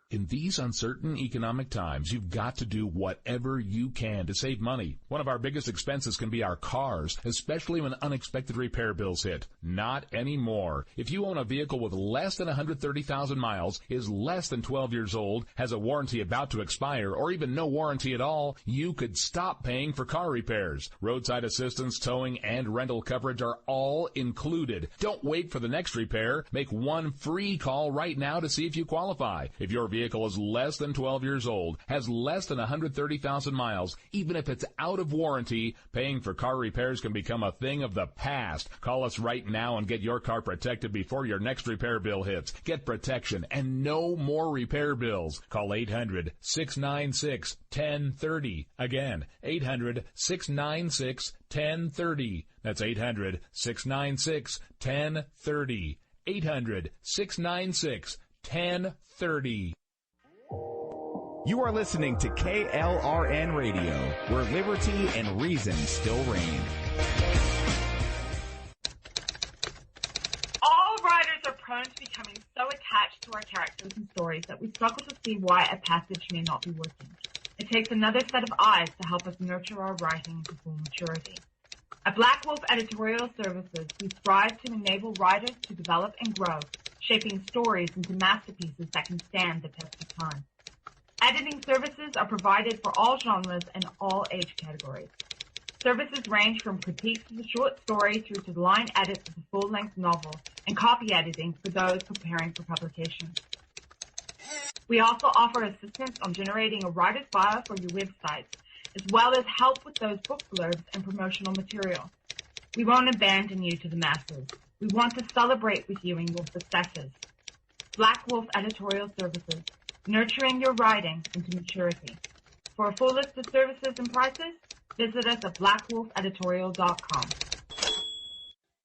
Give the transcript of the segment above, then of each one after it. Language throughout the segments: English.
In these uncertain economic times, you've got to do whatever you can to save money. One of our biggest expenses can be our cars, especially when unexpected repair bills hit. Not anymore. If you own a vehicle with less than 130,000 miles, is less than 12 years old, has a warranty about to expire, or even no warranty at all, you could stop paying for car repairs. Roadside assistance, towing, and rental coverage are all included. Don't wait for the next repair. Make one free call right now to see if you qualify. If your vehicle is less than 12 years old, has less than 130,000 miles, even if it's out of warranty, paying for car repairs can become a thing of the past. Call us right now and get your car protected before your next repair bill hits. Get protection and no more repair bills. Call 800-696-1030. Again, 800-696-1030. That's 800-696-1030. 800-696-1030. You are listening to KLRN Radio, where liberty and reason still reign. All writers are prone to becoming so attached to our characters and stories that we struggle to see why a passage may not be working. It takes another set of eyes to help us nurture our writing to full maturity. At Black Wolf Editorial Services, we strive to enable writers to develop and grow, shaping stories into masterpieces that can stand the test of time. Editing services are provided for all genres and all age categories. Services range from critiques of the short story through to the line edits of the full-length novel and copy editing for those preparing for publication. We also offer assistance on generating a writer's bio for your websites, as well as help with those book blurbs and promotional material. We won't abandon you to the masses. We want to celebrate with you in your successes. Black Wolf Editorial Services, nurturing your writing into maturity. For a full list of services and prices, visit us at blackwolfeditorial.com.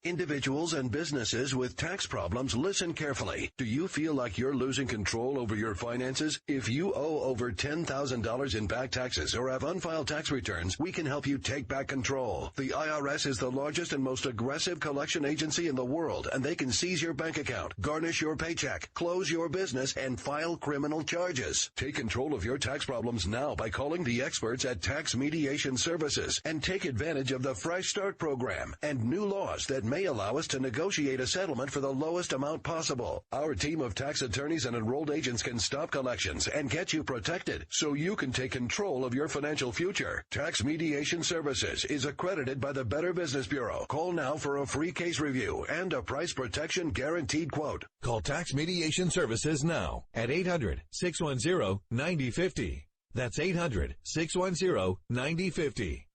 Individuals and businesses with tax problems, listen carefully. Do you feel like you're losing control over your finances? If you owe over $10,000 in back taxes or have unfiled tax returns, we can help you take back control. The IRS is the largest and most aggressive collection agency in the world, and they can seize your bank account, garnish your paycheck, close your business, and file criminal charges. Take control of your tax problems now by calling the experts at Tax Mediation Services and take advantage of the Fresh Start program and new laws that may allow us to negotiate a settlement for the lowest amount possible. Our team of tax attorneys and enrolled agents can stop collections and get you protected so you can take control of your financial future. Tax Mediation Services is accredited by the Better Business Bureau. Call now for a free case review and a price protection guaranteed quote. Call Tax Mediation Services now at 800-610-9050. That's 800-610-9050.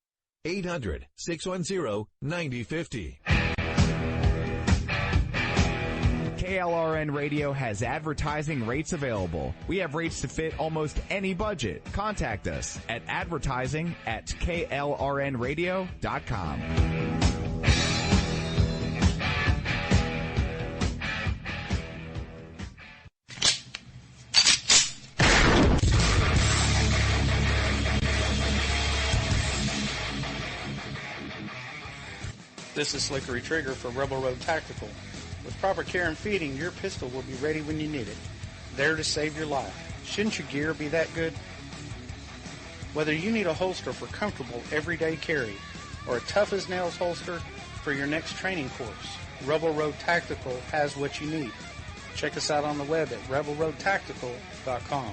800-610-9050. KLRN Radio has advertising rates available. We have rates to fit almost any budget. Contact us at advertising@klrnradio.com. This is Slickery Trigger for Rebel Road Tactical. With proper care and feeding, your pistol will be ready when you need it, there to save your life. Shouldn't your gear be that good? Whether you need a holster for comfortable everyday carry or a tough-as-nails holster for your next training course, Rebel Road Tactical has what you need. Check us out on the web at rebelroadtactical.com.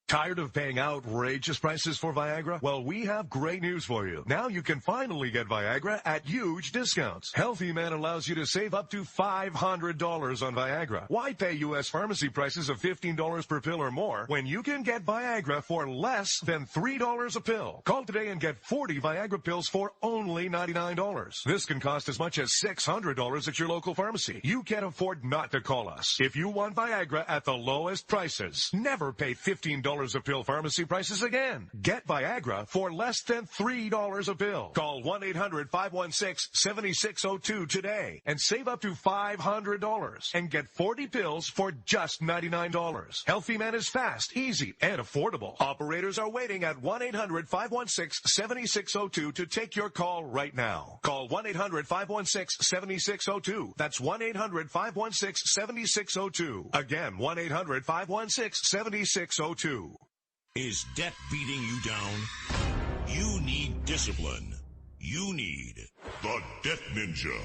Tired of paying outrageous prices for Viagra? Well, we have great news for you. Now you can finally get Viagra at huge discounts. Healthy Man allows you to save up to $500 on Viagra. Why pay U.S. pharmacy prices of $15 per pill or more when you can get Viagra for less than $3 a pill? Call today and get 40 Viagra pills for only $99. This can cost as much as $600 at your local pharmacy. You can't afford not to call us. If you want Viagra at the lowest prices, never pay $15 of pill pharmacy prices again. Get Viagra for less than $3 a pill. Call 1-800-516-7602 today and save up to $500 and get 40 pills for just $99. Healthy Man is fast, easy, and affordable. Operators are waiting at 1-800-516-7602 to take your call right now. Call 1-800-516-7602. That's 1-800-516-7602. Again, 1-800-516-7602. Is debt beating you down? You need discipline. You need the Debt Ninja.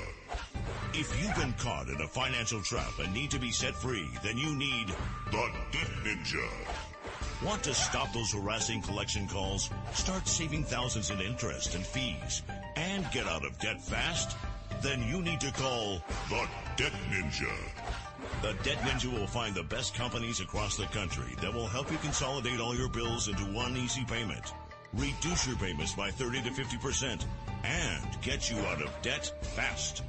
If you've been caught in a financial trap and need to be set free, then you need the Debt Ninja. Want to stop those harassing collection calls? Start saving thousands in interest and fees and get out of debt fast? Then you need to call the Debt Ninja. The Debt Ninja will find the best companies across the country that will help you consolidate all your bills into one easy payment, reduce your payments by 30 to 50%, and get you out of debt fast.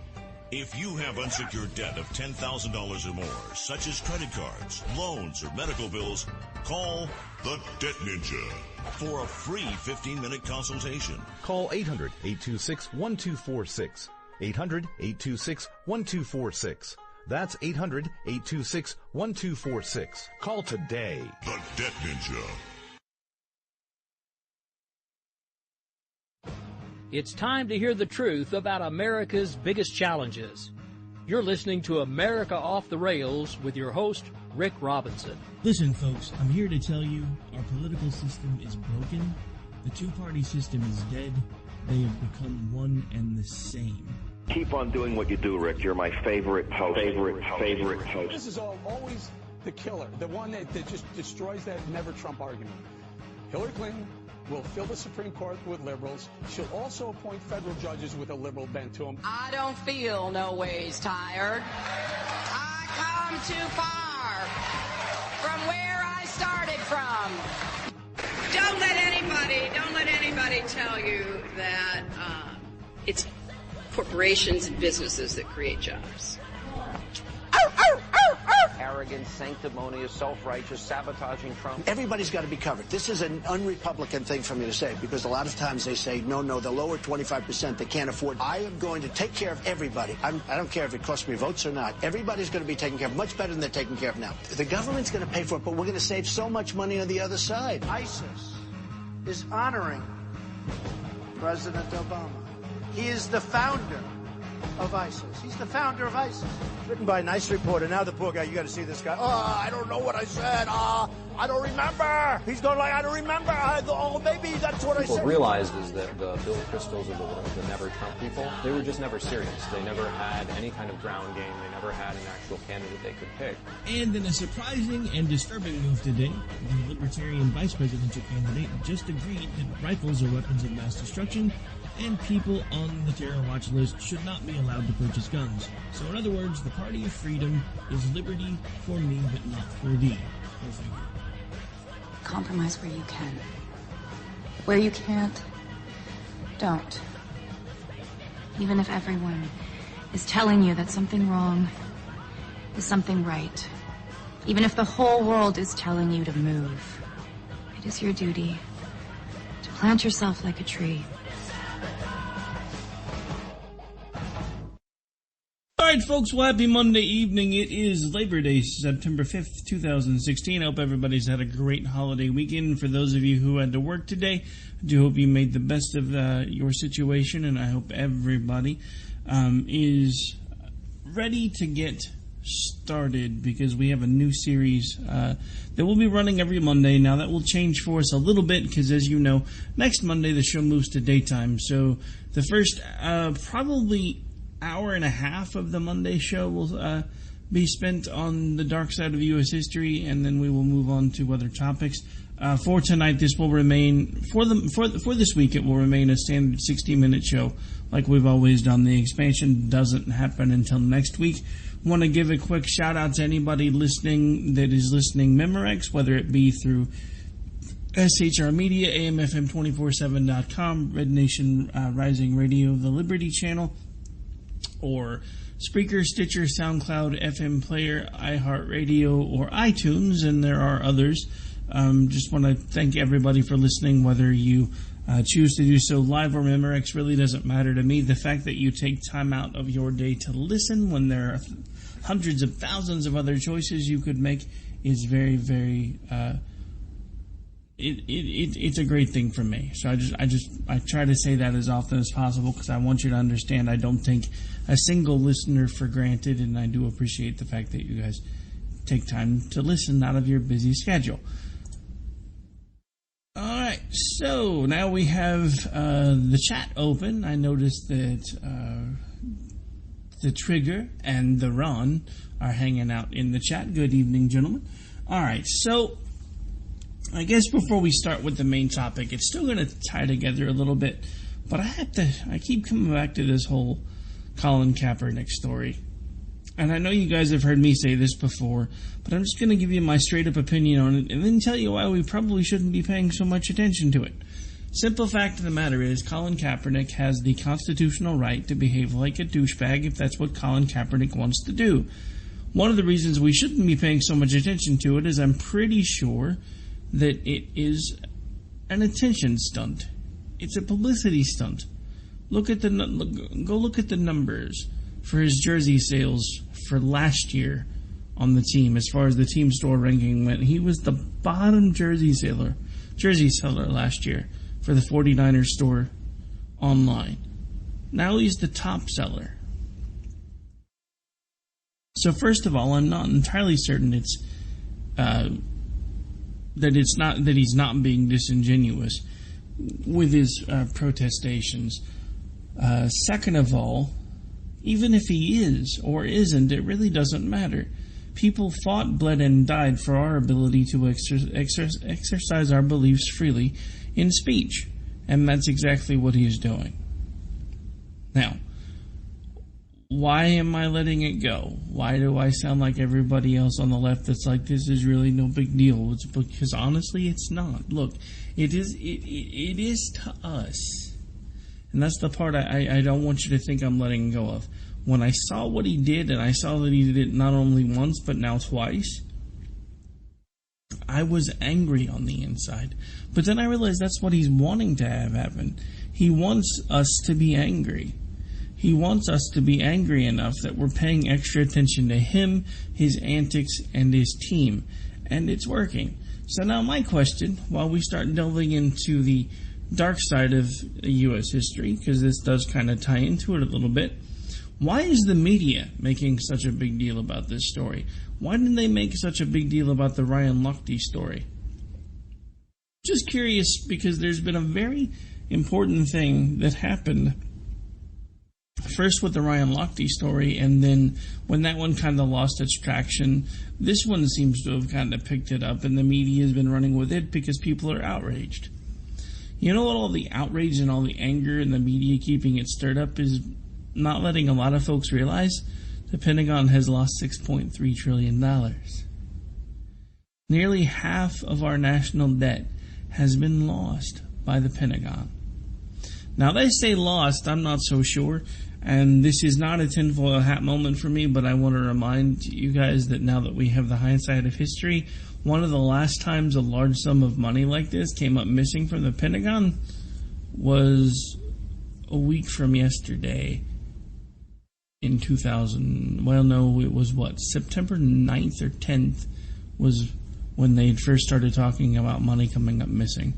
If you have unsecured debt of $10,000 or more, such as credit cards, loans, or medical bills, call the Debt Ninja for a free 15-minute consultation. Call 800-826-1246. 800-826-1246. That's 800-826-1246. Call today. The Debt Ninja. It's time to hear the truth about America's biggest challenges. You're listening to America Off the Rails with your host, Rick Robinson. Listen, folks, I'm here to tell you our political system is broken. The two-party system is dead. They have become one and the same. Keep on doing what you do, Rick. You're my favorite host. Favorite host. This is always the killer, the one that just destroys that never Trump argument. Hillary Clinton will fill the Supreme Court with liberals. She'll also appoint federal judges with a liberal bent to them. I don't feel no ways tired. I come too far from where I started from. Don't let anybody tell you that it's corporations and businesses that create jobs. Arrogant, sanctimonious, self-righteous, sabotaging Trump. Everybody's got to be covered. This is an un-Republican thing for me to say, because a lot of times they say, no, the lower 25% they can't afford. I am going to take care of everybody. I don't care if it costs me votes or not. Everybody's going to be taken care of much better than they're taken care of now. The government's going to pay for it, but we're going to save so much money on the other side. ISIS is honoring President Obama. He is the founder of ISIS. He's the founder of ISIS. Written by a nice reporter. Now the poor guy, you got to see this guy. Oh, I don't know what I said. I don't remember. He's going like, I don't remember. Maybe that's what I said. What realized is that the Bill Kristols of the world, the never Trump people, they were just never serious. They never had any kind of ground game. They never had an actual candidate they could pick. And in a surprising and disturbing move today, the Libertarian vice presidential candidate just agreed that rifles are weapons of mass destruction, and people on the terror watch list should not be allowed to purchase guns. So in other words, the party of freedom is liberty for me, but not for thee. Compromise where you can. Where you can't, don't. Even if everyone is telling you that something wrong is something right. Even if the whole world is telling you to move, it is your duty to plant yourself like a tree. All right, folks, well, happy Monday evening. It is Labor Day, September 5th, 2016. I hope everybody's had a great holiday weekend. For those of you who had to work today, I do hope you made the best of your situation, and I hope everybody is ready to get started, because we have a new series that we'll be running every Monday. Now, that will change for us a little bit, because as you know, next Monday the show moves to daytime. So the first probably hour and a half of the Monday show will be spent on the dark side of U.S. history, and then we will move on to other topics. For tonight, this will remain for this week. It will remain a standard 60-minute show, like we've always done. The expansion doesn't happen until next week. Want to give a quick shout out to anybody listening that is listening Memorex, whether it be through SHR Media, AMFM247.com, Red Nation Rising Radio, the Liberty Channel, or Spreaker, Stitcher, SoundCloud, FM Player, iHeartRadio, or iTunes, and there are others. Just want to thank everybody for listening, whether you choose to do so live or Memorex really doesn't matter to me. The fact that you take time out of your day to listen when there are hundreds of thousands of other choices you could make is very, very it's a great thing for me. So I try to say that as often as possible because I want you to understand I don't take a single listener for granted, and I do appreciate the fact that you guys take time to listen out of your busy schedule. Alright, so now we have the chat open. I noticed that the Trigger and the Ron are hanging out in the chat. Good evening, gentlemen. Alright, so I guess before we start with the main topic, it's still going to tie together a little bit, but I keep coming back to this whole Colin Kaepernick story. And I know you guys have heard me say this before, but I'm just going to give you my straight-up opinion on it and then tell you why we probably shouldn't be paying so much attention to it. Simple fact of the matter is, Colin Kaepernick has the constitutional right to behave like a douchebag if that's what Colin Kaepernick wants to do. One of the reasons we shouldn't be paying so much attention to it is I'm pretty sure that it is an attention stunt. It's a publicity stunt. Go look at the numbers for his jersey sales for last year on the team. As far as the team store ranking went, he was the bottom jersey seller last year for the 49ers store online. Now he's the top seller. So first of all, I'm not entirely certain that he's not being disingenuous with his protestations. Second of all, even if he is or isn't, it really doesn't matter. People fought, bled, and died for our ability to exercise our beliefs freely in speech, and that's exactly what he is doing. Now, why am I letting it go? Why do I sound like everybody else on the left that's like, this is really no big deal? It's because honestly, it's not. Look, it is to us. And that's the part I don't want you to think I'm letting go of. When I saw what he did, and I saw that he did it not only once, but now twice, I was angry on the inside. But then I realized that's what he's wanting to have happen. He wants us to be angry. He wants us to be angry enough that we're paying extra attention to him, his antics, and his team. And it's working. So now my question, while we start delving into the dark side of U.S. history, because this does kind of tie into it a little bit, why is the media making such a big deal about this story? Why didn't they make such a big deal about the Ryan Lochte story? Just curious, because there's been a very important thing that happened first with the Ryan Lochte story, and then when that one kind of lost its traction, this one seems to have kind of picked it up, and the media has been running with it because people are outraged. You know what all the outrage and all the anger and the media keeping it stirred up is not letting a lot of folks realize? The Pentagon has lost $6.3 trillion. Nearly half of our national debt has been lost by the Pentagon. Now, they say lost, I'm not so sure, and this is not a tinfoil hat moment for me, but I want to remind you guys that now that we have the hindsight of history, one of the last times a large sum of money like this came up missing from the Pentagon was a week from yesterday in 2000. Well, no, it was September 9th or 10th was when they first started talking about money coming up missing,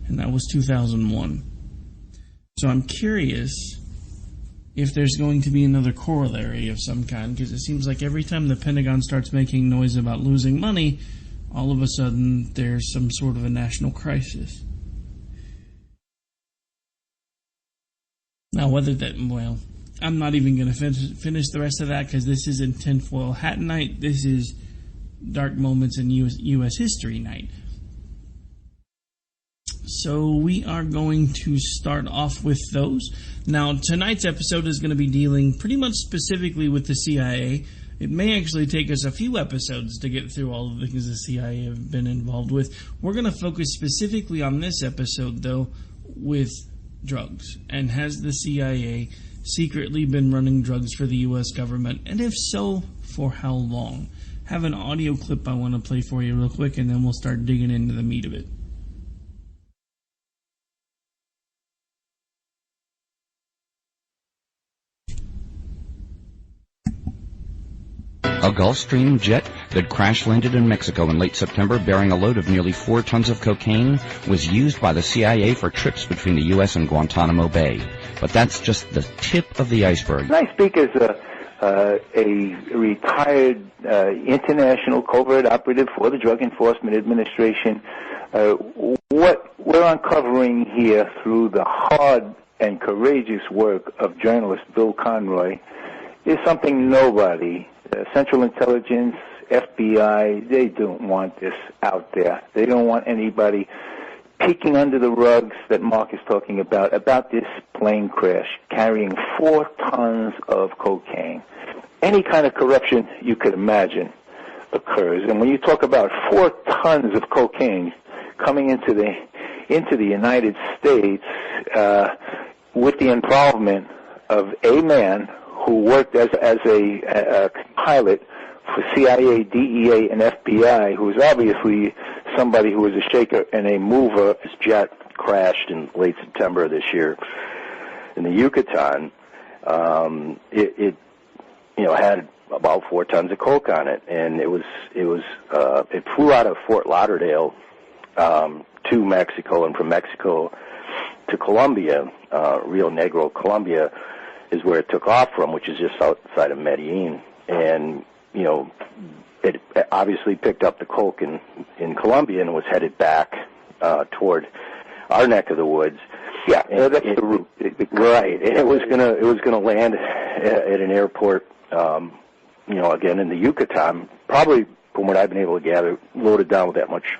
and that was 2001. So I'm curious if there's going to be another corollary of some kind, because it seems like every time the Pentagon starts making noise about losing money, all of a sudden there's some sort of a national crisis. Now, I'm not even going to finish the rest of that, because this isn't tinfoil hat night. This is dark moments in U.S. history night. So we are going to start off with those. Now, tonight's episode is going to be dealing pretty much specifically with the CIA. It may actually take us a few episodes to get through all of the things the CIA have been involved with. We're going to focus specifically on this episode, though, with drugs. And has the CIA secretly been running drugs for the U.S. government? And if so, for how long? have an audio clip I want to play for you real quick, and then we'll start digging into the meat of it. A Gulfstream jet that crash-landed in Mexico in late September bearing a load of nearly 4 tons of cocaine was used by the CIA for trips between the U.S. and Guantanamo Bay. But that's just the tip of the iceberg. I speak as a retired international covert operative for the Drug Enforcement Administration. What we're uncovering here through the hard and courageous work of journalist Bill Conroy is something nobody, Central Intelligence, FBI, they don't want this out there. They don't want anybody peeking under the rugs that Mark is talking about this plane crash carrying 4 tons of cocaine. Any kind of corruption you could imagine occurs. And when you talk about 4 tons of cocaine coming into the United States with the involvement of a man who worked as a pilot for CIA, DEA, and FBI, who was obviously somebody who was a shaker and a mover. This jet crashed in late September of this year in the Yucatan. It had about 4 tons of coke on it, and it flew out of Fort Lauderdale to Mexico, and from Mexico to Colombia, Rio Negro, Colombia, is where it took off from, which is just outside of Medellin. And, it obviously picked up the coke in Colombia and was headed back toward our neck of the woods. Yeah, that's the route. Right. And it was gonna land at an airport, again in the Yucatan, probably from what I've been able to gather, loaded down with that much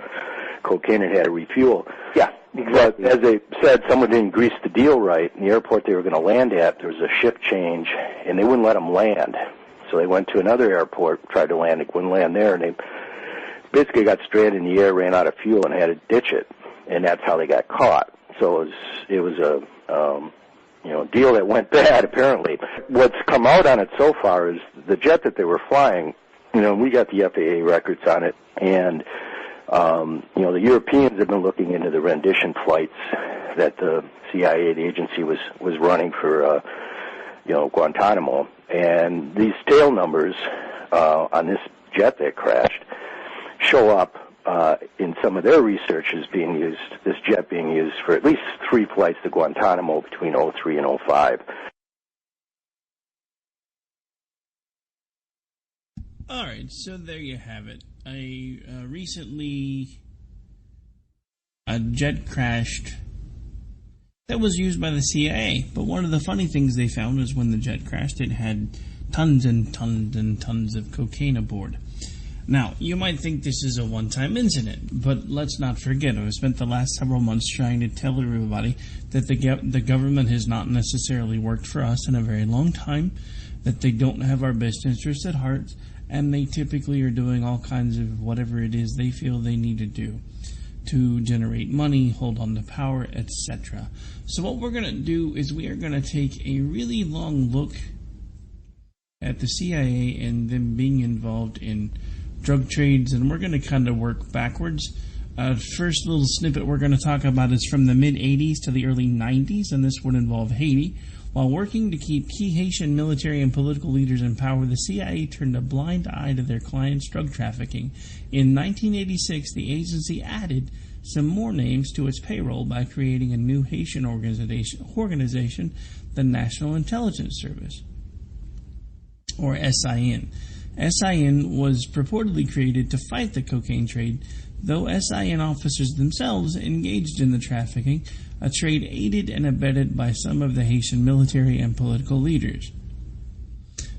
cocaine and had to refuel. Yeah. Exactly. But as they said, someone didn't grease the deal right. In the airport they were going to land at, there was a shift change, and they wouldn't let them land. So they went to another airport, tried to land, they wouldn't land there, and they basically got stranded in the air, ran out of fuel, and had to ditch it. And that's how they got caught. So it was a deal that went bad, apparently. What's come out on it so far is the jet that they were flying, we got the FAA records on it, and the Europeans have been looking into the rendition flights that the CIA, the agency, was running for, Guantanamo. And these tail numbers on this jet that crashed show up in some of their research as being used, this jet being used for at least 3 flights to Guantanamo between 03 and 05. All right, so there you have it. Recently, a jet crashed that was used by the CIA. But one of the funny things they found was when the jet crashed, it had tons and tons and tons of cocaine aboard. Now, you might think this is a one-time incident, but let's not forget, I've spent the last several months trying to tell everybody that the government has not necessarily worked for us in a very long time, that they don't have our best interests at heart, and they typically are doing all kinds of whatever it is they feel they need to do to generate money, hold on to power, etc. So what we're going to do is we are going to take a really long look at the CIA and them being involved in drug trades, and we're going to kind of work backwards. First little snippet we're going to talk about is from the mid-'80s to the early 90s, and this would involve Haiti. While working to keep key Haitian military and political leaders in power, the CIA turned a blind eye to their clients' drug trafficking. In 1986, the agency added some more names to its payroll by creating a new Haitian organization, the National Intelligence Service, or SIN. SIN was purportedly created to fight the cocaine trade, though SIN officers themselves engaged in the trafficking, a trade aided and abetted by some of the Haitian military and political leaders.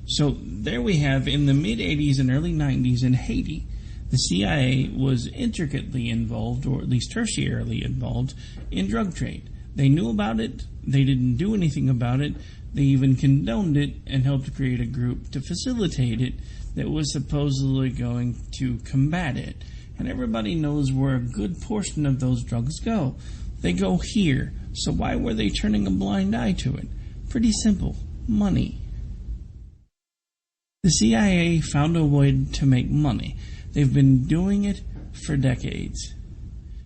So there we have, in the mid-'80s and early 90s in Haiti, the CIA was intricately involved, or at least tertiarily involved, in drug trade. They knew about it, they didn't do anything about it, they even condoned it and helped create a group to facilitate it that was supposedly going to combat it. And everybody knows where a good portion of those drugs go. They go here. So why were they turning a blind eye to it? Pretty simple. Money. The CIA found a way to make money. They've been doing it for decades.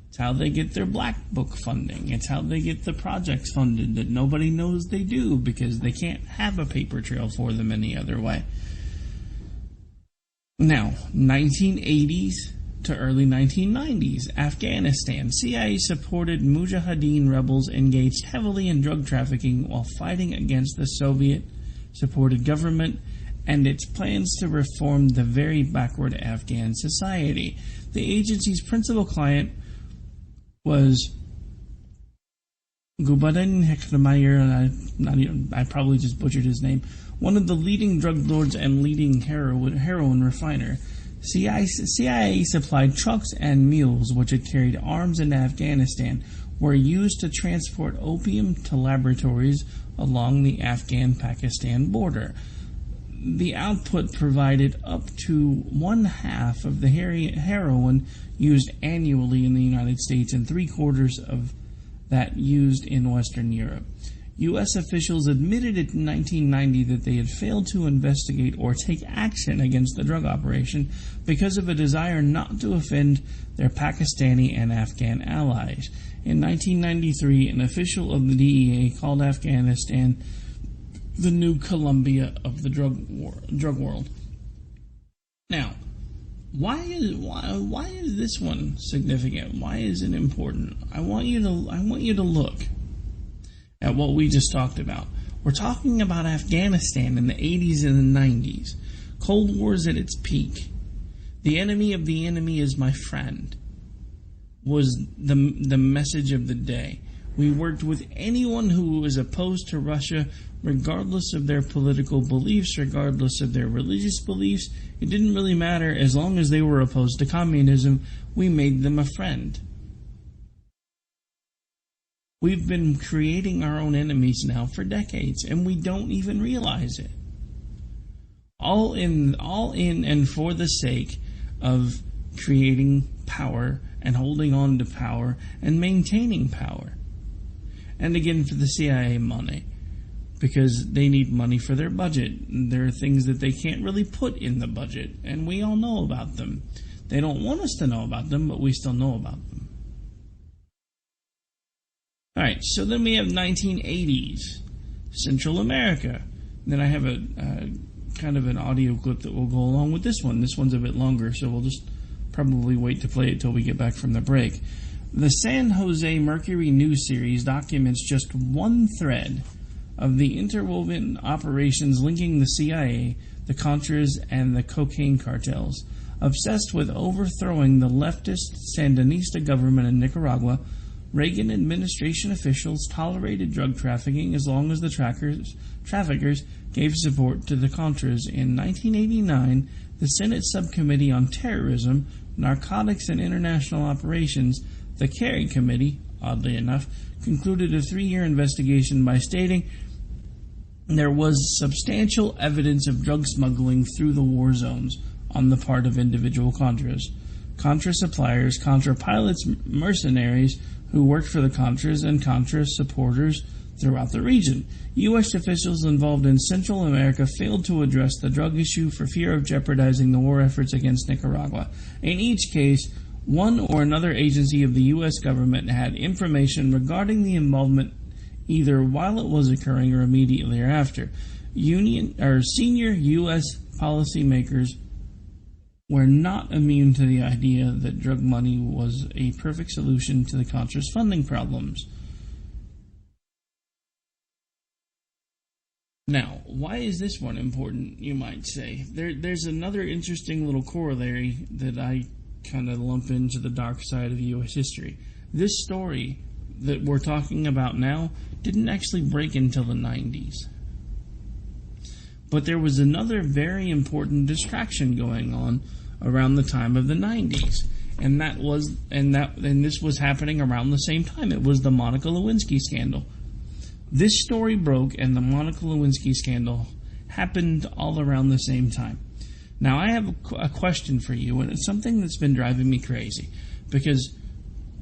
It's how they get their black book funding. It's how they get the projects funded that nobody knows they do because they can't have a paper trail for them any other way. Now, 1980s to early 1990s, Afghanistan. CIA-supported Mujahideen rebels engaged heavily in drug trafficking while fighting against the Soviet-supported government and its plans to reform the very backward Afghan society. The agency's principal client was Gulbuddin Hekmayer, I probably just butchered his name, one of the leading drug lords and leading heroin refiner. CIA supplied trucks and mules which had carried arms into Afghanistan were used to transport opium to laboratories along the Afghan-Pakistan border. The output provided up to 1/2 of the heroin used annually in the United States and 3/4 of that used in Western Europe. U.S. officials admitted in 1990 that they had failed to investigate or take action against the drug operation because of a desire not to offend their Pakistani and Afghan allies. In 1993, an official of the DEA called Afghanistan the new Columbia of the drug world. Now, why is this one significant? Why is it important? I want you to look at what we just talked about. We're talking about Afghanistan in the 80s and the 90s. Cold War's at its peak. The enemy of the enemy is my friend was the message of the day. We worked with anyone who was opposed to Russia, regardless of their political beliefs, regardless of their religious beliefs. It didn't really matter. As long as they were opposed to communism, we made them a friend. We've been creating our own enemies now for decades, and we don't even realize it. All in and for the sake of creating power and holding on to power and maintaining power. And again, for the CIA money, because they need money for their budget. There are things that they can't really put in the budget, and we all know about them. They don't want us to know about them, but we still know about them. Alright, so then we have 1980s, Central America. Then I have a kind of an audio clip that will go along with this one. This one's a bit longer, so we'll just probably wait to play it till we get back from the break. The San Jose Mercury News series documents just one thread of the interwoven operations linking the CIA, the Contras, and the cocaine cartels. Obsessed with overthrowing the leftist Sandinista government in Nicaragua, Reagan administration officials tolerated drug trafficking as long as the traffickers gave support to the Contras. In 1989, the Senate Subcommittee on Terrorism, Narcotics and International Operations, the Kerry Committee, oddly enough, concluded a 3-year investigation by stating there was substantial evidence of drug smuggling through the war zones on the part of individual Contras. Contra suppliers, Contra pilots, mercenaries who worked for the Contras, and Contra supporters throughout the region. U.S. officials involved in Central America failed to address the drug issue for fear of jeopardizing the war efforts against Nicaragua. In each case, one or another agency of the U.S. government had information regarding the involvement either while it was occurring or immediately thereafter. Senior U.S. policymakers were not immune to the idea that drug money was a perfect solution to the Contras' funding problems. Now, why is this one important, you might say? There's another interesting little corollary that I kind of lump into the dark side of U.S. history. This story that we're talking about now didn't actually break until the 90s. But there was another very important distraction going on around the time of the 90s. And this was happening around the same time. It was the Monica Lewinsky scandal. This story broke, and the Monica Lewinsky scandal happened all around the same time. Now, I have a question for you, and it's something that's been driving me crazy. Because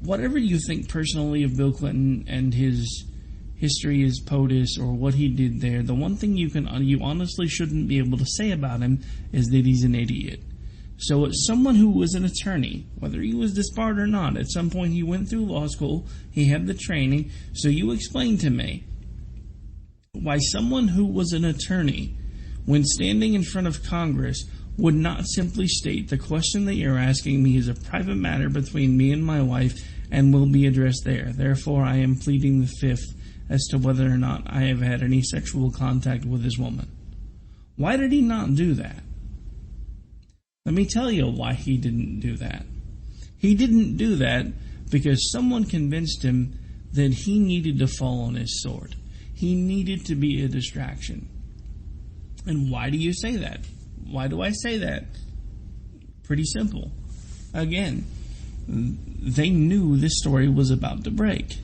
whatever you think personally of Bill Clinton and his history is POTUS or what he did there, the one thing you honestly shouldn't be able to say about him is that he's an idiot. So as someone who was an attorney, whether he was disbarred or not, at some point he went through law school, he had the training, so you explain to me why someone who was an attorney, when standing in front of Congress, would not simply state the question that you're asking me is a private matter between me and my wife and will be addressed there. Therefore, I am pleading the fifth as to whether or not I have had any sexual contact with this woman. Why did he not do that? Let me tell you why he didn't do that. He didn't do that because someone convinced him that he needed to fall on his sword. He needed to be a distraction. And why do you say that? Why do I say that? Pretty simple. Again, they knew this story was about to break.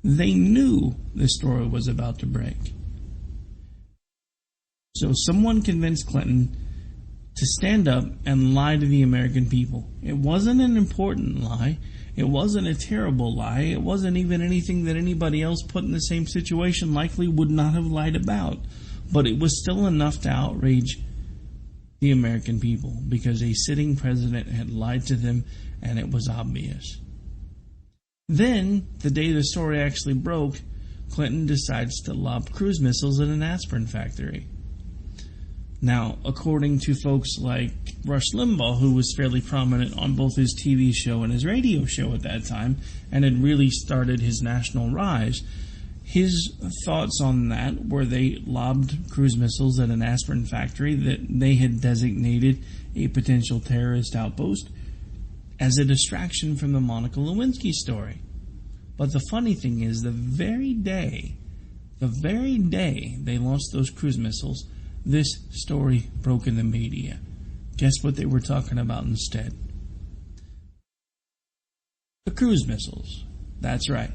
They knew this story was about to break. So someone convinced Clinton to stand up and lie to the American people. It wasn't an important lie. It wasn't a terrible lie. It wasn't even anything that anybody else put in the same situation likely would not have lied about. But it was still enough to outrage the American people because a sitting president had lied to them and it was obvious. Then, the day the story actually broke, Clinton decides to lob cruise missiles at an aspirin factory. Now, according to folks like Rush Limbaugh, who was fairly prominent on both his TV show and his radio show at that time, and had really started his national rise, his thoughts on that were they lobbed cruise missiles at an aspirin factory that they had designated a potential terrorist outpost as a distraction from the Monica Lewinsky story. But the funny thing is, the very day they launched those cruise missiles, this story broke in the media. Guess what they were talking about instead? The cruise missiles. That's right.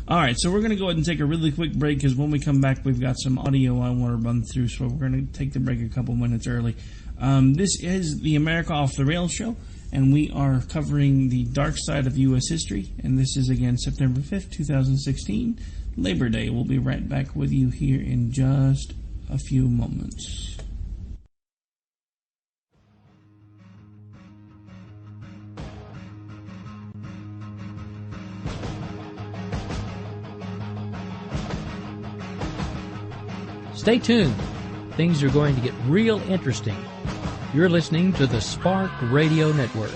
All right, so we're going to go ahead and take a really quick break because when we come back, we've got some audio I want to run through, so we're going to take the break a couple minutes early. This is the America Off the Rails show, and we are covering the dark side of U.S. history, and this is, again, September 5th, 2016, Labor Day. We'll be right back with you here in just a few moments. Stay tuned. Things are going to get real interesting. You're listening to the Spark Radio Network.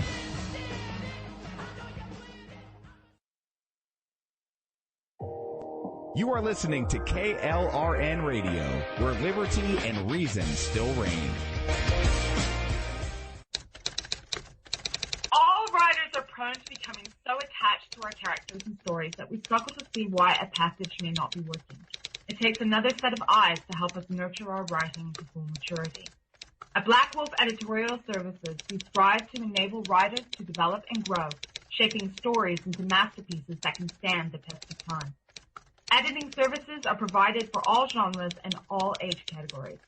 You are listening to KLRN Radio, where liberty and reason still reign. All writers are prone to becoming so attached to our characters and stories that we struggle to see why a passage may not be working. It takes another set of eyes to help us nurture our writing to full maturity. At Black Wolf Editorial Services, we strive to enable writers to develop and grow, shaping stories into masterpieces that can stand the test of time. Editing services are provided for all genres and all age categories.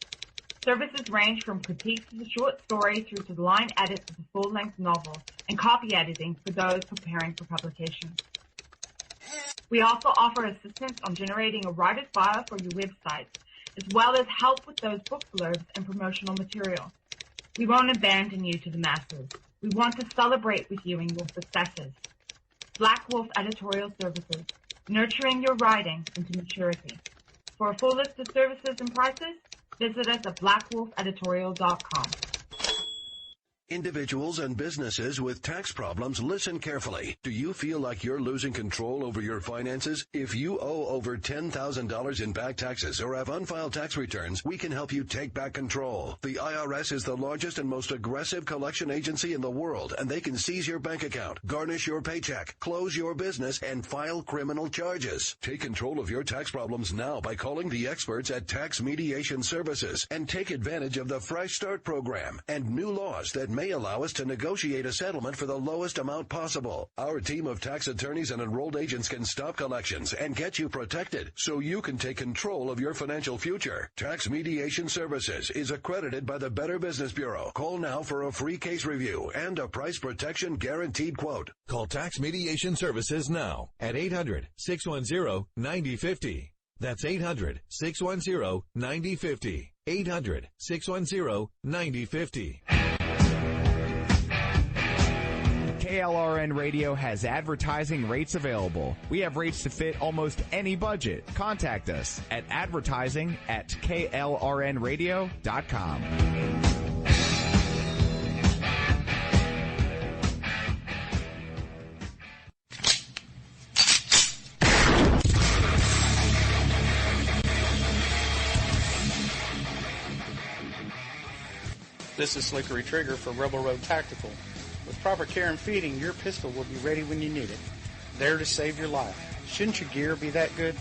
Services range from critiques of the short story through to the line edits of the full-length novel and copy editing for those preparing for publication. We also offer assistance on generating a writer's bio for your websites, as well as help with those book blurbs and promotional material. We won't abandon you to the masses. We want to celebrate with you in your successes. Black Wolf Editorial Services, nurturing your writing into maturity. For a full list of services and prices, visit us at blackwolfeditorial.com. Individuals and businesses with tax problems, listen carefully. Do you feel like you're losing control over your finances? If you owe over $10,000 in back taxes or have unfiled tax returns, we can help you take back control. The IRS is the largest and most aggressive collection agency in the world, and they can seize your bank account, garnish your paycheck, close your business, and file criminal charges. Take control of your tax problems now by calling the experts at Tax Mediation Services and take advantage of the Fresh Start program and new laws that may allow us to negotiate a settlement for the lowest amount possible. Our team of tax attorneys and enrolled agents can stop collections and get you protected so you can take control of your financial future. Tax Mediation Services is accredited by the Better Business Bureau. Call now for a free case review and a price protection guaranteed quote. Call Tax Mediation Services now at 800-610-9050. That's 800-610-9050. 800-610-9050. KLRN Radio has advertising rates available. We have rates to fit almost any budget. Contact us at advertising@klrnradio.com. This is Slickery Trigger for Rebel Road Tactical. With proper care and feeding, your pistol will be ready when you need it, there to save your life. Shouldn't your gear be that good?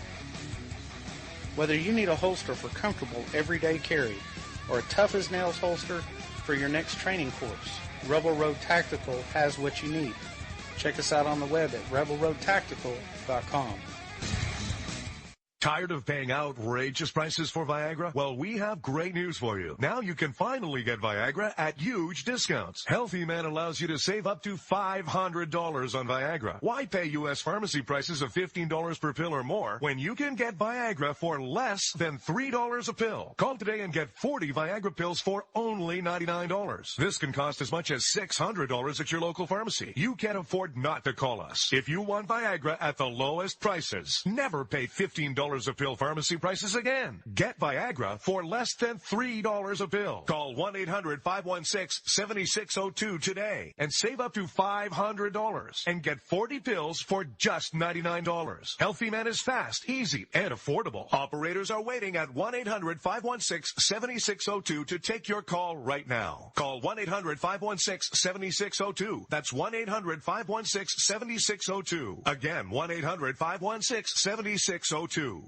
Whether you need a holster for comfortable everyday carry or a tough-as-nails holster for your next training course, Rebel Road Tactical has what you need. Check us out on the web at rebelroadtactical.com. Tired of paying outrageous prices for Viagra? Well, we have great news for you. Now you can finally get Viagra at huge discounts. Healthy Man allows you to save up to $500 on Viagra. Why pay U.S. pharmacy prices of $15 per pill or more when you can get Viagra for less than $3 a pill? Call today and get 40 Viagra pills for only $99. This can cost as much as $600 at your local pharmacy. You can't afford not to call us. If you want Viagra at the lowest prices, never pay $15 a pill pharmacy prices again. Get Viagra for less than $3 a pill. Call 1-800-516-7602 today and save up to $500 and get 40 pills for just $99. Healthy Man is fast, easy, and affordable. Operators are waiting at 1-800-516-7602 to take your call right now. Call 1-800-516-7602. That's 1-800-516-7602. Again, 1-800-516-7602.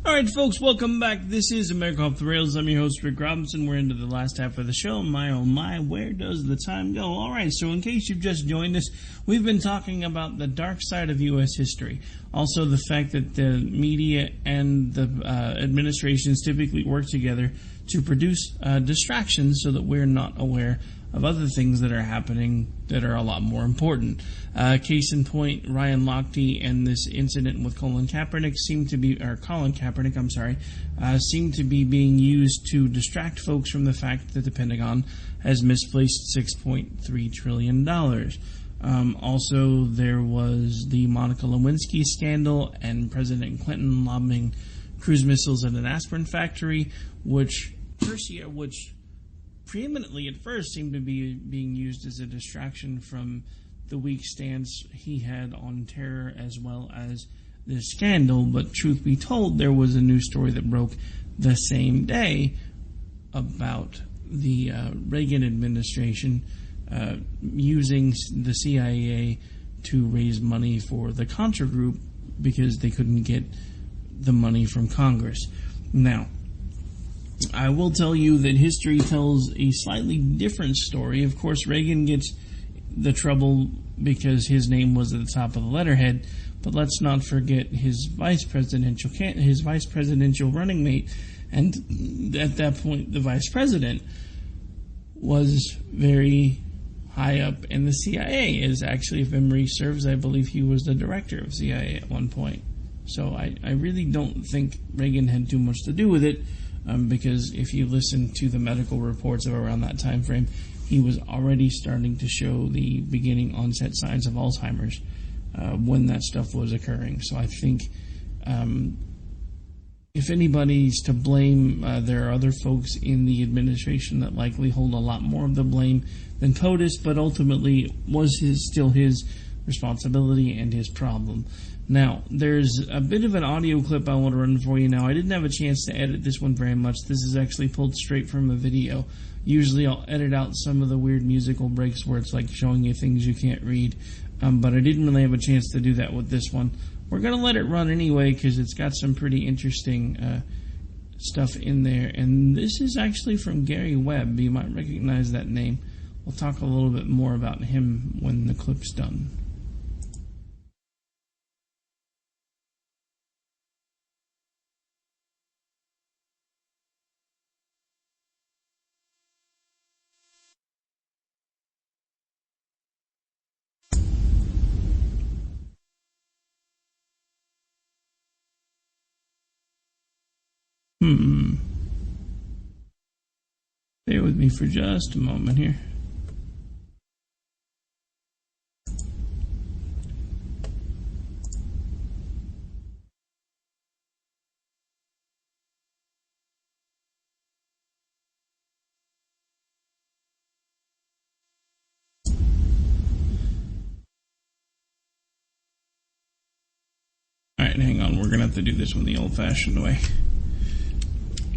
All right, folks, welcome back. This is America Off the Rails. I'm your host, Rick Robinson. We're into the last half of the show. My, oh my, where does the time go? All right, so in case you've just joined us, we've been talking about the dark side of U.S. history. Also, the fact that the media and the administrations typically work together to produce distractions so that we're not aware of other things that are happening that are a lot more important. Case in point, Ryan Lochte and this incident with Colin Kaepernick seem to be being used to distract folks from the fact that the Pentagon has misplaced $6.3 trillion. Also, there was the Monica Lewinsky scandal and President Clinton lobbing cruise missiles at an aspirin factory, which preeminently at first seemed to be being used as a distraction from the weak stance he had on terror as well as this scandal. But truth be told, there was a news story that broke the same day about the Reagan administration using the CIA to raise money for the Contra Group because they couldn't get the money from Congress. Now, I will tell you that history tells a slightly different story. Of course, Reagan gets the trouble because his name was at the top of the letterhead, but let's not forget his vice presidential running mate, and at that point, the vice president was very high up in the CIA. Is actually, if memory serves, I believe he was the director of CIA at one point. So I really don't think Reagan had too much to do with it. Because if you listen to the medical reports of around that time frame, he was already starting to show the beginning onset signs of Alzheimer's when that stuff was occurring. So I think if anybody's to blame, there are other folks in the administration that likely hold a lot more of the blame than POTUS, but ultimately it was still his responsibility and his problem. Now, there's a bit of an audio clip I want to run for you now. I didn't have a chance to edit this one very much. This is actually pulled straight from a video. Usually I'll edit out some of the weird musical breaks where it's like showing you things you can't read, but I didn't really have a chance to do that with this one. We're going to let it run anyway because it's got some pretty interesting stuff in there. And this is actually from Gary Webb. You might recognize that name. We'll talk a little bit more about him when the clip's done. Bear with me for just a moment here. Alright, hang on. We're going to have to do this one the old-fashioned way.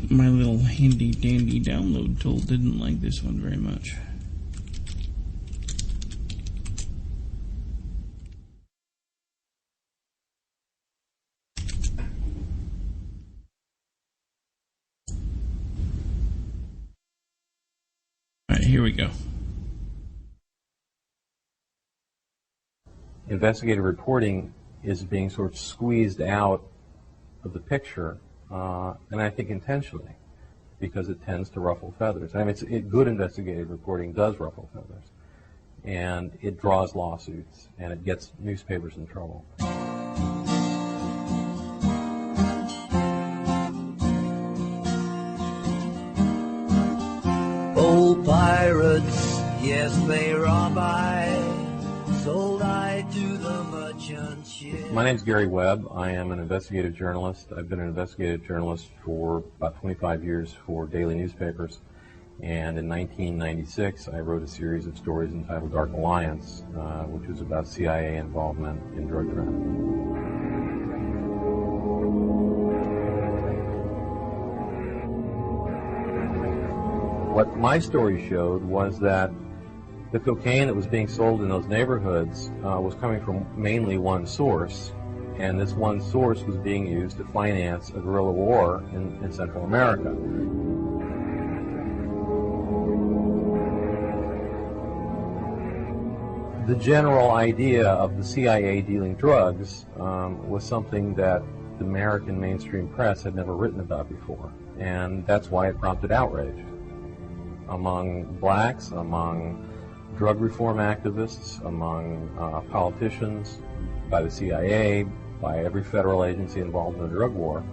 My little handy-dandy download tool didn't like this one very much. Alright, here we go. Investigative reporting is being sort of squeezed out of the picture, and I think intentionally, because it tends to ruffle feathers. I mean, good investigative reporting does ruffle feathers, and it draws lawsuits, and it gets newspapers in trouble. Old pirates, yes, they rob I, sold I to the merchant ship. My name's Gary Webb. I am an investigative journalist. I've been an investigative journalist for about 25 years for daily newspapers. And in 1996, I wrote a series of stories entitled Dark Alliance, which was about CIA involvement in drug trafficking. What my story showed was that the cocaine that was being sold in those neighborhoods was coming from mainly one source, and this one source was being used to finance a guerrilla war in Central America. The general idea of the CIA dealing drugs was something that the American mainstream press had never written about before, and that's why it prompted outrage among blacks, among drug reform activists, among politicians, by the CIA, by every federal agency involved in the drug war,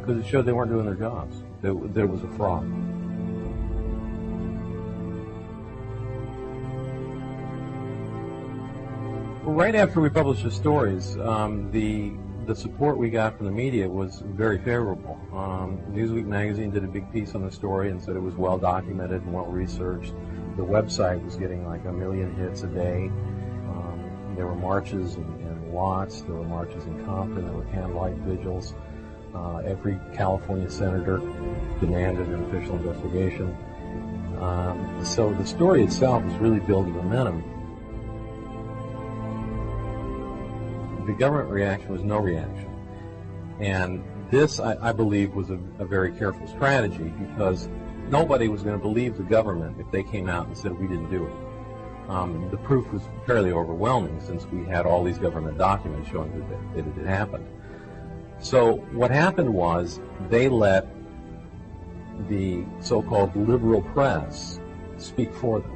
because it showed they weren't doing their jobs. There was a fraud. Right after we published the stories, the support we got from the media was very favorable. Newsweek magazine did a big piece on the story and said it was well documented and well researched. The website was getting like 1 million hits a day. There were marches in Watts, there were marches in Compton, there were candlelight vigils. Every California senator demanded an official investigation. So the story itself was really building momentum. The government reaction was no reaction. And this, I believe, was a very careful strategy, because nobody was going to believe the government if they came out and said we didn't do it. The proof was fairly overwhelming, since we had all these government documents showing that it had happened. So what happened was they let the so-called liberal press speak for them.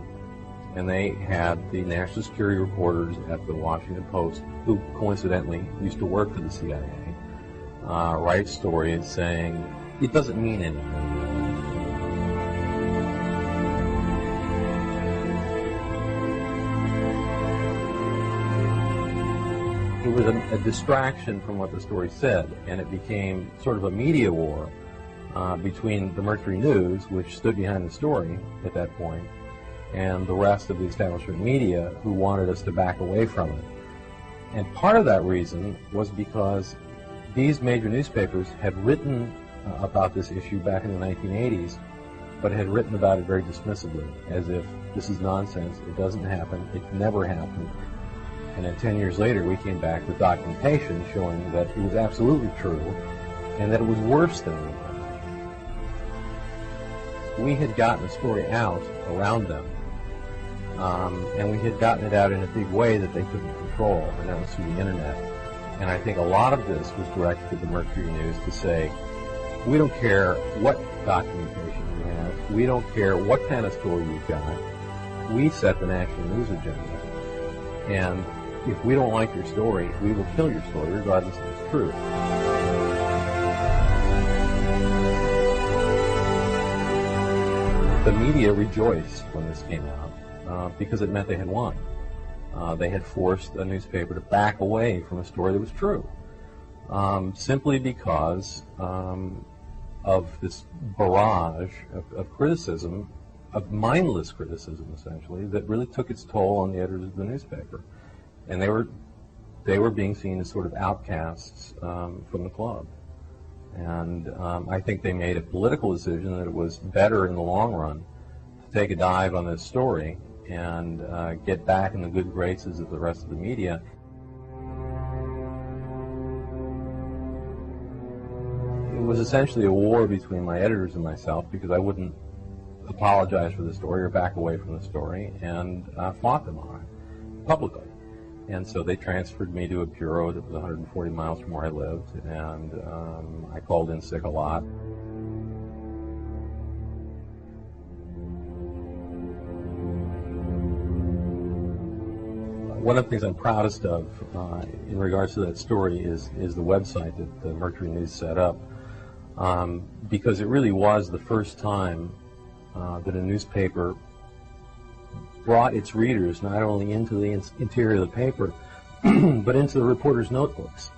And they had the national security reporters at the Washington Post, who coincidentally used to work for the CIA, write stories saying it doesn't mean anything. It was a distraction from what the story said, and it became sort of a media war between the Mercury News, which stood behind the story at that point, and the rest of the establishment media, who wanted us to back away from it. And part of that reason was because these major newspapers had written about this issue back in the 1980s, but had written about it very dismissively, as if this is nonsense, it doesn't happen, it never happened. And then 10 years later, we came back with documentation showing that it was absolutely true, and that it was worse than that. We had gotten the story out around them, and we had gotten it out in a big way that they couldn't control, and that was through the internet. And I think a lot of this was directed to the Mercury News to say, we don't care what documentation you have, we don't care what kind of story you've got, we set the national news agenda. And if we don't like your story, we will kill your story regardless of its truth. The media rejoiced when this came out because it meant they had won. They had forced a newspaper to back away from a story that was true, simply because of this barrage of criticism, of mindless criticism, essentially, that really took its toll on the editors of the newspaper. And they were being seen as sort of outcasts from the club. And I think they made a political decision that it was better in the long run to take a dive on this story and get back in the good graces of the rest of the media. It was essentially a war between my editors and myself because I wouldn't apologize for the story or back away from the story, and fought them on it publicly. And so they transferred me to a bureau that was 140 miles from where I lived, and I called in sick a lot. One of the things I'm proudest of in regards to that story is the website that the Mercury News set up, because it really was the first time that a newspaper brought its readers not only into the interior of the paper, but into the reporters' notebooks.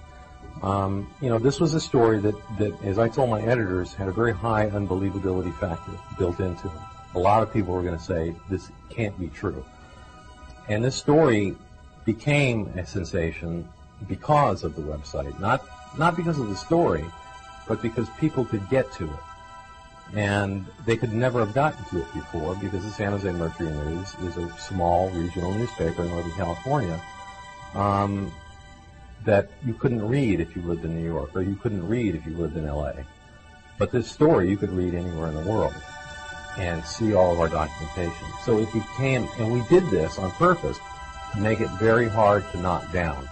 This was a story that, as I told my editors, had a very high unbelievability factor built into it. A lot of people were going to say, this can't be true. And this story became a sensation because of the website, not because of the story, but because people could get to it. And they could never have gotten to it before because the San Jose Mercury News is a small regional newspaper in Northern California that you couldn't read if you lived in New York, or you couldn't read if you lived in LA. But this story you could read anywhere in the world and see all of our documentation. So it became, and we did this on purpose to make it very hard to knock down,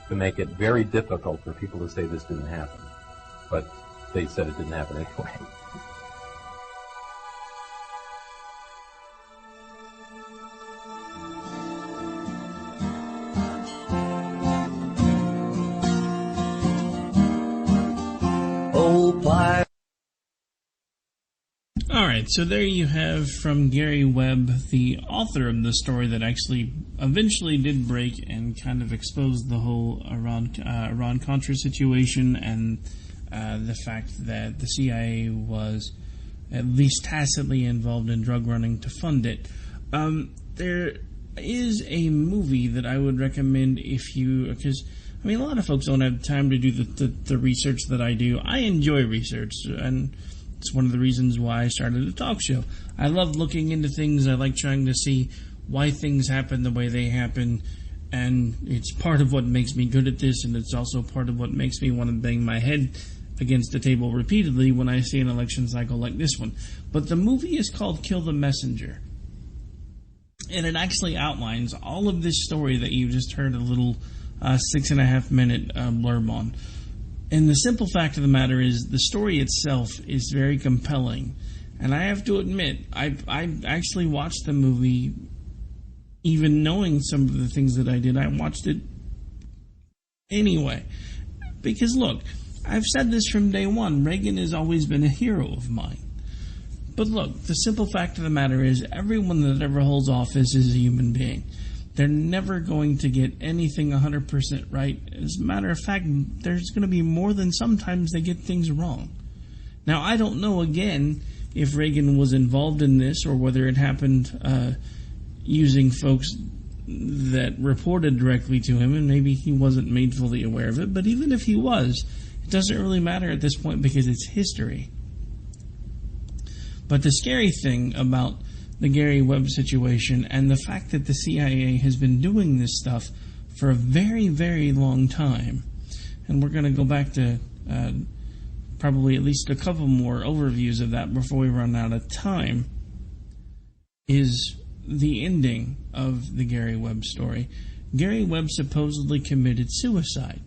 to make it very difficult for people to say this didn't happen. But they said it didn't happen anyway. Alright, so there you have from Gary Webb, the author of the story that actually eventually did break and kind of exposed the whole Iran-Contra situation, and the fact that the CIA was at least tacitly involved in drug running to fund it. There is a movie that I would recommend if you, because a lot of folks don't have time to do the research that I do. I enjoy research, and it's one of the reasons why I started a talk show. I love looking into things. I like trying to see why things happen the way they happen, and it's part of what makes me good at this, and it's also part of what makes me want to bang my head against the table repeatedly when I see an election cycle like this one. But the movie is called Kill the Messenger, and it actually outlines all of this story that you just heard a little 6.5-minute blurb on. And the simple fact of the matter is the story itself is very compelling. And I have to admit, I actually watched the movie even knowing some of the things that I did. I watched it anyway. Because look, I've said this from day one. Reagan has always been a hero of mine. But look, the simple fact of the matter is everyone that ever holds office is a human being. They're never going to get anything 100% right. As a matter of fact, there's going to be more than sometimes they get things wrong. Now, I don't know, again, if Reagan was involved in this or whether it happened using folks that reported directly to him, and maybe he wasn't made fully aware of it, but even if he was, it doesn't really matter at this point because it's history. But the scary thing about the Gary Webb situation and the fact that the CIA has been doing this stuff for a very, very long time, and we're going to go back to probably at least a couple more overviews of that before we run out of time, is the ending of the Gary Webb story. Gary Webb supposedly committed suicide.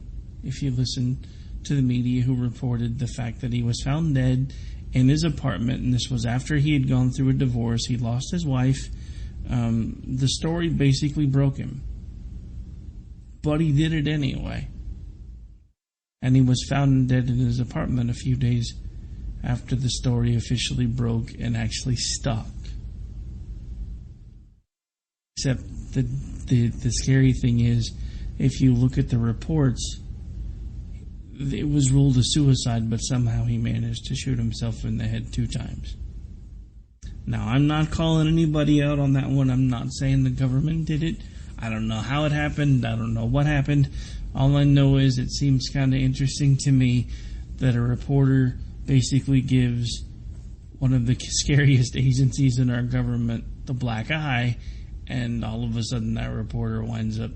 If you listen to the media who reported the fact that he was found dead in his apartment, and this was after he had gone through a divorce, he lost his wife, the story basically broke him. But he did it anyway. And he was found dead in his apartment a few days after the story officially broke and actually stuck. Except the scary thing is, if you look at the reports, it was ruled a suicide, but somehow he managed to shoot himself in the head 2 times. Now, I'm not calling anybody out on that one. I'm not saying the government did it. I don't know how it happened. I don't know what happened. All I know is it seems kind of interesting to me that a reporter basically gives one of the scariest agencies in our government the black eye, and all of a sudden that reporter winds up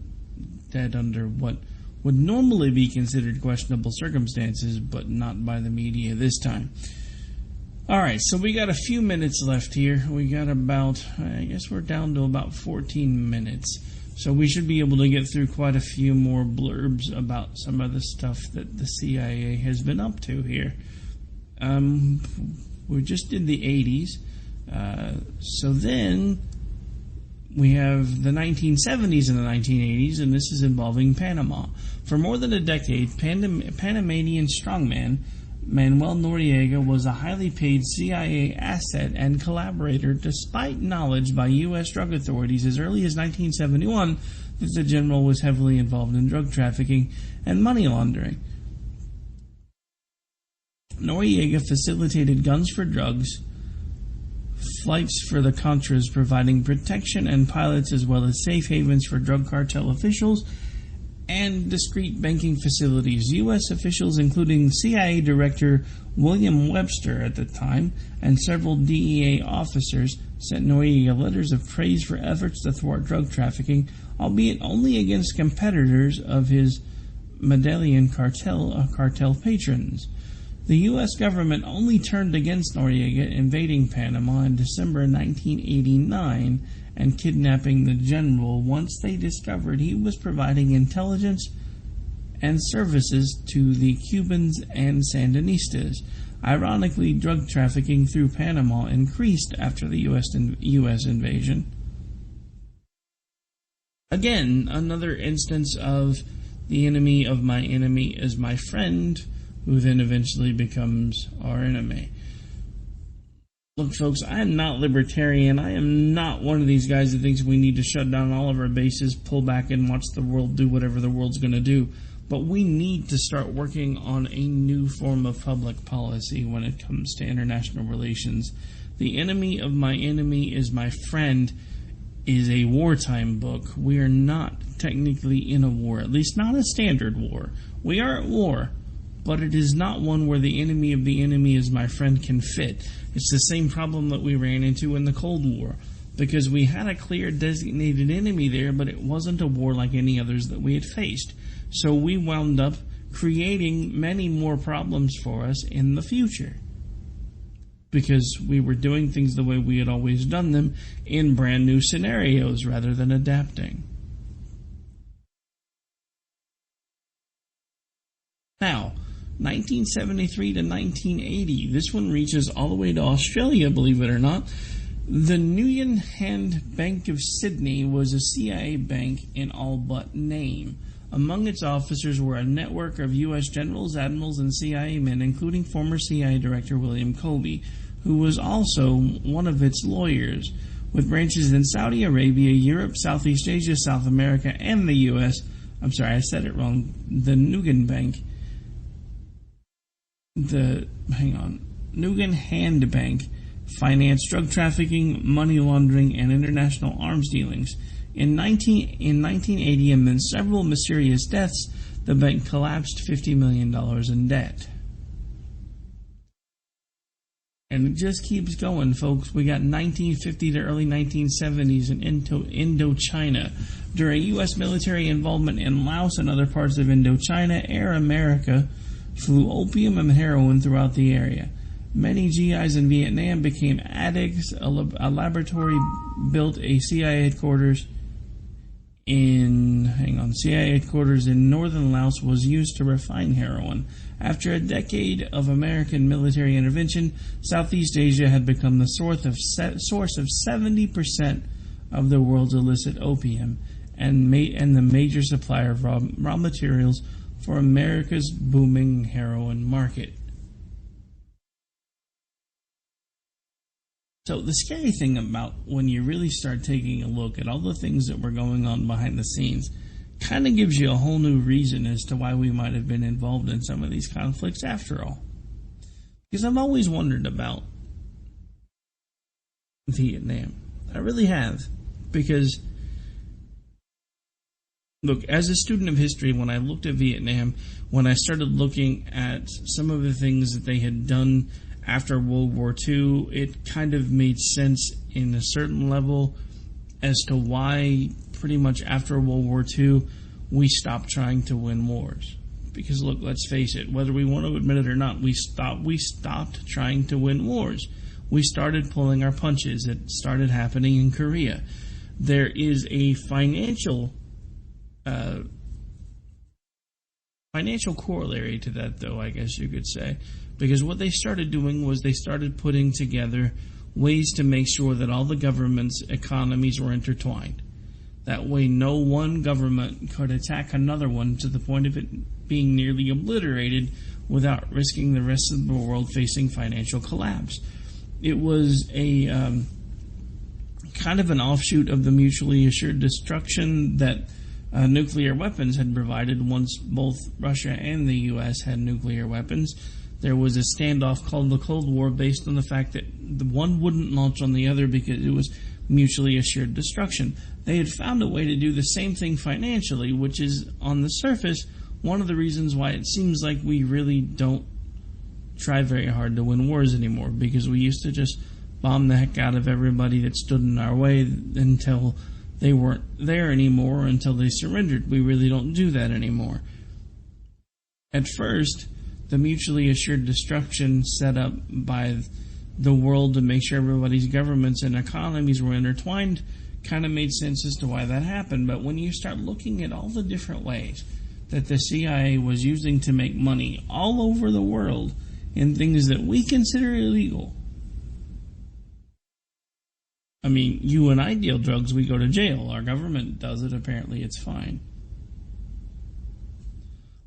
dead under what would normally be considered questionable circumstances, but not by the media this time. Alright, so we got a few minutes left here. We got about, I guess we're down to about 14 minutes. So we should be able to get through quite a few more blurbs about some of the stuff that the CIA has been up to here. We just did the 80s. So then we have the 1970s and the 1980s, and this is involving Panama. For more than a decade, Panamanian strongman Manuel Noriega was a highly paid CIA asset and collaborator despite knowledge by U.S. drug authorities as early as 1971 that the general was heavily involved in drug trafficking and money laundering. Noriega facilitated guns for drugs, flights for the Contras providing protection and pilots as well as safe havens for drug cartel officials, and discreet banking facilities. U.S. officials, including CIA Director William Webster at the time and several DEA officers, sent Noriega letters of praise for efforts to thwart drug trafficking, albeit only against competitors of his Medellin cartel patrons. The U.S. government only turned against Noriega invading Panama in December 1989 and kidnapping the general once they discovered he was providing intelligence and services to the Cubans and Sandinistas. Ironically, drug trafficking through Panama increased after the U.S. invasion. Again, another instance of the enemy of my enemy is my friend, who then eventually becomes our enemy. Look, folks, I am not libertarian. I am not one of these guys that thinks we need to shut down all of our bases, pull back, and watch the world do whatever the world's going to do. But we need to start working on a new form of public policy when it comes to international relations. The enemy of my enemy is my friend is a wartime book. We are not technically in a war, at least not a standard war. We are at war, but it is not one where the enemy of the enemy is my friend can fit. It's the same problem that we ran into in the Cold War, because we had a clear designated enemy there, but it wasn't a war like any others that we had faced. So we wound up creating many more problems for us in the future, because we were doing things the way we had always done them in brand new scenarios rather than adapting. Now, 1973 to 1980. This one reaches all the way to Australia, believe it or not. The Nguyen Hand Bank of Sydney was a CIA bank in all but name. Among its officers were a network of U.S. generals, admirals, and CIA men, including former CIA Director William Colby, who was also one of its lawyers, with branches in Saudi Arabia, Europe, Southeast Asia, South America, and the U.S. I'm sorry, I said it wrong. The Nguyen Bank. Nguyen Hand Bank financed drug trafficking, money laundering, and international arms dealings. In 1980, amid several mysterious deaths, the bank collapsed $50 million in debt. And it just keeps going, folks. We got 1950 to early 1970s in Indochina. During U.S. military involvement in Laos and other parts of Indochina, Air America flew opium and heroin throughout the area. Many GIs in Vietnam became addicts. A laboratory built a CIA headquarters in northern Laos was used to refine heroin. After a decade of American military intervention, Southeast Asia had become the source of 70% of the world's illicit opium and the major supplier of raw materials for America's booming heroin market. So the scary thing about when you really start taking a look at all the things that were going on behind the scenes kind of gives you a whole new reason as to why we might have been involved in some of these conflicts after all. Because I've always wondered about Vietnam. I really have. Because, look, as a student of history, when I looked at Vietnam, when I started looking at some of the things that they had done after World War II, it kind of made sense in a certain level as to why pretty much after World War II we stopped trying to win wars. Because look, let's face it, whether we want to admit it or not, we stopped trying to win wars. We started pulling our punches. It started happening in Korea. There is a financial corollary to that, though, I guess you could say. Because what they started doing was they started putting together ways to make sure that all the governments' economies were intertwined. That way no one government could attack another one to the point of it being nearly obliterated without risking the rest of the world facing financial collapse. It was a kind of an offshoot of the mutually assured destruction that nuclear weapons had provided once both Russia and the U.S. had nuclear weapons. There was a standoff called the Cold War based on the fact that the one wouldn't launch on the other because it was mutually assured destruction. They had found a way to do the same thing financially, which is, on the surface, one of the reasons why it seems like we really don't try very hard to win wars anymore, because we used to just bomb the heck out of everybody that stood in our way until they weren't there anymore, until they surrendered. We really don't do that anymore. At first, the mutually assured destruction set up by the world to make sure everybody's governments and economies were intertwined kind of made sense as to why that happened. But when you start looking at all the different ways that the CIA was using to make money all over the world in things that we consider illegal. I mean, you and I deal drugs, we go to jail. Our government does it, apparently it's fine.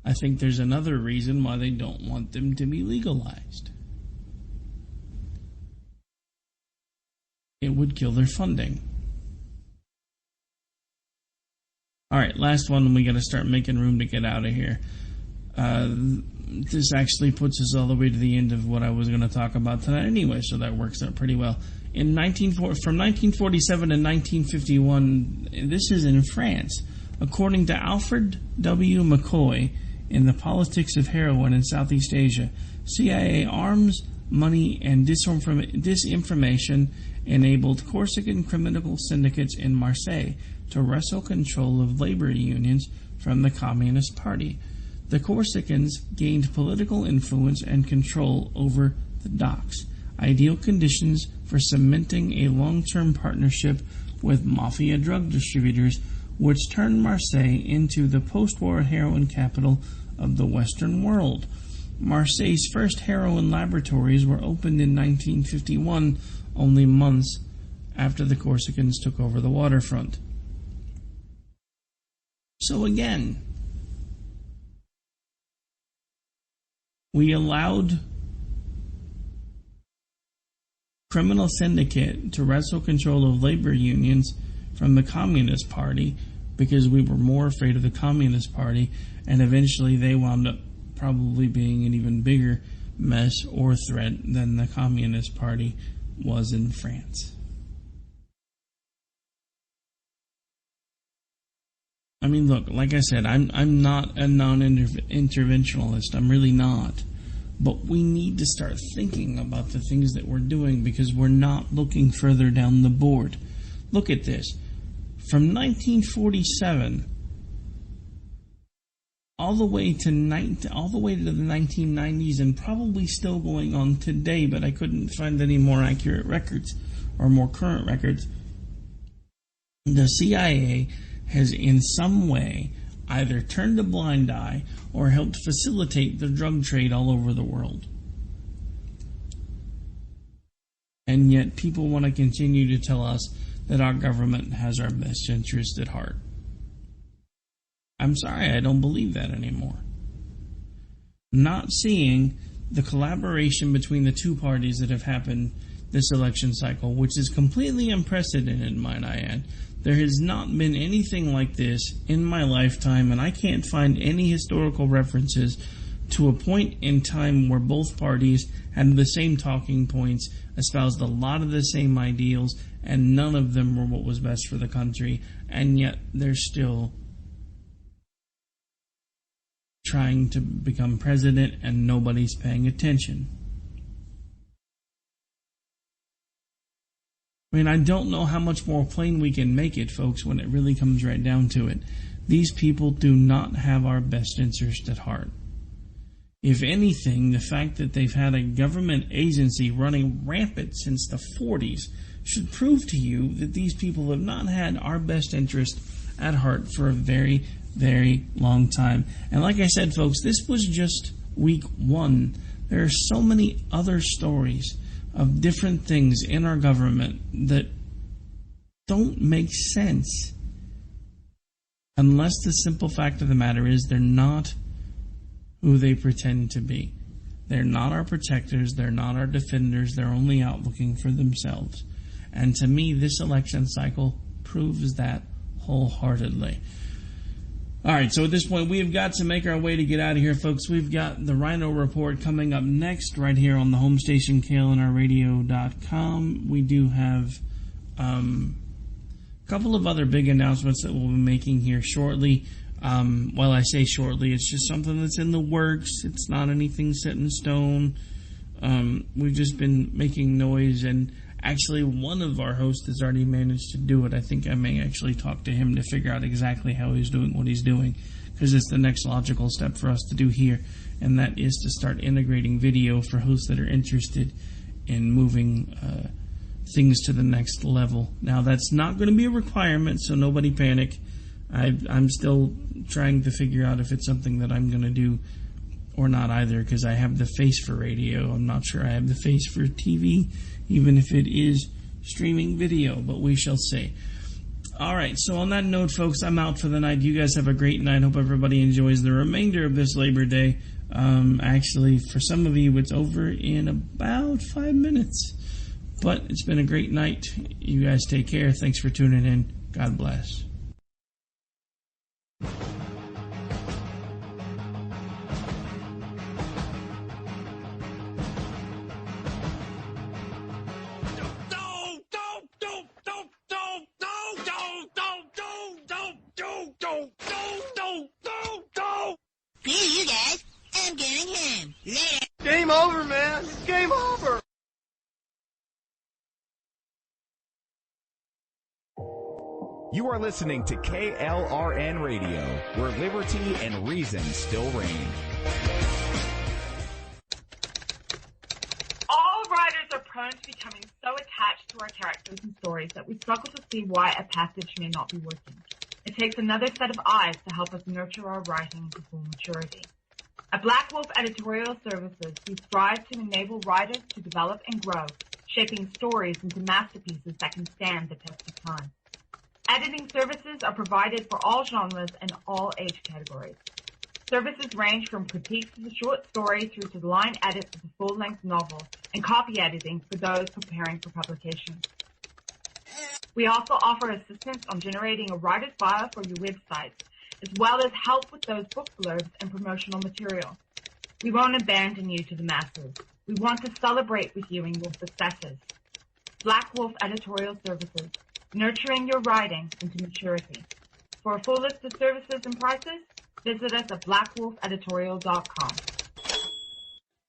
I think there's another reason why they don't want them to be legalized. It would kill their funding. Alright, last one, and we gotta start making room to get out of here. This actually puts us all the way to the end of what I was going to talk about tonight anyway, so that works out pretty well. From 1947 to 1951, this is in France, according to Alfred W. McCoy in The Politics of Heroin in Southeast Asia, CIA arms, money, and disinformation enabled Corsican criminal syndicates in Marseille to wrestle control of labor unions from the Communist Party. The Corsicans gained political influence and control over the docks, ideal conditions for cementing a long-term partnership with mafia drug distributors, which turned Marseille into the post-war heroin capital of the Western world. Marseille's first heroin laboratories were opened in 1951, only months after the Corsicans took over the waterfront. So again, we allowed criminal syndicate to wrestle control of labor unions from the Communist Party because we were more afraid of the Communist Party, and eventually they wound up probably being an even bigger mess or threat than the Communist Party was in France. I mean, look, like I said, I'm not a non-interventionalist. I'm really not. But we need to start thinking about the things that we're doing because we're not looking further down the board. Look at this. From 1947 all the way to the 1990s, and probably still going on today, but I couldn't find any more accurate records or more current records. The CIA has in some way either turned a blind eye or helped facilitate the drug trade all over the world. And yet people want to continue to tell us that our government has our best interest at heart. I'm sorry, I don't believe that anymore. Not seeing the collaboration between the two parties that have happened this election cycle, which is completely unprecedented, might I add. There has not been anything like this in my lifetime, and I can't find any historical references to a point in time where both parties had the same talking points, espoused a lot of the same ideals, and none of them were what was best for the country, and yet they're still trying to become president and nobody's paying attention. I mean, I don't know how much more plain we can make it, folks, when it really comes right down to it. These people do not have our best interest at heart. If anything, the fact that they've had a government agency running rampant since the 40s should prove to you that these people have not had our best interest at heart for a very, very long time. And like I said, folks, this was just week one. There are so many other stories of different things in our government that don't make sense unless the simple fact of the matter is they're not who they pretend to be. They're not our protectors, they're not our defenders, they're only out looking for themselves. And to me, this election cycle proves that wholeheartedly. Alright, so at this point, we've got to make our way to get out of here, folks. We've got the Rhino Report coming up next, right here on the home station, KLNRradio.com. We do have a couple of other big announcements that we'll be making here shortly. Well, I say shortly, it's just something that's in the works. It's not anything set in stone. We've just been making noise, and actually, one of our hosts has already managed to do it. I think I may actually talk to him to figure out exactly how he's doing what he's doing, because it's the next logical step for us to do here, and that is to start integrating video for hosts that are interested in moving things to the next level. Now, that's not going to be a requirement, so nobody panic. I'm still trying to figure out if it's something that I'm going to do or not either, because I have the face for radio. I'm not sure I have the face for TV, even if it is streaming video, but we shall see. Alright, so on that note, folks, I'm out for the night. You guys have a great night. Hope everybody enjoys the remainder of this Labor Day. Actually, for some of you, it's over in about 5 minutes. But it's been a great night. You guys take care. Thanks for tuning in. God bless. Screw you guys. I'm going home. Later. Game over, man. It's game over. You are listening to KLRN Radio, where liberty and reason still reign. All writers are prone to becoming so attached to our characters and stories that we struggle to see why a passage may not be working. It takes another set of eyes to help us nurture our writing to full maturity. At Black Wolf Editorial Services, we strive to enable writers to develop and grow, shaping stories into masterpieces that can stand the test of time. Editing services are provided for all genres and all age categories. Services range from critiques of the short story through to the line edits of the full-length novel and copy editing for those preparing for publication. We also offer assistance on generating a writer's bio for your website, as well as help with those book blurbs and promotional material. We won't abandon you to the masses. We want to celebrate with you in your successes. Black Wolf Editorial Services, nurturing your writing into maturity. For a full list of services and prices, visit us at blackwolfeditorial.com.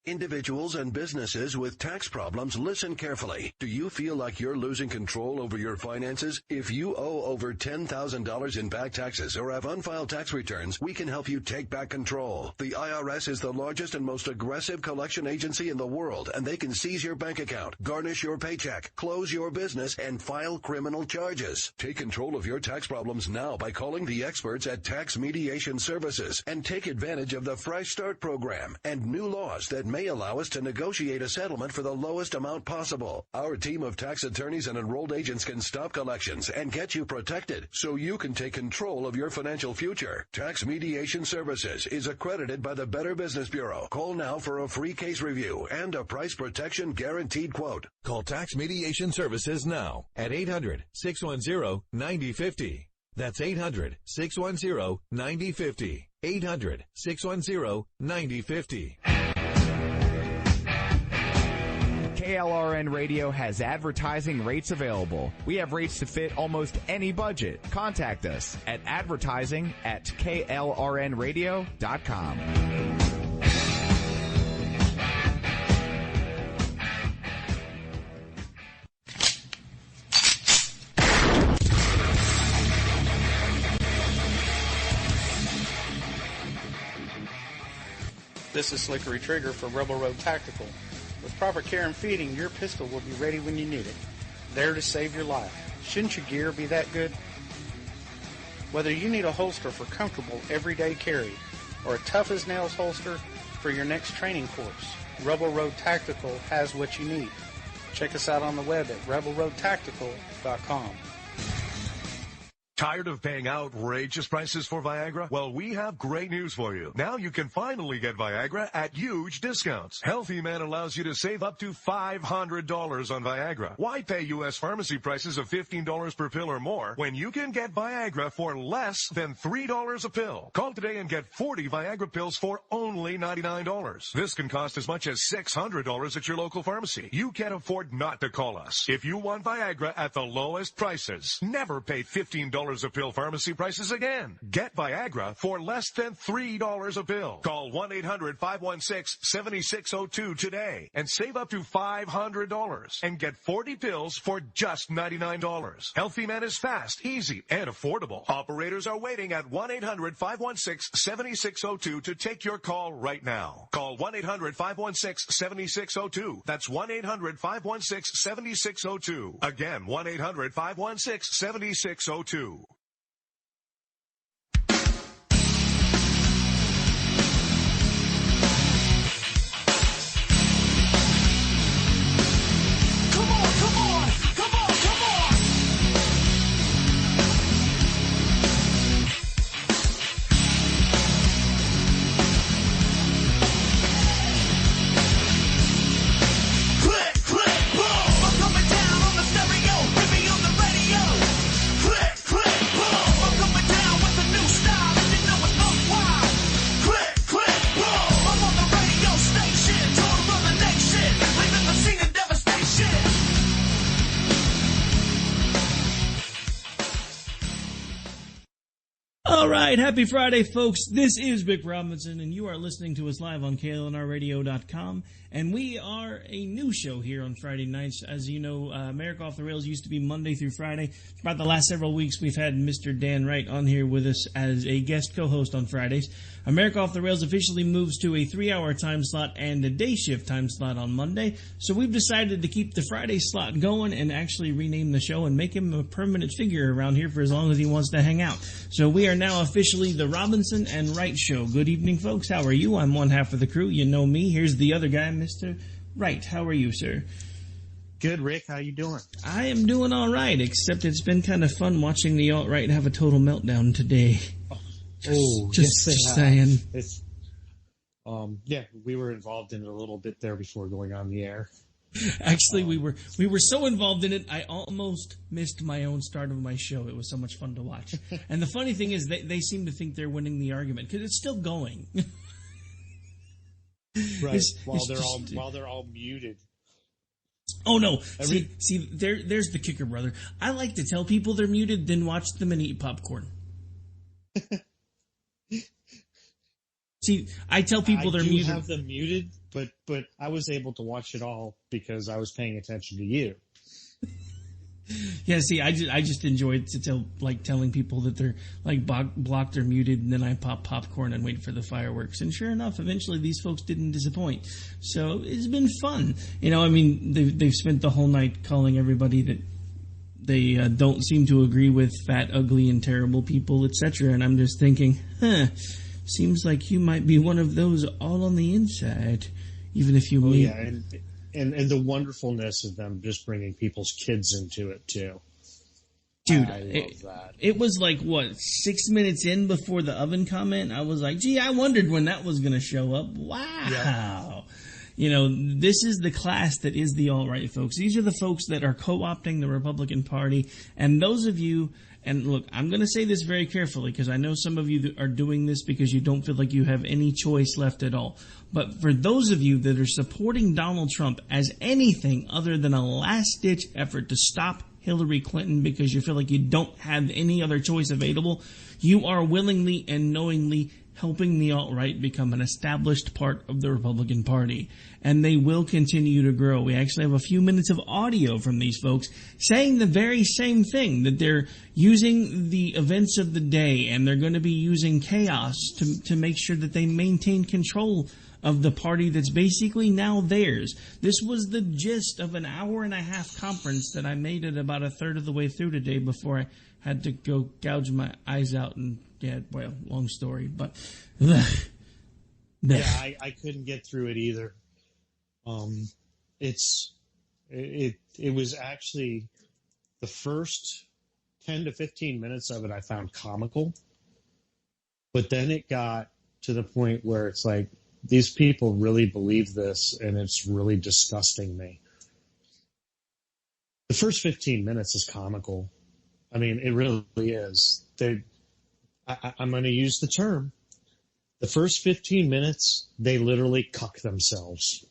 Individuals and businesses with tax problems, listen carefully. Do you feel like you're losing control over your finances? If you owe over $10,000 in back taxes or have unfiled tax returns, we can help you take back control. The IRS is the largest and most aggressive collection agency in the world, and they can seize your bank account, garnish your paycheck, close your business, and file criminal charges. Take control of your tax problems now by calling the experts at Tax Mediation Services and take advantage of the Fresh Start program and new laws that may allow us to negotiate a settlement for the lowest amount possible. Our team of tax attorneys and enrolled agents can stop collections and get you protected so you can take control of your financial future. Tax Mediation Services is accredited by the Better Business Bureau. Call now for a free case review and a price protection guaranteed quote. Call Tax Mediation Services now at 800-610-9050. That's 800-610-9050. 800-610-9050. KLRN Radio has advertising rates available. We have rates to fit almost any budget. Contact us at advertising@klrnradio.com. This is Slickery Trigger for Rebel Road Tactical. With proper care and feeding, your pistol will be ready when you need it, there to save your life. Shouldn't your gear be that good? Whether you need a holster for comfortable everyday carry or a tough-as-nails holster for your next training course, Rebel Road Tactical has what you need. Check us out on the web at rebelroadtactical.com. Tired of paying outrageous prices for Viagra? Well, we have great news for you. Now you can finally get Viagra at huge discounts. Healthy Man allows you to save up to $500 on Viagra. Why pay U.S. pharmacy prices of $15 per pill or more when you can get Viagra for less than $3 a pill? Call today and get 40 Viagra pills for only $99. This can cost as much as $600 at your local pharmacy. You can't afford not to call us. If you want Viagra at the lowest prices, never pay $15 a pill pharmacy prices again. Get Viagra for less than $3 a pill. Call 1-800-516-7602 today and save up to $500 and get 40 pills for just $99. Healthy Man is fast, easy, and affordable. Operators are waiting at 1-800-516-7602 to take your call right now. Call 1-800-516-7602. That's 1-800-516-7602. Again, 1-800-516-7602. All right, happy Friday, folks. This is Vic Robinson, and you are listening to us live on KLNRradio.com. And we are a new show here on Friday nights. As you know, America Off the Rails used to be Monday through Friday. For about the last several weeks, we've had Mr. Dan Wright on here with us as a guest co-host on Fridays. America Off the Rails officially moves to a 3-hour time slot and a day shift time slot on Monday. So we've decided to keep the Friday slot going and actually rename the show and make him a permanent figure around here for as long as he wants to hang out. So we are now officially the Robinson and Wright Show. Good evening, folks. How are you? I'm one half of the crew. You know me. Here's the other guy, Mr. Wright. How are you, sir? Good, Rick. How you doing? I am doing all right, except it's been kind of fun watching the alt-right have a total meltdown today. Just saying. It's, yeah, we were involved in it a little bit there before going on the air. Actually, we were so involved in it, I almost missed my own start of my show. It was so much fun to watch. And the funny thing is, they seem to think they're winning the argument because it's still going. Right. While they're all muted. Oh no! See, there's the kicker, brother. I like to tell people they're muted, then watch them and eat popcorn. See, I tell people they're muted. I have them muted, but I was able to watch it all because I was paying attention to you. Yeah, see, I just enjoyed telling people that they're blocked or muted, and then I pop popcorn and wait for the fireworks. And sure enough, eventually these folks didn't disappoint. So it's been fun. They've spent the whole night calling everybody that they don't seem to agree with fat, ugly, and terrible people, etc. And I'm just thinking, seems like you might be one of those all on the inside, even if you. Yeah, and the wonderfulness of them just bringing people's kids into it too. Dude, I love that. It was 6 minutes in before the oven comment. I was like, gee, I wondered when that was going to show up. Wow. Yeah. This is the class that is the alt-right folks. These are the folks that are co-opting the Republican Party. And those of you, and look, I'm going to say this very carefully because I know some of you that are doing this because you don't feel like you have any choice left at all. But for those of you that are supporting Donald Trump as anything other than a last-ditch effort to stop Hillary Clinton because you feel like you don't have any other choice available, you are willingly and knowingly helping the alt-right become an established part of the Republican Party. And they will continue to grow. We actually have a few minutes of audio from these folks saying the very same thing, that they're using the events of the day and they're going to be using chaos to make sure that they maintain control of the party that's basically now theirs. This was the gist of an hour-and-a-half conference that I made it about a third of the way through today before I had to go gouge my eyes out and, long story, but... Yeah, I couldn't get through it either. It was actually the first 10 to 15 minutes of it I found comical, but then it got to the point where it's like, these people really believe this, and it's really disgusting me. The first 15 minutes is comical. I mean, it really is. I'm going to use the term. The first 15 minutes, they literally cuck themselves.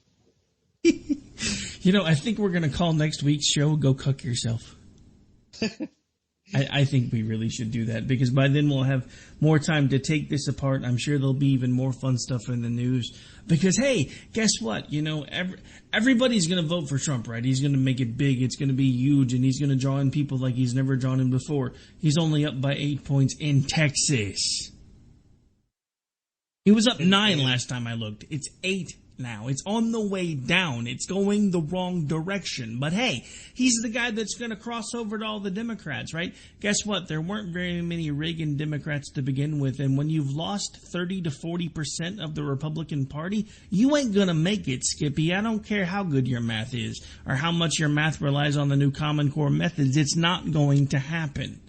I think we're going to call next week's show Go Cuck Yourself. I think we really should do that because by then we'll have more time to take this apart. I'm sure there'll be even more fun stuff in the news because, hey, guess what? Everybody's going to vote for Trump, right? He's going to make it big. It's going to be huge, and he's going to draw in people like he's never drawn in before. He's only up by 8 points in Texas. He was up 9 last time I looked. It's 8 now. It's on the way down. It's going the wrong direction. But hey, he's the guy that's going to cross over to all the Democrats, right? Guess what? There weren't very many Reagan Democrats to begin with. And when you've lost 30 to 40% of the Republican Party, you ain't going to make it, Skippy. I don't care how good your math is or how much your math relies on the new Common Core methods. It's not going to happen.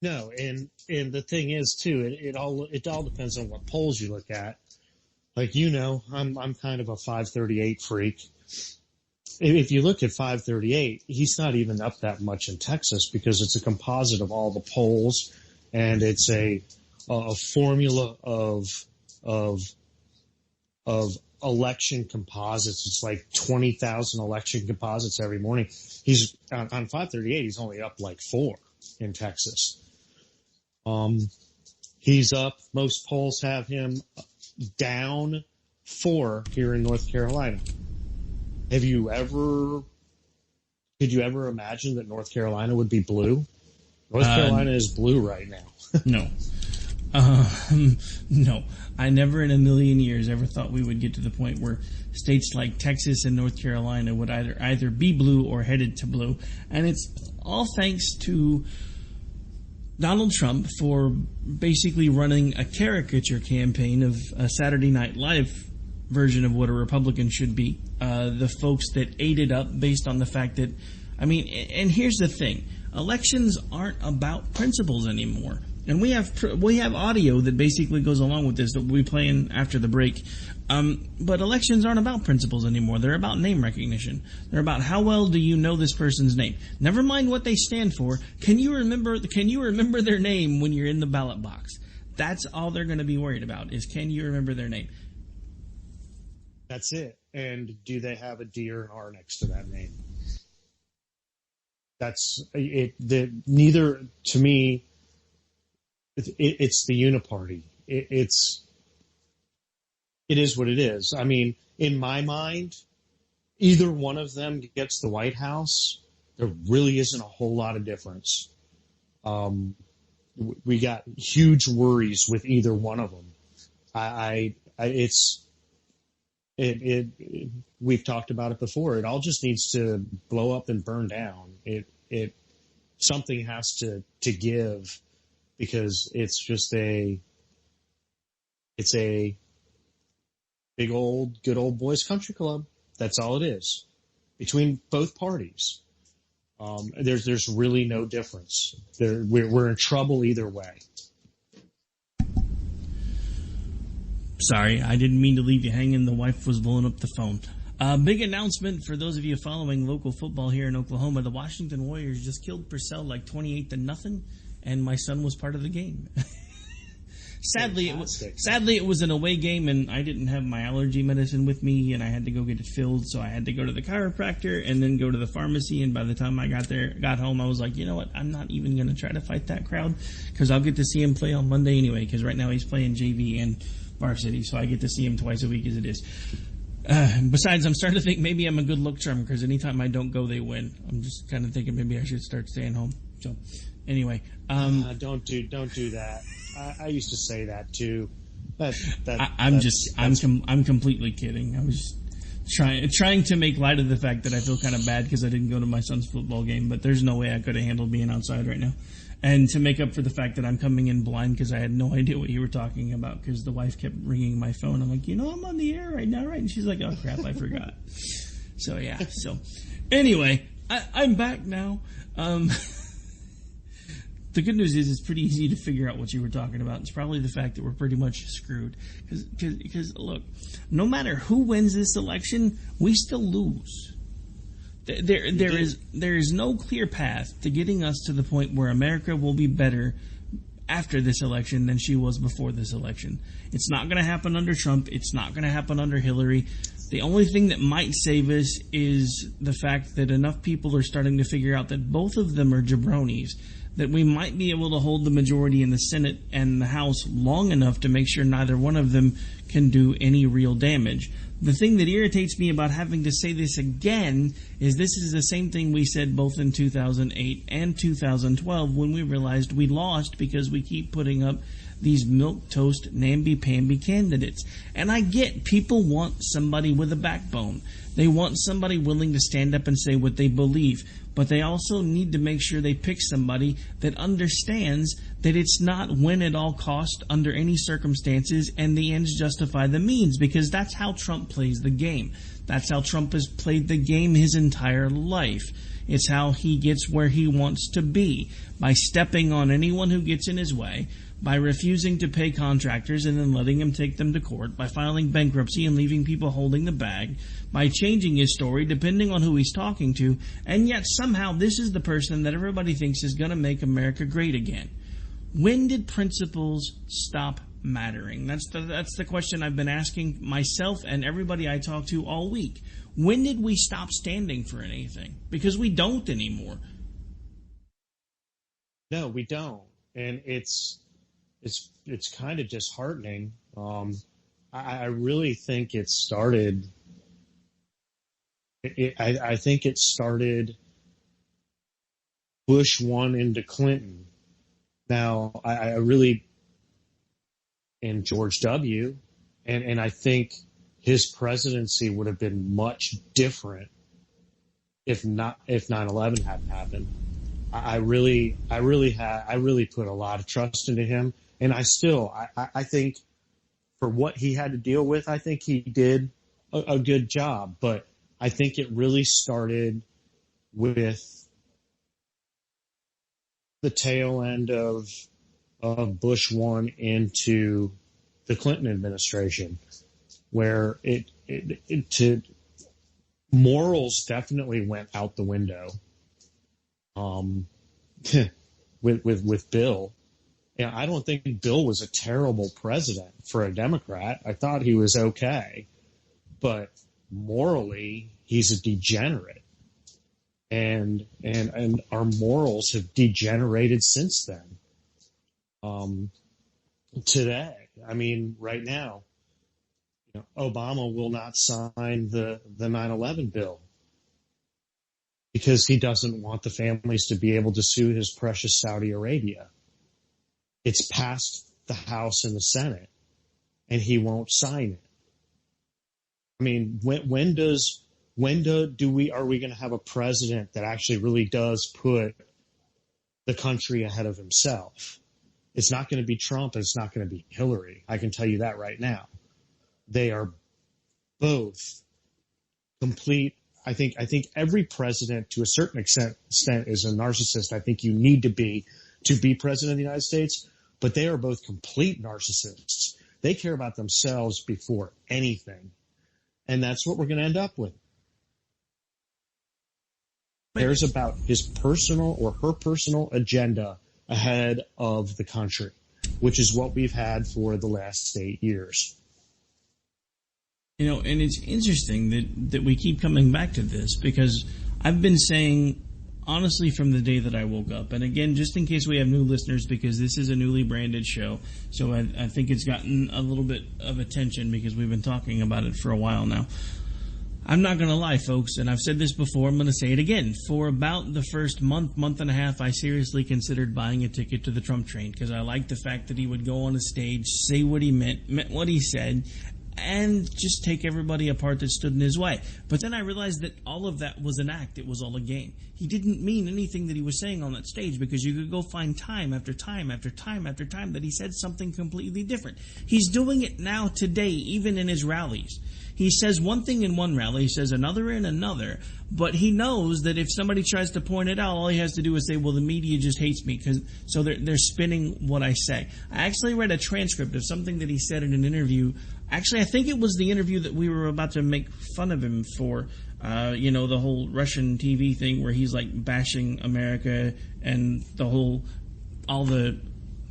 No, and the thing is too, it all depends on what polls you look at. Like, I'm kind of a 538 freak. If you look at 538, he's not even up that much in Texas because it's a composite of all the polls, and it's a formula of election composites. It's like 20,000 election composites every morning. He's on 538. He's only up like 4 in Texas. He's up. Most polls have him down 4 here in North Carolina. Could you ever imagine that North Carolina would be blue? North Carolina is blue right now. No. No. I never in a million years ever thought we would get to the point where states like Texas and North Carolina would either be blue or headed to blue. And it's all thanks to Donald Trump for basically running a caricature campaign of a Saturday Night Live version of what a Republican should be. The folks that ate it up based on the fact that, and here's the thing. Elections aren't about principles anymore. And we have audio that basically goes along with this that we'll be playing after the break. But elections aren't about principles anymore. They're about name recognition. They're about how well do you know this person's name. Never mind what they stand for. Can you remember their name when you're in the ballot box? That's all they're going to be worried about is can you remember their name? That's it. And do they have a D or an R next to that name? That's it. Neither, to me, it's the uniparty. It is what it is. I mean, in my mind, either one of them gets the White House, there really isn't a whole lot of difference. We got huge worries with either one of them. We've talked about it before. It all just needs to blow up and burn down. Something has to give, because it's a good old boys country club. That's all it is between both parties. There's really no difference. We're in trouble either way. Sorry, I didn't mean to leave you hanging. The wife was blowing up the phone. Big announcement for those of you following local football here in Oklahoma. The Washington Warriors just killed Purcell like 28-0, and my son was part of the game. Sadly, it was an away game, and I didn't have my allergy medicine with me, and I had to go get it filled, so I had to go to the chiropractor and then go to the pharmacy, and by the time I got home, I was like, you know what, I'm not even going to try to fight that crowd, because I'll get to see him play on Monday anyway, because right now he's playing JV and varsity, so I get to see him twice a week as it is. Besides, I'm starting to think maybe I'm a good luck charm, because anytime I don't go, they win. I'm just kind of thinking maybe I should start staying home. So, anyway. Don't do that. I used to say that too. I'm completely kidding. I was trying to make light of the fact that I feel kind of bad because I didn't go to my son's football game, but there's no way I could have handled being outside right now. And to make up for the fact that I'm coming in blind because I had no idea what you were talking about because the wife kept ringing my phone. I'm like, I'm on the air right now, right? And she's like, oh crap, I forgot. So yeah. So anyway, I'm back now. The good news is it's pretty easy to figure out what you were talking about. It's probably the fact that we're pretty much screwed. Because look, no matter who wins this election, we still lose. There is no clear path to getting us to the point where America will be better after this election than she was before this election. It's not going to happen under Trump. It's not going to happen under Hillary. The only thing that might save us is the fact that enough people are starting to figure out that both of them are jabronis, that we might be able to hold the majority in the Senate and the House long enough to make sure neither one of them can do any real damage. The thing that irritates me about having to say this again is this is the same thing we said both in 2008 and 2012 when we realized we lost because we keep putting up these milquetoast, namby-pamby candidates. And I get people want somebody with a backbone. They want somebody willing to stand up and say what they believe. But they also need to make sure they pick somebody that understands that it's not win at all cost under any circumstances and the ends justify the means, because that's how Trump plays the game. That's how Trump has played the game his entire life. It's how he gets where he wants to be, by stepping on anyone who gets in his way, by refusing to pay contractors and then letting them take them to court, by filing bankruptcy and leaving people holding the bag, by changing his story depending on who he's talking to, and yet somehow this is the person that everybody thinks is going to make America great again. When did principles stop mattering? That's the question I've been asking myself and everybody I talk to all week. When did we stop standing for anything? Because we don't anymore. No, we don't. And it's kind of disheartening. I really think it started. I think it started Bush 1 into Clinton. Now, I really, and George W. And I think his presidency would have been much different if 9/11 hadn't happened. I really put a lot of trust into him. And I think for what he had to deal with, I think he did a good job. But I think it really started with the tail end of Bush 1 into the Clinton administration, where morals definitely went out the window. With Bill. And I don't think Bill was a terrible president for a Democrat. I thought he was okay. But morally, he's a degenerate. And our morals have degenerated since then. today. I mean, right now, Obama will not sign the 9/11 bill because he doesn't want the families to be able to sue his precious Saudi Arabia. It's passed the House and the Senate, and he won't sign it. I mean, are we going to have a president that actually really does put the country ahead of himself? It's not going to be Trump, and it's not going to be Hillary. I can tell you that right now. They are both complete. I think every president, to a certain extent, is a narcissist. I think you need to be president of the United States, but they are both complete narcissists. They care about themselves before anything, and that's what we're going to end up with. Cares about his personal or her personal agenda ahead of the country, which is what we've had for the last 8 years. And it's interesting that we keep coming back to this, because I've been saying, honestly, from the day that I woke up, and again, just in case we have new listeners, because this is a newly branded show, so I think it's gotten a little bit of attention because we've been talking about it for a while now. I'm not going to lie, folks, and I've said this before, I'm going to say it again. For about the first month and a half, I seriously considered buying a ticket to the Trump train, because I liked the fact that he would go on a stage, say what he meant what he said, and just take everybody apart that stood in his way. But then I realized that all of that was an act. It was all a game. He didn't mean anything that he was saying on that stage, because you could go find time after time after time after time that he said something completely different. He's doing it now today, even in his rallies. He says one thing in one rally, he says another in another, but he knows that if somebody tries to point it out, all he has to do is say, well, the media just hates me, so they're spinning what I say. I actually read a transcript of something that he said in an interview. Actually, I think it was the interview that we were about to make fun of him for, the whole Russian TV thing where he's like bashing America, and all the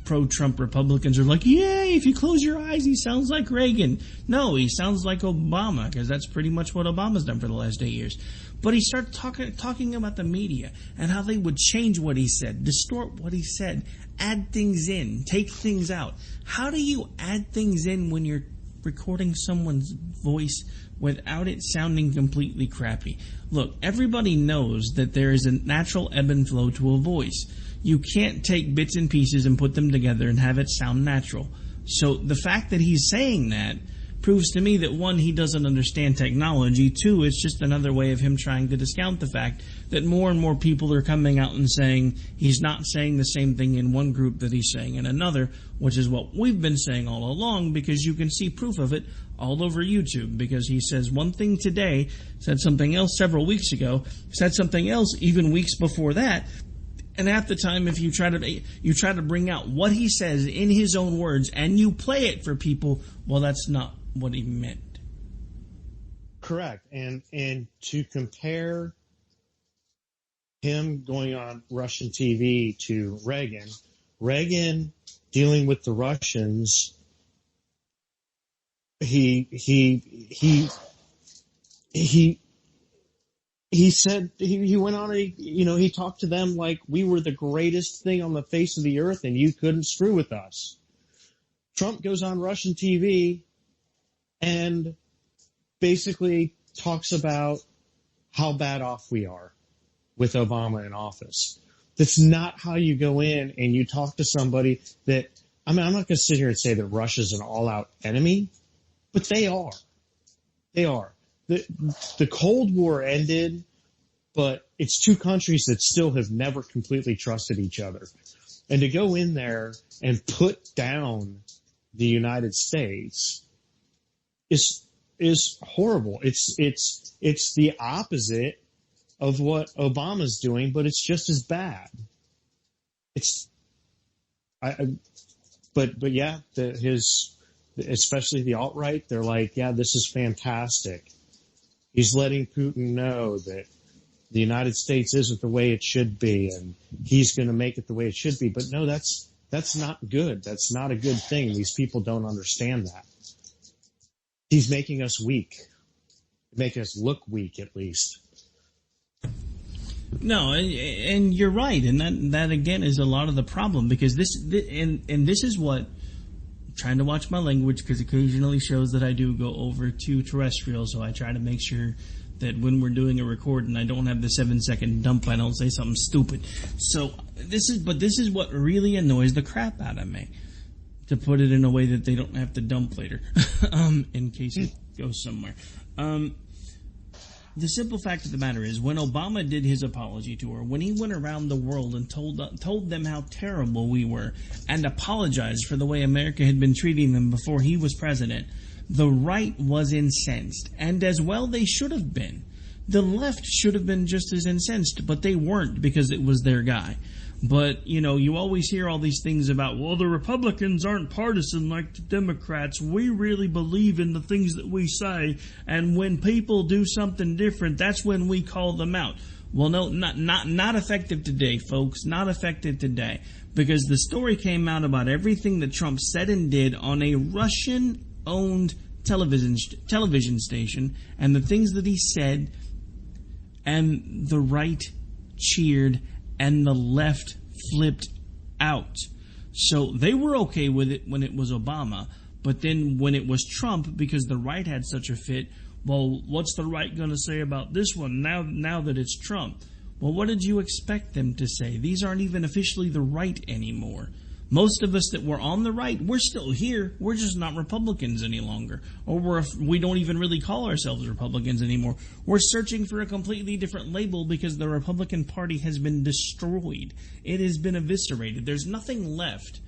pro-Trump Republicans are like, yay, if you close your eyes, he sounds like Reagan. No, he sounds like Obama, because that's pretty much what Obama's done for the last 8 years. But he started talking about the media and how they would change what he said, distort what he said, add things in, take things out. How do you add things in when you're recording someone's voice without it sounding completely crappy? Look, everybody knows that there is a natural ebb and flow to a voice. You can't take bits and pieces and put them together and have it sound natural. So the fact that he's saying that proves to me that, one, he doesn't understand technology. Two, it's just another way of him trying to discount the fact that more and more people are coming out and saying he's not saying the same thing in one group that he's saying in another, which is what we've been saying all along, because you can see proof of it all over YouTube, because he says one thing today, said something else several weeks ago, said something else even weeks before that. And at the time, if you try to bring out what he says in his own words and you play it for people, well, that's not what he meant. Correct. And to compare him going on Russian TV to Reagan dealing with the Russians, he said, he went on he talked to them like we were the greatest thing on the face of the earth and you couldn't screw with us. Trump goes on Russian TV and basically talks about how bad off we are with Obama in office. That's not how you go in and you talk to somebody that, I'm not going to sit here and say that Russia's an all-out enemy, but they are. They are. The Cold War ended, but it's two countries that still have never completely trusted each other. And to go in there and put down the United States is horrible. It's the opposite of what Obama's doing, but it's just as bad. But yeah, especially the alt-right, they're like, yeah, this is fantastic. He's letting Putin know that the United States isn't the way it should be, and he's going to make it the way it should be. But no, that's not good. That's not a good thing. These people don't understand that. He's making us weak, making us look weak, at least. No, and you're right, and that again is a lot of the problem, because this is what, trying to watch my language, because occasionally shows that I do go over to terrestrial, so I try to make sure that when we're doing a recording, I don't have the 7-second dump, I don't say something stupid. So this is what really annoys the crap out of me, to put it in a way that they don't have to dump later, in case it goes somewhere. The simple fact of the matter is, when Obama did his apology tour, when he went around the world and told them how terrible we were, and apologized for the way America had been treating them before he was president, the right was incensed, and as well they should have been. The left should have been just as incensed, but they weren't, because it was their guy. But, you always hear all these things about, well, the Republicans aren't partisan like the Democrats. We really believe in the things that we say, and when people do something different, that's when we call them out. Well, no, not effective today, folks. Not effective today. Because the story came out about everything that Trump said and did on a Russian-owned television station, and the things that he said, and the right cheered, and the left flipped out. So they were okay with it when it was Obama, but then when it was Trump, because the right had such a fit, well, what's the right going to say about this one now that it's Trump? Well, what did you expect them to say? These aren't even officially the right anymore. Most of us that were on the right, we're still here. We're just not Republicans any longer. Or we don't even really call ourselves Republicans anymore. We're searching for a completely different label because the Republican Party has been destroyed. It has been eviscerated. There's nothing left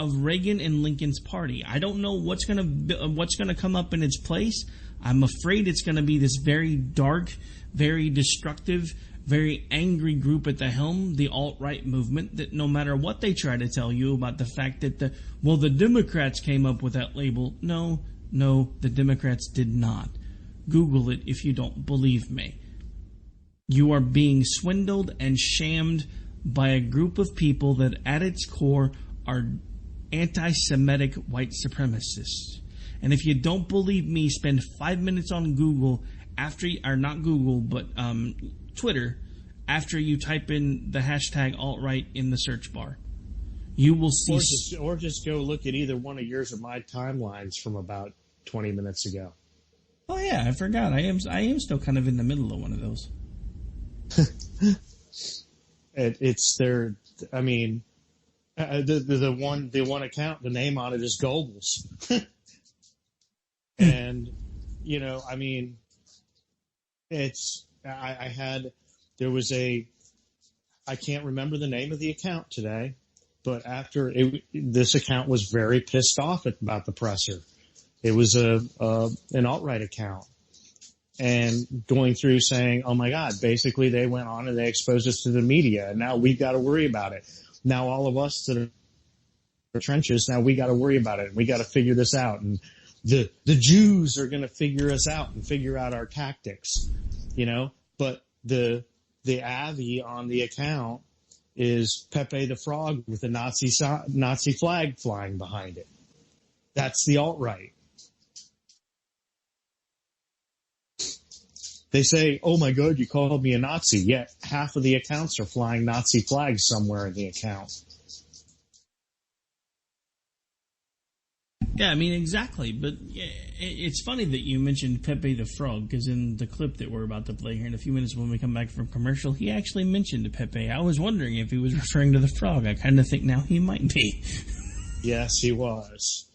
of Reagan and Lincoln's party. I don't know what's going to come up in its place. I'm afraid it's going to be this very dark, very destructive, very angry group at the helm, the alt-right movement, that no matter what they try to tell you about the fact that the Democrats came up with that label. No, the Democrats did not. Google it if you don't believe me. You are being swindled and shammed by a group of people that at its core are anti-Semitic white supremacists. And if you don't believe me, spend 5 minutes on Google Twitter, after you type in the hashtag alt-right in the search bar. You will see... Or just go look at either one of yours or my timelines from about 20 minutes ago. Oh yeah, I forgot. I am still kind of in the middle of one of those. It's their... I mean, the one account, the name on it is Goebbels. And, I mean, it's... I can't remember the name of the account today, but this account was very pissed off about the presser. It was an alt-right account, and going through saying, oh my God, basically they went on and they exposed us to the media, and now we've got to worry about it. Now all of us that are trenches, now we got to worry about it, and we got to figure this out, and the Jews are going to figure us out and figure out our tactics, but the Avi on the account is Pepe the Frog with a Nazi flag flying behind it. That's the alt-right. They say, oh my God, you called me a Nazi, yet half of the accounts are flying Nazi flags somewhere in the account. Yeah, I mean, exactly. But it's funny that you mentioned Pepe the Frog, because in the clip that we're about to play here in a few minutes when we come back from commercial, he actually mentioned Pepe. I was wondering if he was referring to the frog. I kind of think now he might be. Yes, he was.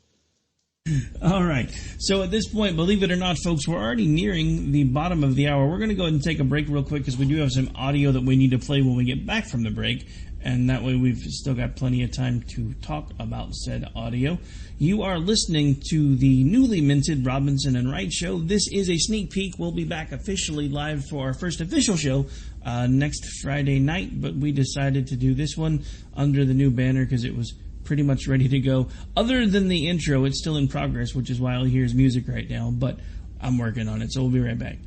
All right. So at this point, believe it or not, folks, we're already nearing the bottom of the hour. We're going to go ahead and take a break real quick because we do have some audio that we need to play when we get back from the break. And that way we've still got plenty of time to talk about said audio. You are listening to the newly minted Robinson and Wright show. This is a sneak peek. We'll be back officially live for our first official show next Friday night, but we decided to do this one under the new banner because it was pretty much ready to go. Other than the intro, it's still in progress, which is why I'll hear his music right now, but I'm working on it, so we'll be right back.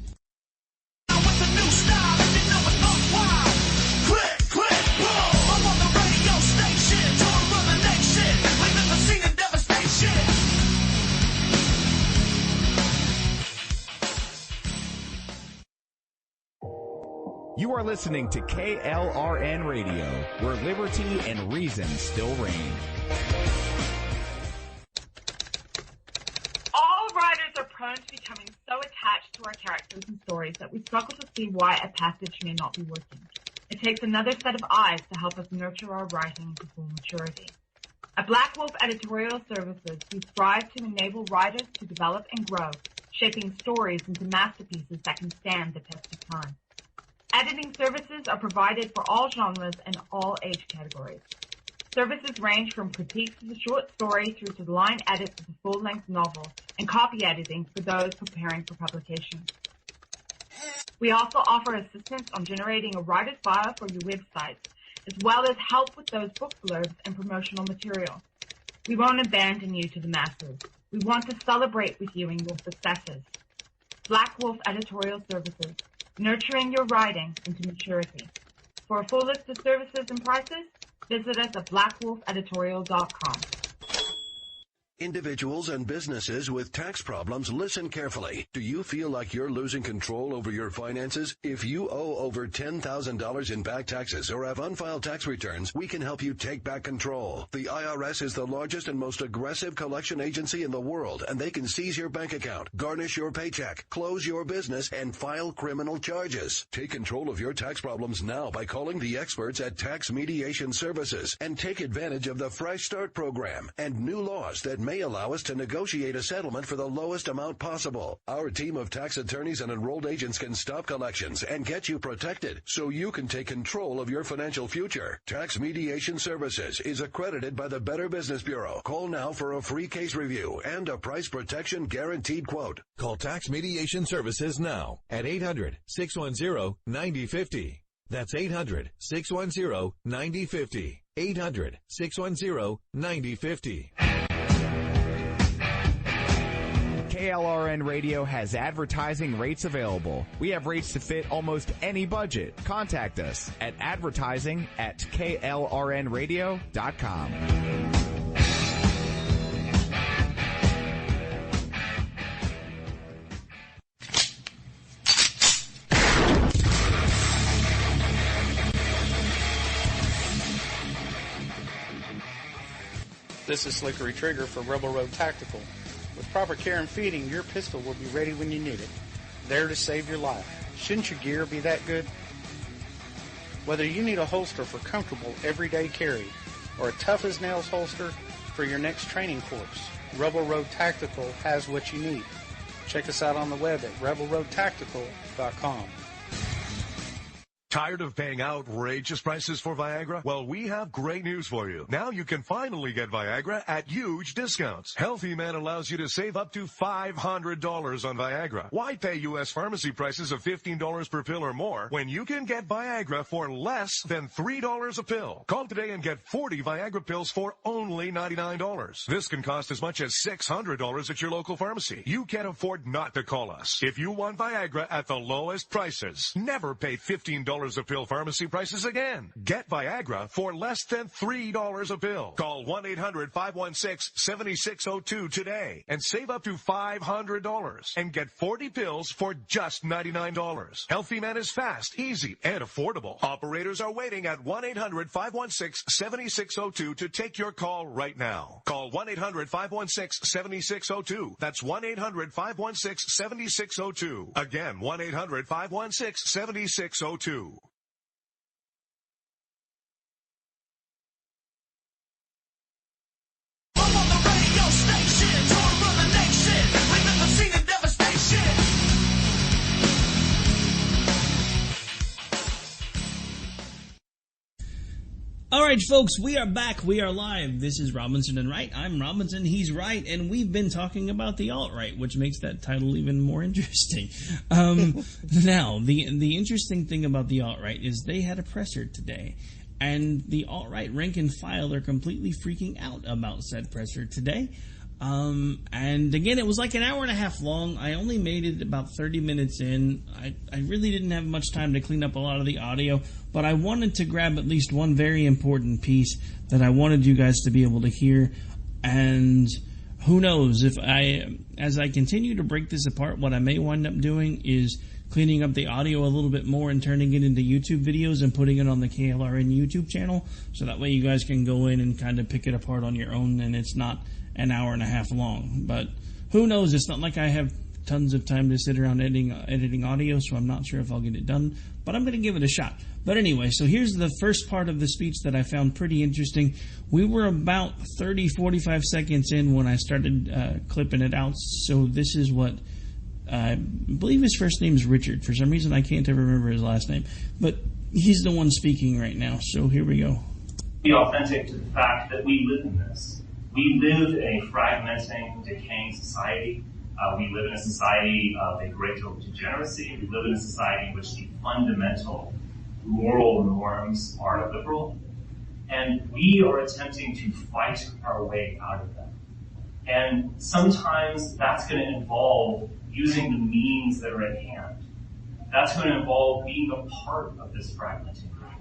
You are listening to KLRN Radio, where liberty and reason still reign. All writers are prone to becoming so attached to our characters and stories that we struggle to see why a passage may not be working. It takes another set of eyes to help us nurture our writing to full maturity. At Black Wolf Editorial Services, we strive to enable writers to develop and grow, shaping stories into masterpieces that can stand the test of time. Editing services are provided for all genres and all age categories. Services range from critiques of the short story through to line edits of the full-length novel and copy editing for those preparing for publication. We also offer assistance on generating a writer's bio for your websites, as well as help with those book blurbs and promotional material. We won't abandon you to the masses. We want to celebrate with you in your successes. Black Wolf Editorial Services, nurturing your writing into maturity. For a full list of services and prices, visit us at blackwolfeditorial.com. Individuals and businesses with tax problems, listen carefully. Do you feel like you're losing control over your finances? If you owe over $10,000 in back taxes or have unfiled tax returns, we can help you take back control. The IRS is the largest and most aggressive collection agency in the world, and they can seize your bank account, garnish your paycheck, close your business, and file criminal charges. Take control of your tax problems now by calling the experts at Tax Mediation Services and take advantage of the Fresh Start program and new laws that may allow us to negotiate a settlement for the lowest amount possible. Our team of tax attorneys and enrolled agents can stop collections and get you protected so you can take control of your financial future. Tax Mediation Services is accredited by the Better Business Bureau. Call now for a free case review and a price protection guaranteed quote. Call Tax Mediation Services now at 800-610-9050. That's 800-610-9050. 800-610-9050. KLRN Radio has advertising rates available. We have rates to fit almost any budget. Contact us at advertising@klrnradio.com. This is Slickery Trigger for Rebel Road Tactical. With proper care and feeding, your pistol will be ready when you need it, there to save your life. Shouldn't your gear be that good? Whether you need a holster for comfortable everyday carry or a tough-as-nails holster for your next training course, Rebel Road Tactical has what you need. Check us out on the web at rebelroadtactical.com. Tired of paying outrageous prices for Viagra? Well, we have great news for you. Now you can finally get Viagra at huge discounts. Healthy Man allows you to save up to $500 on Viagra. Why pay U.S. pharmacy prices of $15 per pill or more when you can get Viagra for less than $3 a pill? Call today and get 40 Viagra pills for only $99. This can cost as much as $600 at your local pharmacy. You can't afford not to call us. If you want Viagra at the lowest prices, never pay $15 a pill pharmacy prices again. Get Viagra for less than $3 a pill. Call 1-800-516-7602 today and save up to $500 and get 40 pills for just $99. Healthy Man is fast, easy, and affordable. Operators are waiting at 1-800-516-7602 to take your call right now. Call 1-800-516-7602. That's 1-800-516-7602. Again, 1-800-516-7602. All right, folks, we are back. We are live. This is Robinson and Wright. I'm Robinson. He's Wright. And we've been talking about the alt-right, which makes that title even more interesting. Now, the interesting thing about the alt-right is they had a presser today. And the alt-right rank and file are completely freaking out about said presser today. And again, it was like an hour and a half long. I only made it about 30 minutes in. I really didn't have much time to clean up a lot of the audio, but I wanted to grab at least one very important piece that I wanted you guys to be able to hear. And who knows, as I continue to break this apart, what I may wind up doing is cleaning up the audio a little bit more and turning it into YouTube videos and putting it on the KLRN YouTube channel, so that way you guys can go in and kind of pick it apart on your own, and it's not an hour and a half long. But who knows? It's not like I have tons of time to sit around editing audio, so I'm not sure if I'll get it done, but I'm going to give it a shot. But anyway, so here's the first part of the speech that I found pretty interesting. We were about 30-45 seconds in when I started clipping it out, so this is what I believe his first name is Richard. For some reason I can't ever remember his last name, but he's the one speaking right now, so here we go. Be authentic to the fact that we live in this. We live in a fragmenting, decaying society. We live in a society of a great deal of degeneracy. We live in a society in which the fundamental moral norms are illiberal. And we are attempting to fight our way out of them. And sometimes that's going to involve using the means that are at hand. That's going to involve being a part of this fragmenting group.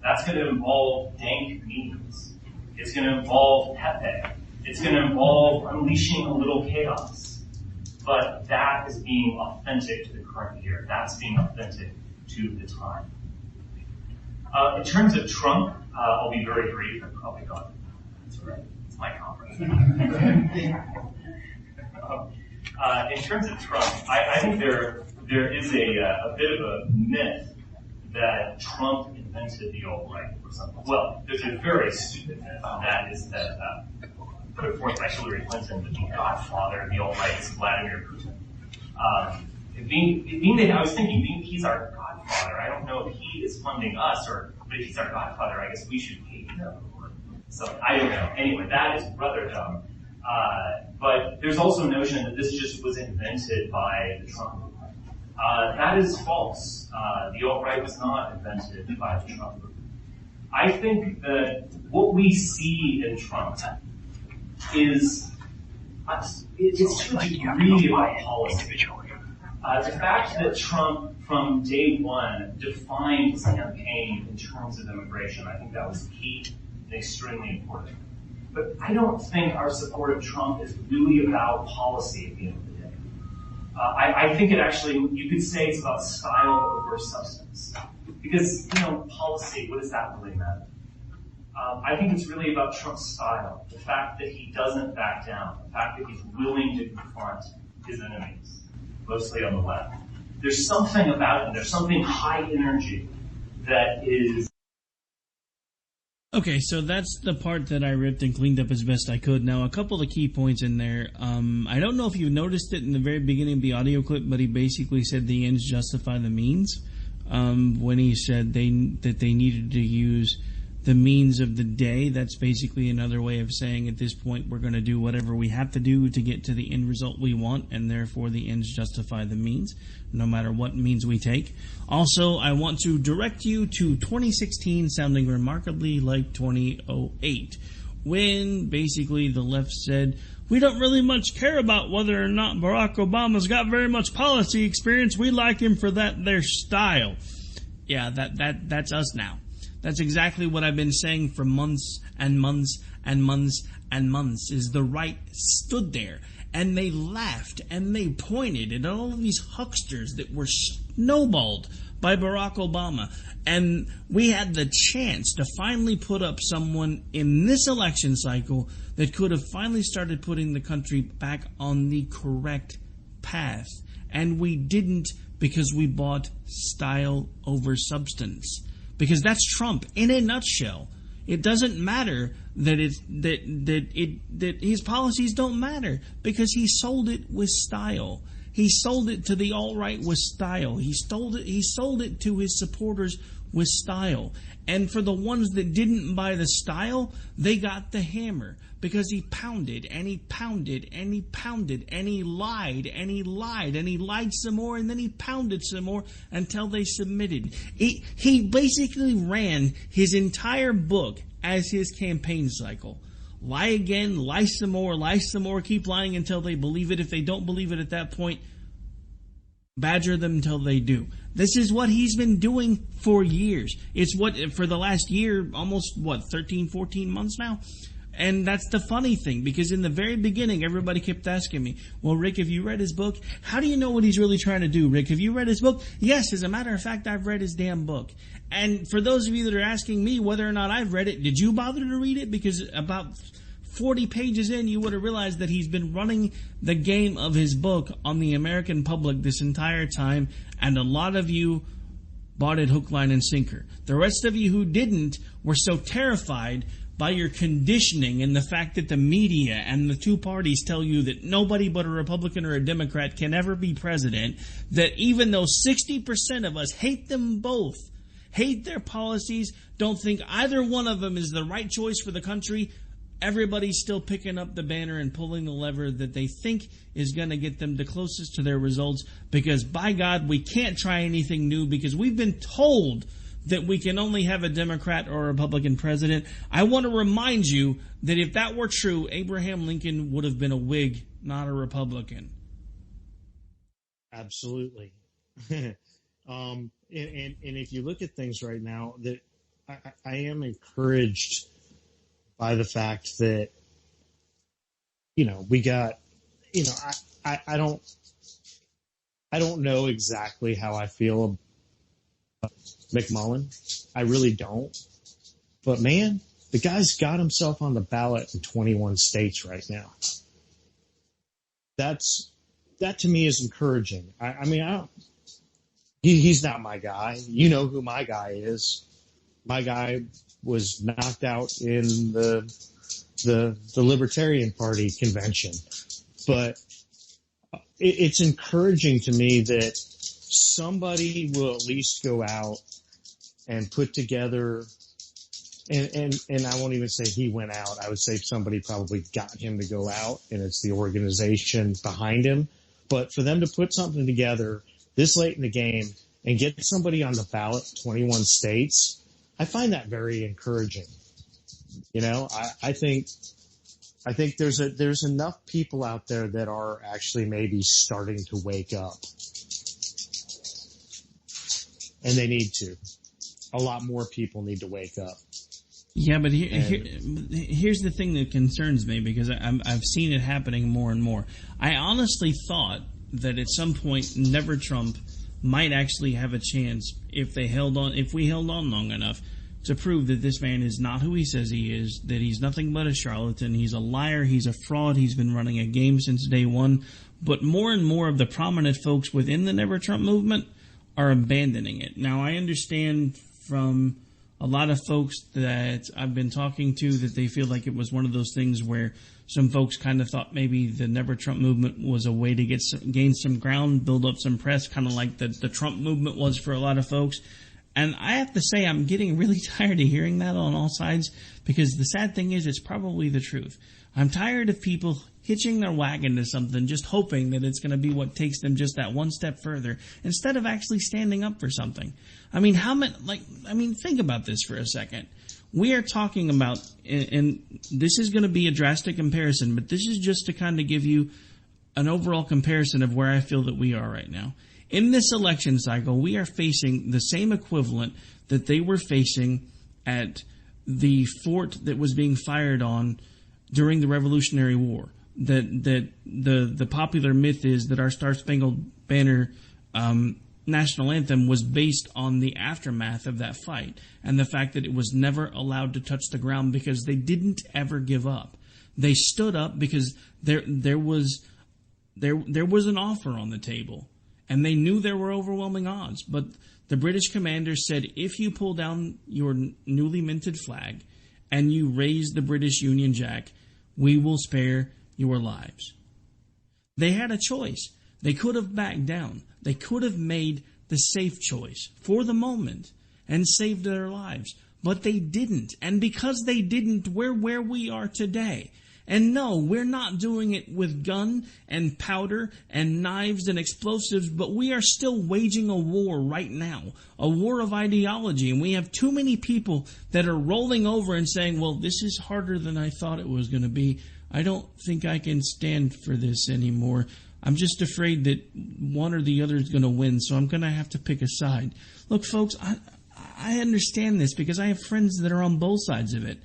That's going to involve dank memes. It's going to involve Pepe. It's going to involve unleashing a little chaos. But that is being authentic to the current year. That's being authentic to the time. In terms of Trump, I'll be very brief. I've probably gone. That's all right. It's my conference. In terms of Trump, I think there is a bit of a myth that Trump invented the alt-right or something. Well, there's a very stupid myth, and that is that put forth by Hillary Clinton that the godfather of the alt-right is Vladimir Putin. I was thinking, he's our godfather. I don't know if he is funding us, but if he's our godfather, I guess we should pay him. So I don't know. Anyway, that is rather dumb. But there's also a notion that this just was invented by the Trump movement. That is false. The alt-right was not invented by the Trump movement. I think that what we see in Trump is it's to a degree about policy. The fact that Trump, from day one, defined his campaign in terms of immigration, I think that was key and extremely important. But I don't think our support of Trump is really about policy at the end of the day. I think it actually, you could say it's about style over substance. Because, policy, what does that really matter? I think it's really about Trump's style, the fact that he doesn't back down, the fact that he's willing to confront his enemies, mostly on the left. There's something about him, there's something high energy that is... Okay, so that's the part that I ripped and cleaned up as best I could. Now, a couple of key points in there. I don't know if you noticed it in the very beginning of the audio clip, but he basically said the ends justify the means when he said that they needed to use the means of the day. That's basically another way of saying at this point we're going to do whatever we have to do to get to the end result we want, and therefore the ends justify the means, no matter what means we take. Also, I want to direct you to 2016 sounding remarkably like 2008, when basically the left said, we don't really much care about whether or not Barack Obama's got very much policy experience. We like him for their style. Yeah, that's us now. That's exactly what I've been saying for months and months and months and months, is the right stood there and they laughed and they pointed at all of these hucksters that were snowballed by Barack Obama. And we had the chance to finally put up someone in this election cycle that could have finally started putting the country back on the correct path. And we didn't, because we bought style over substance. Because that's Trump in a nutshell. It doesn't matter that his policies don't matter, because he sold it with style. He sold it to the alt-right with style. He sold it to his supporters with style. And for the ones that didn't buy the style, they got the hammer, because he pounded and he pounded and he pounded and he lied and he lied and he lied some more, and then he pounded some more until they submitted. He basically ran his entire book as his campaign cycle. Lie again, lie some more, keep lying until they believe it. If they don't believe it at that point, badger them until they do. This is what he's been doing for years. It's what, for the last year, almost, 13, 14 months now? And that's the funny thing, because in the very beginning, everybody kept asking me, well, Rick, have you read his book? How do you know what he's really trying to do, Rick? Have you read his book? Yes, as a matter of fact, I've read his damn book. And for those of you that are asking me whether or not I've read it, did you bother to read it? Because about 40 pages in, you would have realized that he's been running the game of his book on the American public this entire time, and a lot of you bought it hook, line, and sinker. The rest of you who didn't were so terrified by your conditioning and the fact that the media and the two parties tell you that nobody but a Republican or a Democrat can ever be president, that even though 60% of us hate them both, hate their policies, don't think either one of them is the right choice for the country, everybody's still picking up the banner and pulling the lever that they think is going to get them the closest to their results, because by God, we can't try anything new because we've been told that we can only have a Democrat or a Republican president. I want to remind you that if that were true, Abraham Lincoln would have been a Whig, not a Republican. Absolutely. And if you look at things right now, that I am encouraged by the fact that, we got, I don't know exactly how I feel about McMullen. I really don't. But man, the guy's got himself on the ballot in 21 states right now. That to me is encouraging. He's not my guy. You know who my guy is. My guy was knocked out in the Libertarian Party convention. But it's encouraging to me that somebody will at least go out and put together, and I won't even say he went out. I would say somebody probably got him to go out, and it's the organization behind him. But for them to put something together this late in the game and get somebody on the ballot in 21 states, I find that very encouraging. I think there's enough people out there that are actually maybe starting to wake up. And they need to. A lot more people need to wake up. Yeah, but here's the thing that concerns me, because I've seen it happening more and more. I honestly thought that at some point Never Trump might actually have a chance if we held on long enough to prove that this man is not who he says he is, that he's nothing but a charlatan, he's a liar, he's a fraud, he's been running a game since day one. But more and more of the prominent folks within the Never Trump movement are abandoning it. Now, I understand from a lot of folks that I've been talking to that they feel like it was one of those things where some folks kind of thought maybe the Never Trump movement was a way to gain some ground, build up some press, kind of like the Trump movement was for a lot of folks. And I have to say, I'm getting really tired of hearing that on all sides, because the sad thing is it's probably the truth. I'm tired of people hitching their wagon to something, just hoping that it's going to be what takes them just that one step further, instead of actually standing up for something. Think about this for a second. We are talking about, and this is going to be a drastic comparison, but this is just to kind of give you an overall comparison of where I feel that we are right now. In this election cycle, we are facing the same equivalent that they were facing at the fort that was being fired on during the Revolutionary War. That the popular myth is that our Star-Spangled Banner national anthem was based on the aftermath of that fight, and the fact that it was never allowed to touch the ground because they didn't ever give up. They stood up because there was an offer on the table, and they knew there were overwhelming odds. But the British commander said, if you pull down your newly minted flag and you raise the British Union Jack, we will spare your lives. They had a choice. They could have backed down. They could have made the safe choice for the moment and saved their lives. But they didn't. And because they didn't, we're where we are today. And no, we're not doing it with gun and powder and knives and explosives, but we are still waging a war right now, a war of ideology. And we have too many people that are rolling over and saying, well, this is harder than I thought it was going to be. I don't think I can stand for this anymore. I'm just afraid that one or the other is going to win, so I'm going to have to pick a side. Look, folks, I understand this because I have friends that are on both sides of it.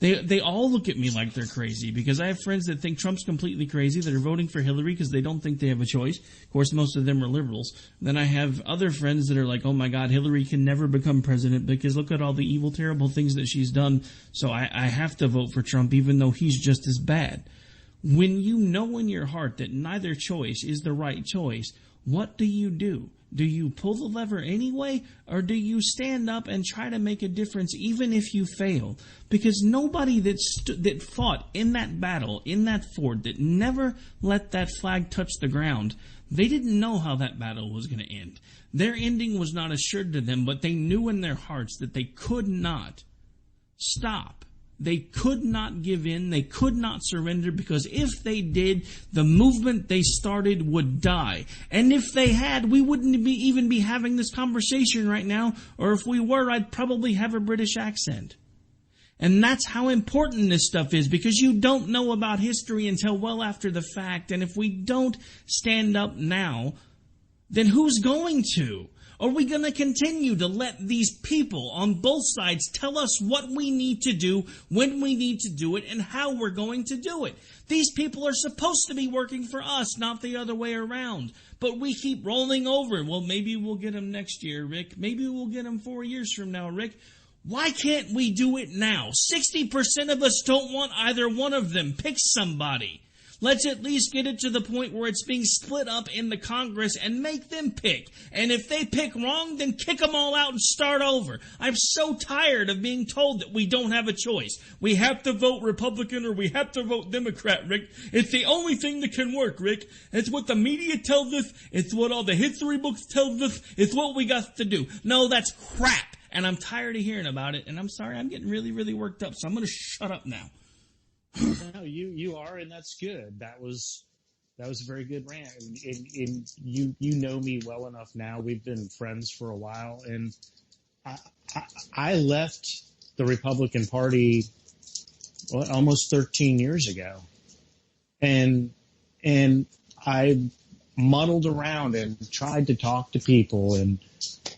They all look at me like they're crazy because I have friends that think Trump's completely crazy that are voting for Hillary because they don't think they have a choice. Of course, most of them are liberals. Then I have other friends that are like, oh my God, Hillary can never become president because look at all the evil, terrible things that she's done. So I have to vote for Trump even though he's just as bad. When you know in your heart that neither choice is the right choice, what do? Do you pull the lever anyway, or do you stand up and try to make a difference even if you fail? Because nobody that fought in that battle, in that fort, that never let that flag touch the ground, they didn't know how that battle was going to end. Their ending was not assured to them, but they knew in their hearts that they could not stop. They could not give in. They could not surrender because if they did, the movement they started would die. And if they had, we wouldn't even be having this conversation right now. Or if we were, I'd probably have a British accent. And that's how important this stuff is because you don't know about history until well after the fact. And if we don't stand up now, then who's going to? Are we going to continue to let these people on both sides tell us what we need to do, when we need to do it, and how we're going to do it? These people are supposed to be working for us, not the other way around. But we keep rolling over. Well, maybe we'll get them next year, Rick. Maybe we'll get them 4 years from now, Rick. Why can't we do it now? 60% of us don't want either one of them. Pick somebody. Let's at least get it to the point where it's being split up in the Congress and make them pick. And if they pick wrong, then kick them all out and start over. I'm so tired of being told that we don't have a choice. We have to vote Republican or we have to vote Democrat, Rick. It's the only thing that can work, Rick. It's what the media tells us. It's what all the history books tell us. It's what we got to do. No, that's crap. And I'm tired of hearing about it. And I'm sorry, I'm getting really, really worked up. So I'm going to shut up now. No, you are, and that's good. That was a very good rant. And you know me well enough now. We've been friends for a while, and I left the Republican Party almost 13 years ago, and I muddled around and tried to talk to people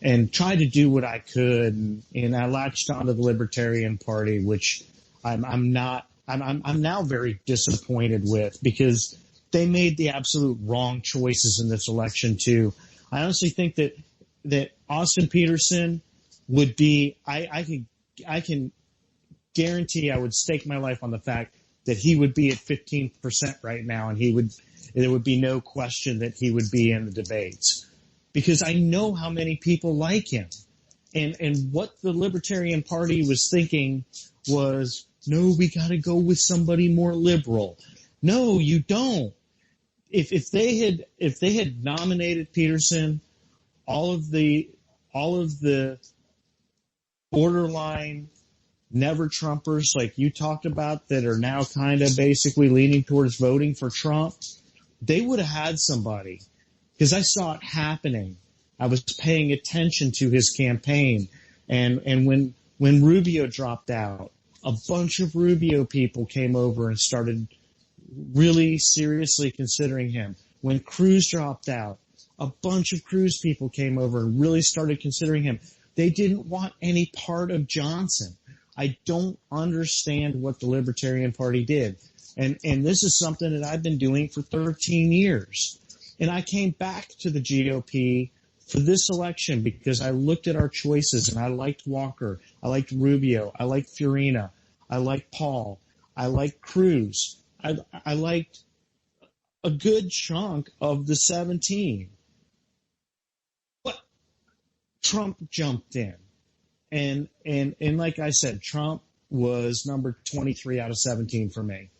and tried to do what I could, and I latched onto the Libertarian Party, which I'm now very disappointed with because they made the absolute wrong choices in this election too. I honestly think that Austin Peterson would be, I can guarantee I would stake my life on the fact that he would be at 15% right now and there would be no question that he would be in the debates because I know how many people like him. And what the Libertarian Party was thinking was, no, we got to go with somebody more liberal. No, you don't. If they had nominated Peterson, all of the borderline never Trumpers like you talked about that are now kind of basically leaning towards voting for Trump, they would have had somebody because I saw it happening. I was paying attention to his campaign, and when Rubio dropped out, a bunch of Rubio people came over and started really seriously considering him. When Cruz dropped out, a bunch of Cruz people came over and really started considering him. They didn't want any part of Johnson. I don't understand what the Libertarian Party did. And this is something that I've been doing for 13 years. And I came back to the GOP for this election because I looked at our choices and I liked Walker. I liked Rubio. I liked Fiorina. I liked Paul. I liked Cruz. I liked a good chunk of the 17. But Trump jumped in. And like I said, Trump was number 23 out of 17 for me.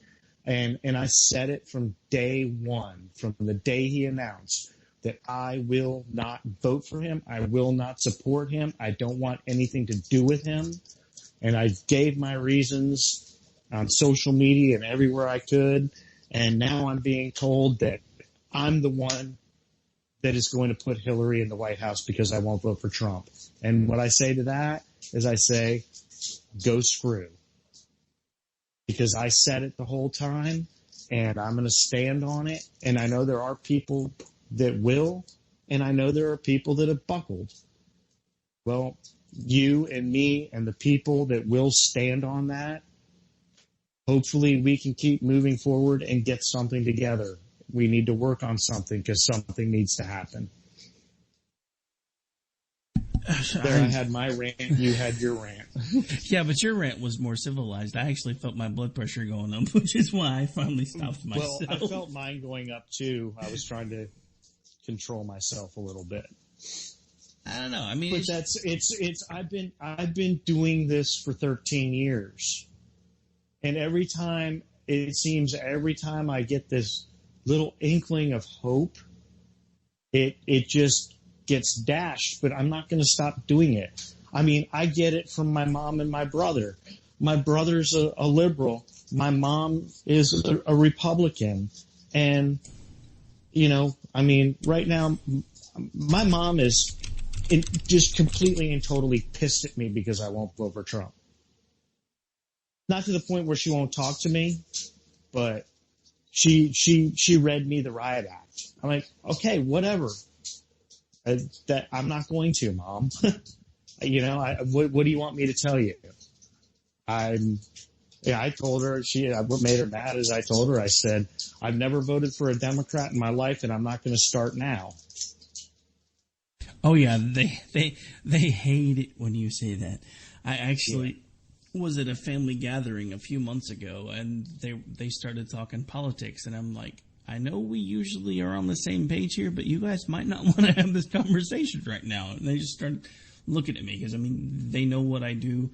And I said it from day one, from the day he announced that I will not vote for him. I will not support him. I don't want anything to do with him. And I gave my reasons on social media and everywhere I could. And now I'm being told that I'm the one that is going to put Hillary in the White House because I won't vote for Trump. And what I say to that is I say, go screw. Because I said it the whole time, and I'm going to stand on it. And I know there are people that will, and I know there are people that have buckled. Well, you and me and the people that will stand on that, hopefully we can keep moving forward and get something together. We need to work on something because something needs to happen. There, I had my rant. You had your rant. Yeah, but your rant was more civilized. I actually felt my blood pressure going up, which is why I finally stopped myself. Well, I felt mine going up too. I was trying to control myself a little bit. I don't know. I mean, but I've been doing this for 13 years, and every time I get this little inkling of hope, it just gets dashed, but I'm not going to stop doing it. I mean, I get it from my mom and my brother. My brother's a liberal. My mom is a Republican. And, I mean, right now, my mom is just completely and totally pissed at me because I won't vote for Trump. Not to the point where she won't talk to me, but she read me the Riot Act. I'm like, okay, whatever. That I'm not going to, Mom. What do you want me to tell you? I told her, what made her mad is I told her, I said, I've never voted for a Democrat in my life and I'm not going to start now. Oh yeah, they hate it when you say that. I actually was at a family gathering a few months ago and they started talking politics and I'm like, I know we usually are on the same page here, but you guys might not want to have this conversation right now. And they just started looking at me because, I mean, they know what I do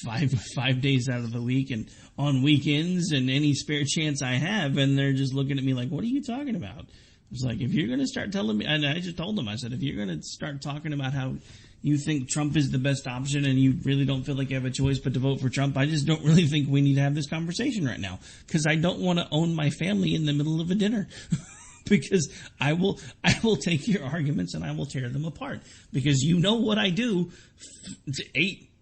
five days out of the week and on weekends and any spare chance I have. And they're just looking at me like, what are you talking about? I was like, if you're going to start telling me, and I just told them, I said, if you're going to start talking about how you think Trump is the best option and you really don't feel like you have a choice but to vote for Trump, I just don't really think we need to have this conversation right now because I don't want to own my family in the middle of a dinner because I will take your arguments and I will tear them apart because you know what I do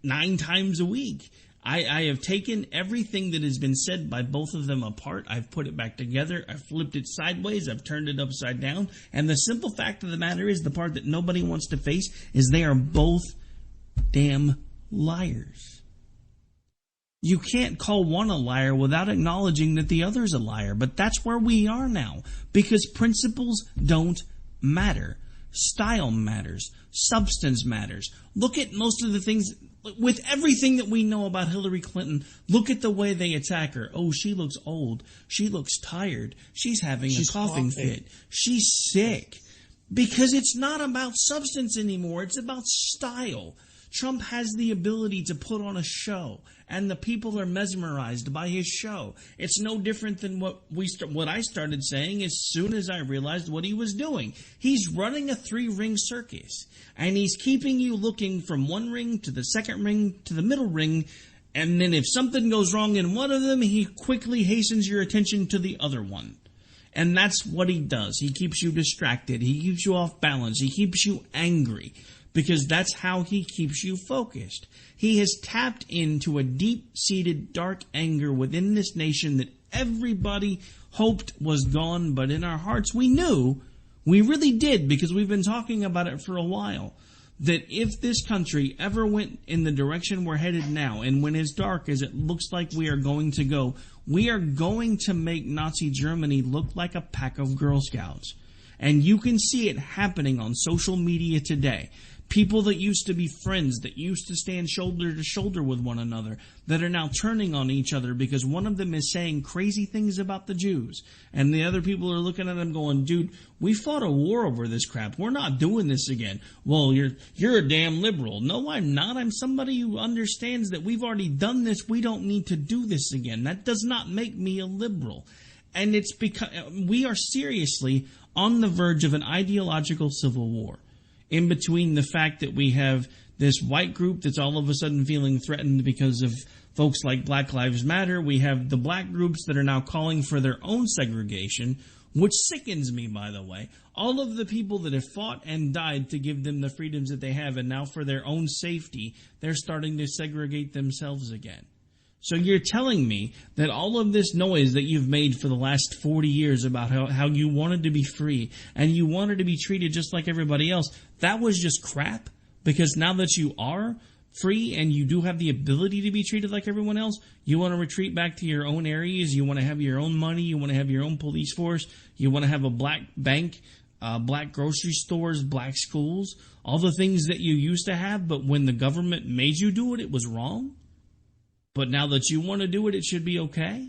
8-9 times a week. I have taken everything that has been said by both of them apart. I've put it back together. I've flipped it sideways. I've turned it upside down. And the simple fact of the matter is, the part that nobody wants to face, is they are both damn liars. You can't call one a liar without acknowledging that the other's a liar. But that's where we are now. Because principles don't matter. Style matters. Substance matters. Look at most of the things. With everything that we know about Hillary Clinton, look at the way they attack her. Oh, she looks old. She looks tired. She's having a coughing fit. She's sick. Because it's not about substance anymore. It's about style. Trump has the ability to put on a show, and the people are mesmerized by his show. It's no different than what I started saying as soon as I realized what he was doing. He's running a 3-ring circus, and he's keeping you looking from one ring to the second ring to the middle ring, and then if something goes wrong in one of them, he quickly hastens your attention to the other one. And that's what he does. He keeps you distracted. He keeps you off balance. He keeps you angry. Because that's how he keeps you focused. He has tapped into a deep-seated dark anger within this nation that everybody hoped was gone, but in our hearts we knew, we really did, because we've been talking about it for a while, that if this country ever went in the direction we're headed now, and went as dark as it looks like we are going to go, we are going to make Nazi Germany look like a pack of Girl Scouts. And you can see it happening on social media today. People that used to be friends, that used to stand shoulder to shoulder with one another, that are now turning on each other because one of them is saying crazy things about the Jews. And the other people are looking at them going, dude, we fought a war over this crap. We're not doing this again. Well, you're a damn liberal. No, I'm not. I'm somebody who understands that we've already done this. We don't need to do this again. That does not make me a liberal. And it's because we are seriously on the verge of an ideological civil war. In between the fact that we have this white group that's all of a sudden feeling threatened because of folks like Black Lives Matter, we have the black groups that are now calling for their own segregation, which sickens me, by the way. All of the people that have fought and died to give them the freedoms that they have, and now for their own safety, they're starting to segregate themselves again. So you're telling me that all of this noise that you've made for the last 40 years about how you wanted to be free and you wanted to be treated just like everybody else, that was just crap? Because now that you are free and you do have the ability to be treated like everyone else, you want to retreat back to your own areas, you want to have your own money, you want to have your own police force, you want to have a black bank, black grocery stores, black schools, all the things that you used to have, but when the government made you do it, it was wrong. But now that you want to do it, it should be okay.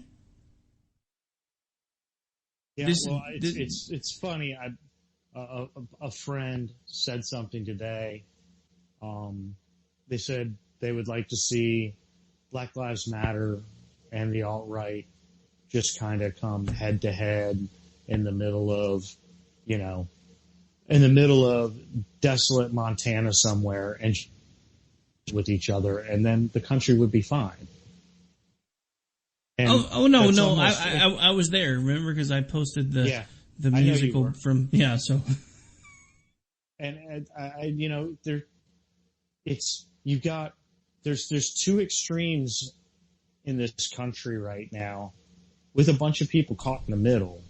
Yeah, it's funny. A friend said something today. They said they would like to see Black Lives Matter and the alt-right just kind of come head to head in the middle of, desolate Montana somewhere and with each other, and then the country would be fine. And no! I was there. Remember, because I posted the musical from so. And there's two extremes in this country right now, with a bunch of people caught in the middle,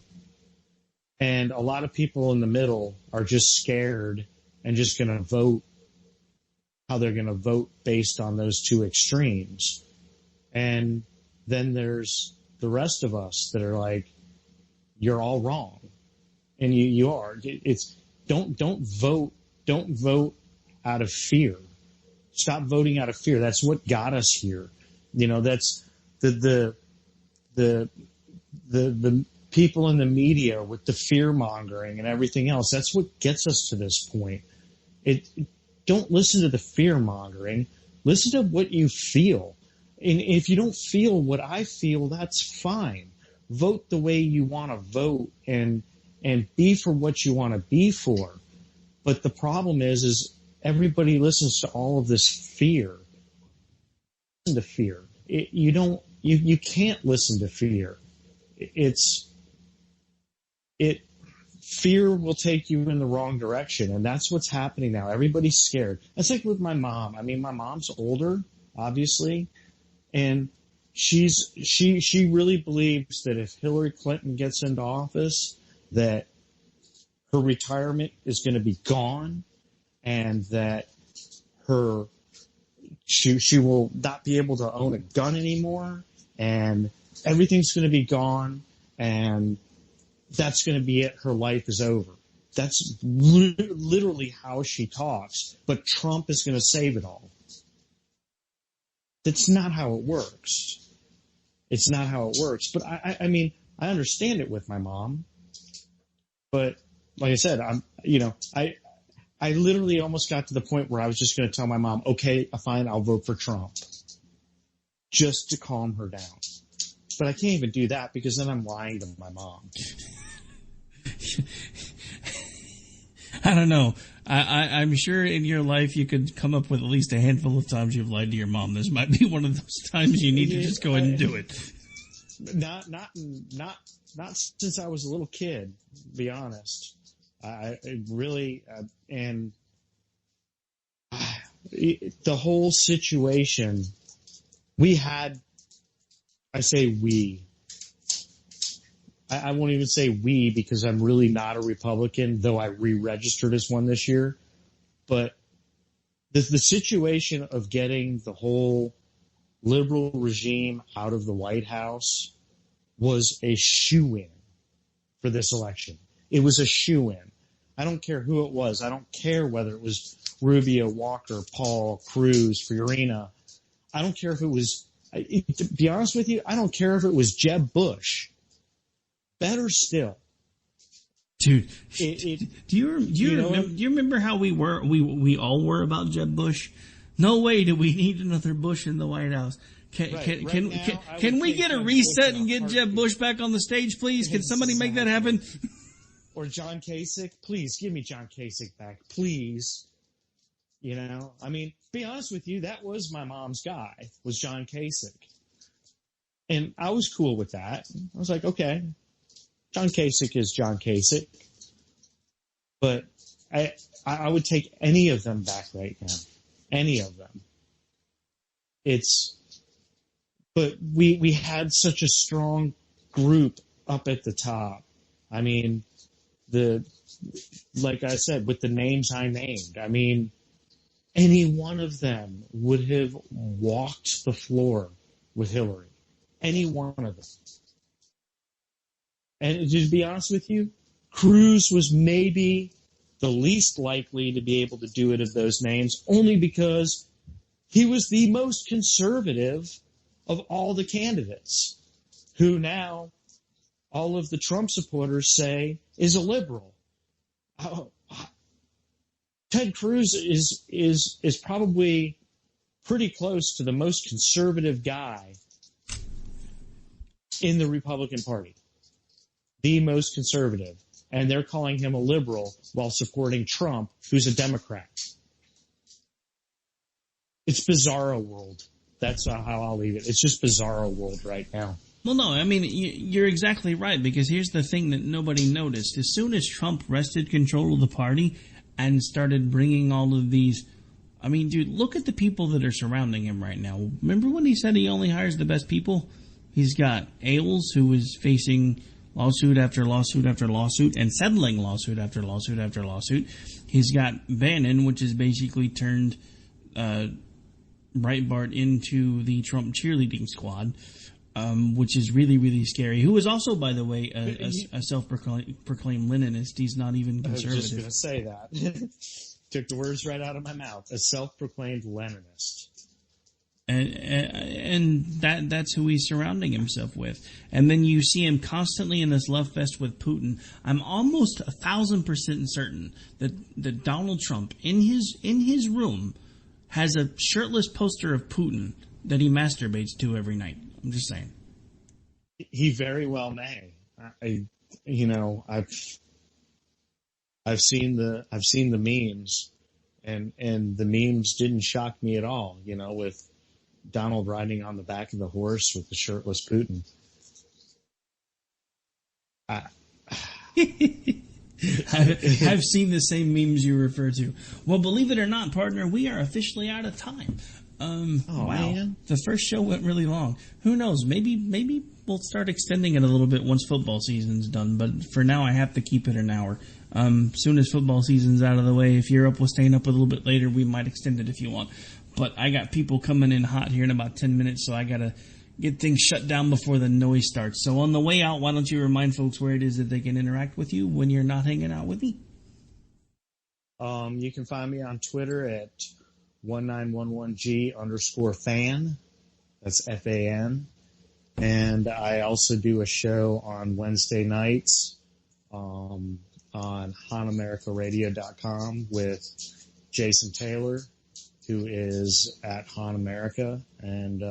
and a lot of people in the middle are just scared and just going to vote how they're going to vote based on those two extremes, and then there's the rest of us that are like, you're all wrong. And you are. Don't vote out of fear. Stop voting out of fear. That's what got us here. That's the people in the media with the fear mongering and everything else. That's what gets us to this point. Don't listen to the fear mongering. Listen to what you feel. And if you don't feel what I feel, that's fine. Vote the way you want to vote and be for what you want to be for. But the problem is everybody listens to all of this fear. Listen to fear. You can't listen to fear. Fear will take you in the wrong direction, and that's what's happening now. Everybody's scared. That's like with my mom. I mean, my mom's older, obviously. And she really believes that if Hillary Clinton gets into office, that her retirement is going to be gone, and that she will not be able to own a gun anymore, and everything's going to be gone, and that's going to be it. Her life is over. That's literally how she talks. But Trump is going to save it all. That's not how it works. It's not how it works. But I mean, I understand it with my mom. But like I said, I literally almost got to the point where I was just going to tell my mom, okay, fine, I'll vote for Trump, just to calm her down. But I can't even do that because then I'm lying to my mom. I don't know. I'm sure in your life you could come up with at least a handful of times you've lied to your mom. This might be one of those times you need to just go ahead and do it. Not since I was a little kid, to be honest. I really, and the whole situation, I say we. I won't even say we because I'm really not a Republican, though I re-registered as one this year. But the situation of getting the whole liberal regime out of the White House was a shoo-in for this election. It was a shoo-in. I don't care who it was. I don't care whether it was Rubio, Walker, Paul, Cruz, Fiorina. I don't care if it was, to be honest with you, I don't care if it was Jeb Bush. Better still, dude. Do you remember how we all were about Jeb Bush? No way do we need another Bush in the White House. Can we get a reset and get Jeb Bush back on the stage, please? Can somebody make that happen? Or John Kasich, please give me John Kasich back, please. I mean, be honest with you, that was my mom's guy, was John Kasich, and I was cool with that. I was like, okay. John Kasich is John Kasich, but I would take any of them back right now, any of them. But we had such a strong group up at the top. I mean, like I said, with the names I named. I mean, any one of them would have walked the floor with Hillary. Any one of them. And to be honest with you, Cruz was maybe the least likely to be able to do it of those names, only because he was the most conservative of all the candidates, who now all of the Trump supporters say is a liberal. Ted Cruz is probably pretty close to the most conservative guy in the Republican Party. The most conservative. And they're calling him a liberal while supporting Trump, who's a Democrat. It's bizarro world. That's how I'll leave it. It's just bizarro world right now. Well, no, I mean, you're exactly right, because here's the thing that nobody noticed. As soon as Trump wrested control of the party and started bringing all of these, I mean, dude, look at the people that are surrounding him right now. Remember when he said he only hires the best people? He's got Ailes, who is facing lawsuit after lawsuit after lawsuit and settling lawsuit after lawsuit after lawsuit. He's got Bannon, which has basically turned Breitbart into the Trump cheerleading squad, which is really, really scary. Who is also, by the way, a self-proclaimed Leninist. He's not even conservative. I was just going to say that. Took the words right out of my mouth. A self-proclaimed Leninist. And that's who he's surrounding himself with. And then you see him constantly in this love fest with Putin. I'm almost 1,000% certain that Donald Trump in his room has a shirtless poster of Putin that he masturbates to every night. I'm just saying. He very well may. I've seen the memes, and the memes didn't shock me at all. With Donald riding on the back of the horse with the shirtless Putin. I've seen the same memes you refer to. Well, believe it or not, partner, we are officially out of time. Wow. Man. The first show went really long. Who knows? Maybe we'll start extending it a little bit once football season's done. But for now, I have to keep it an hour. Soon as football season's out of the way, if you're up with staying up a little bit later, we might extend it if you want. But I got people coming in hot here in about 10 minutes, so I got to get things shut down before the noise starts. So on the way out, why don't you remind folks where it is that they can interact with you when you're not hanging out with me? You can find me on Twitter at 1911G_fan. That's FAN. And I also do a show on Wednesday nights on HonAmericaRadio.com with Jason Taylor, who is at Han America, and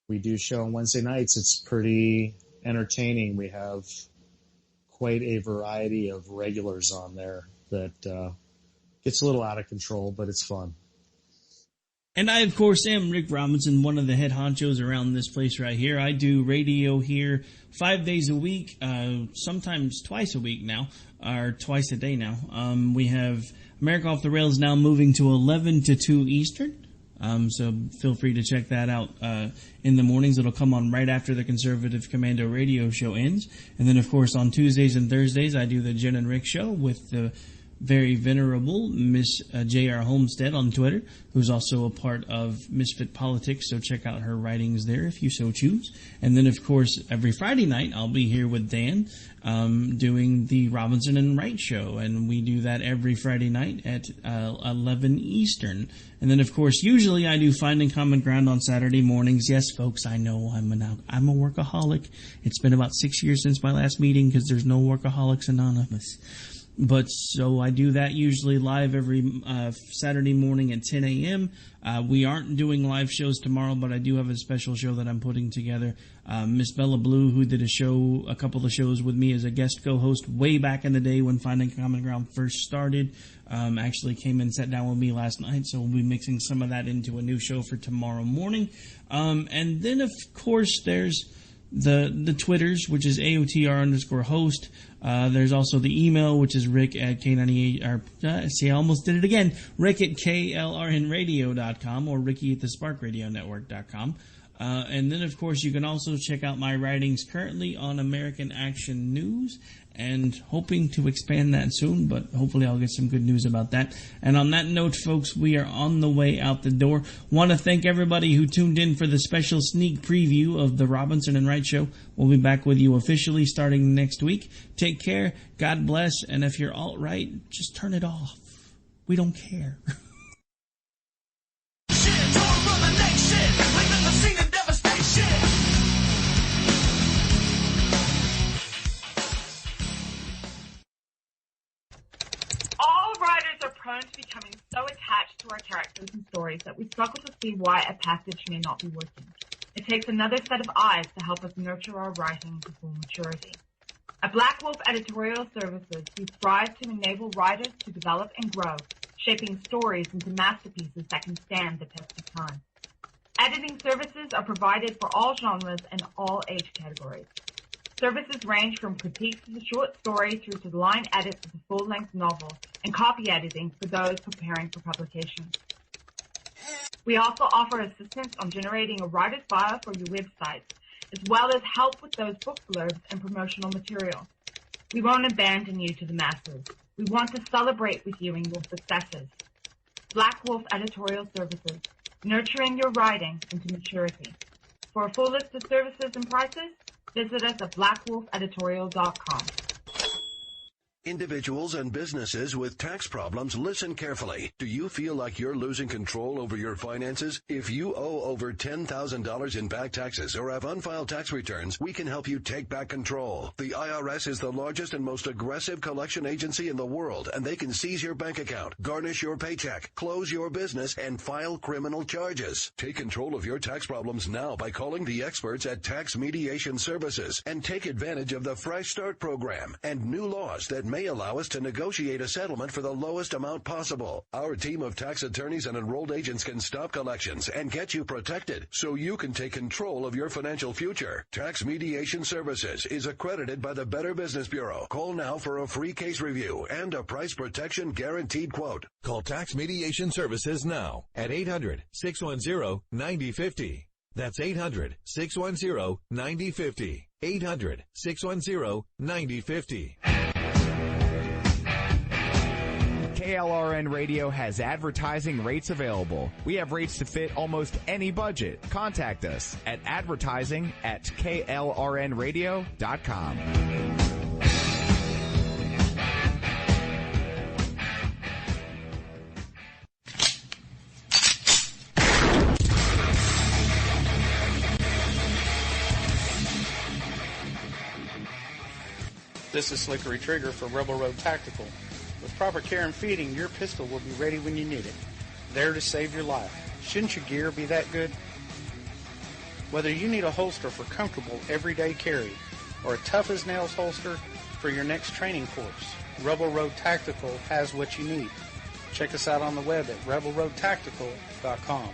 we do show on Wednesday nights. It's pretty entertaining. We have quite a variety of regulars on there that gets a little out of control, but it's fun. And I, of course, am Rick Robinson, one of the head honchos around this place right here. I do radio here 5 days a week, sometimes twice a week now, or twice a day now. We have America Off the Rails now moving to 11 to 2 Eastern. So feel free to check that out in the mornings. It'll come on right after the Conservative Commando radio show ends. And then, of course, on Tuesdays and Thursdays, I do the Jen and Rick show with the very venerable Miss J.R. Homestead on Twitter, who's also a part of Misfit Politics, so check out her writings there if you so choose. And then, of course, every Friday night, I'll be here with Dan doing the Robinson and Wright show, and we do that every Friday night at 11 Eastern. And then, of course, usually I do Finding Common Ground on Saturday mornings. Yes, folks, I know I'm a workaholic. It's been about 6 years since my last meeting because there's no Workaholics Anonymous. But so I do that usually live every Saturday morning at 10 a.m. We aren't doing live shows tomorrow, but I do have a special show that I'm putting together. Miss Bella Blue, who did a couple of shows with me as a guest co-host way back in the day when Finding Common Ground first started, actually came and sat down with me last night. So we'll be mixing some of that into a new show for tomorrow morning. And then, of course, there's the Twitters, which is AOTR_host. There's also the email, which is Rick at K98, see, I almost did it again. Rick at KLRNradio.com or Ricky at the SparkRadioNetwork.com. And then, of course, you can also check out my writings currently on American Action News, and hoping to expand that soon, but hopefully I'll get some good news about that. And on that note, folks, we are on the way out the door. Want to thank everybody who tuned in for the special sneak preview of the Robinson and Wright Show. We'll be back with you officially starting next week. Take care, God bless, and if you're alt-right, just turn it off. We don't care. All writers are prone to becoming so attached to our characters and stories that we struggle to see why a passage may not be working. It takes another set of eyes to help us nurture our writing to full maturity. At Black Wolf Editorial Services, we strive to enable writers to develop and grow, shaping stories into masterpieces that can stand the test of time. Editing services are provided for all genres and all age categories. Services range from critiques of the short story through to the line edits of the full-length novel and copy editing for those preparing for publication. We also offer assistance on generating a writer's bio for your websites, as well as help with those book blurbs and promotional material. We won't abandon you to the masses. We want to celebrate with you in your successes. Black Wolf Editorial Services, nurturing your writing into maturity. For a full list of services and prices, visit us at blackwolfeditorial.com. Individuals and businesses with tax problems, listen carefully. Do you feel like you're losing control over your finances? If you owe over $10,000 in back taxes or have unfiled tax returns, we can help you take back control. The IRS is the largest and most aggressive collection agency in the world, and they can seize your bank account, garnish your paycheck, close your business, and file criminal charges. Take control of your tax problems now by calling the experts at Tax Mediation Services and take advantage of the Fresh Start program and new laws that may allow us to negotiate a settlement for the lowest amount possible. Our team of tax attorneys and enrolled agents can stop collections and get you protected so you can take control of your financial future. Tax Mediation Services is accredited by the Better Business Bureau. Call now for a free case review and a price protection guaranteed quote. Call Tax Mediation Services now at 800-610-9050. That's 800-610-9050. 800-610-9050. KLRN Radio has advertising rates available. We have rates to fit almost any budget. Contact us at advertising@klrnradio.com. This is Slickery Trigger for Rebel Road Tactical. With proper care and feeding, your pistol will be ready when you need it, there to save your life. Shouldn't your gear be that good? Whether you need a holster for comfortable everyday carry or a tough-as-nails holster for your next training course, Rebel Road Tactical has what you need. Check us out on the web at rebelroadtactical.com.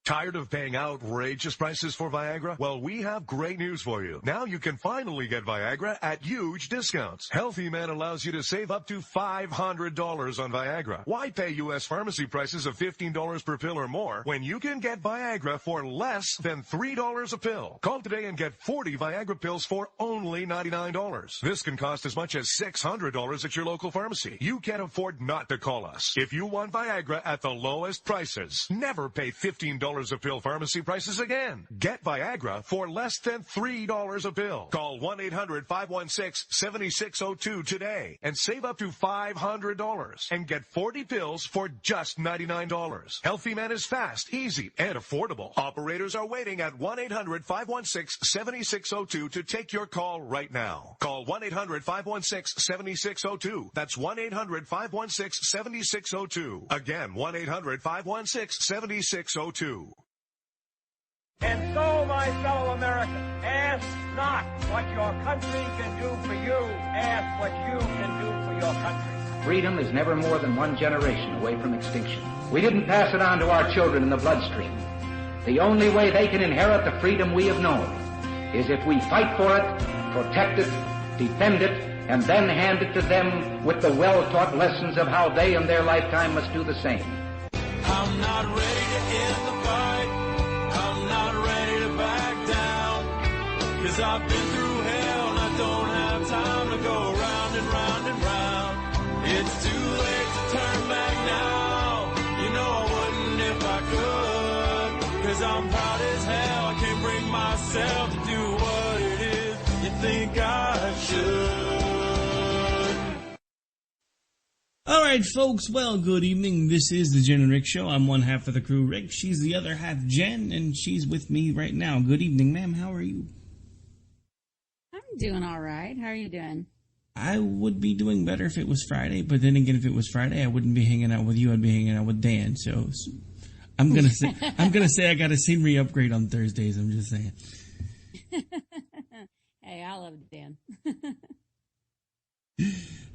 Tired of paying outrageous prices for Viagra? Well, we have great news for you. Now you can finally get Viagra at huge discounts. Healthy Man allows you to save up to $500 on Viagra. Why pay U.S. pharmacy prices of $15 per pill or more when you can get Viagra for less than $3 a pill? Call today and get 40 Viagra pills for only $99. This can cost as much as $600 at your local pharmacy. You can't afford not to call us. If you want Viagra at the lowest prices, never pay $15 a pill pharmacy prices again. Get Viagra for less than $3 a pill. Call 1-800-516-7602 today and save up to $500 and get 40 pills for just $99. Healthy Man is fast, easy, and affordable. Operators are waiting at 1-800-516-7602 to take your call right now. Call 1-800-516-7602. That's 1-800-516-7602. Again, 1-800-516-7602. And so, my fellow Americans, ask not what your country can do for you. Ask what you can do for your country. Freedom is never more than one generation away from extinction. We didn't pass it on to our children in the bloodstream. The only way they can inherit the freedom we have known is if we fight for it, protect it, defend it, and then hand it to them with the well-taught lessons of how they in their lifetime must do the same. I'm not ready to end the fight. 'Cause I've been through hell and I don't have time to go round and round and round. It's too late to turn back now. You know I wouldn't if I could. 'Cause I'm proud as hell. I can't bring myself to do what it is you think I should. All right, folks. Well, good evening. This is the Jen and Rick Show. I'm one half of the crew, Rick. She's the other half, Jen, and she's with me right now. Good evening, ma'am. How are you? I'm doing all right. How are you doing? I would be doing better if it was Friday, but then again, if it was Friday, I wouldn't be hanging out with you. I'd be hanging out with Dan. So I'm gonna say I got a scenery upgrade on Thursdays. I'm just saying. Hey, I love Dan.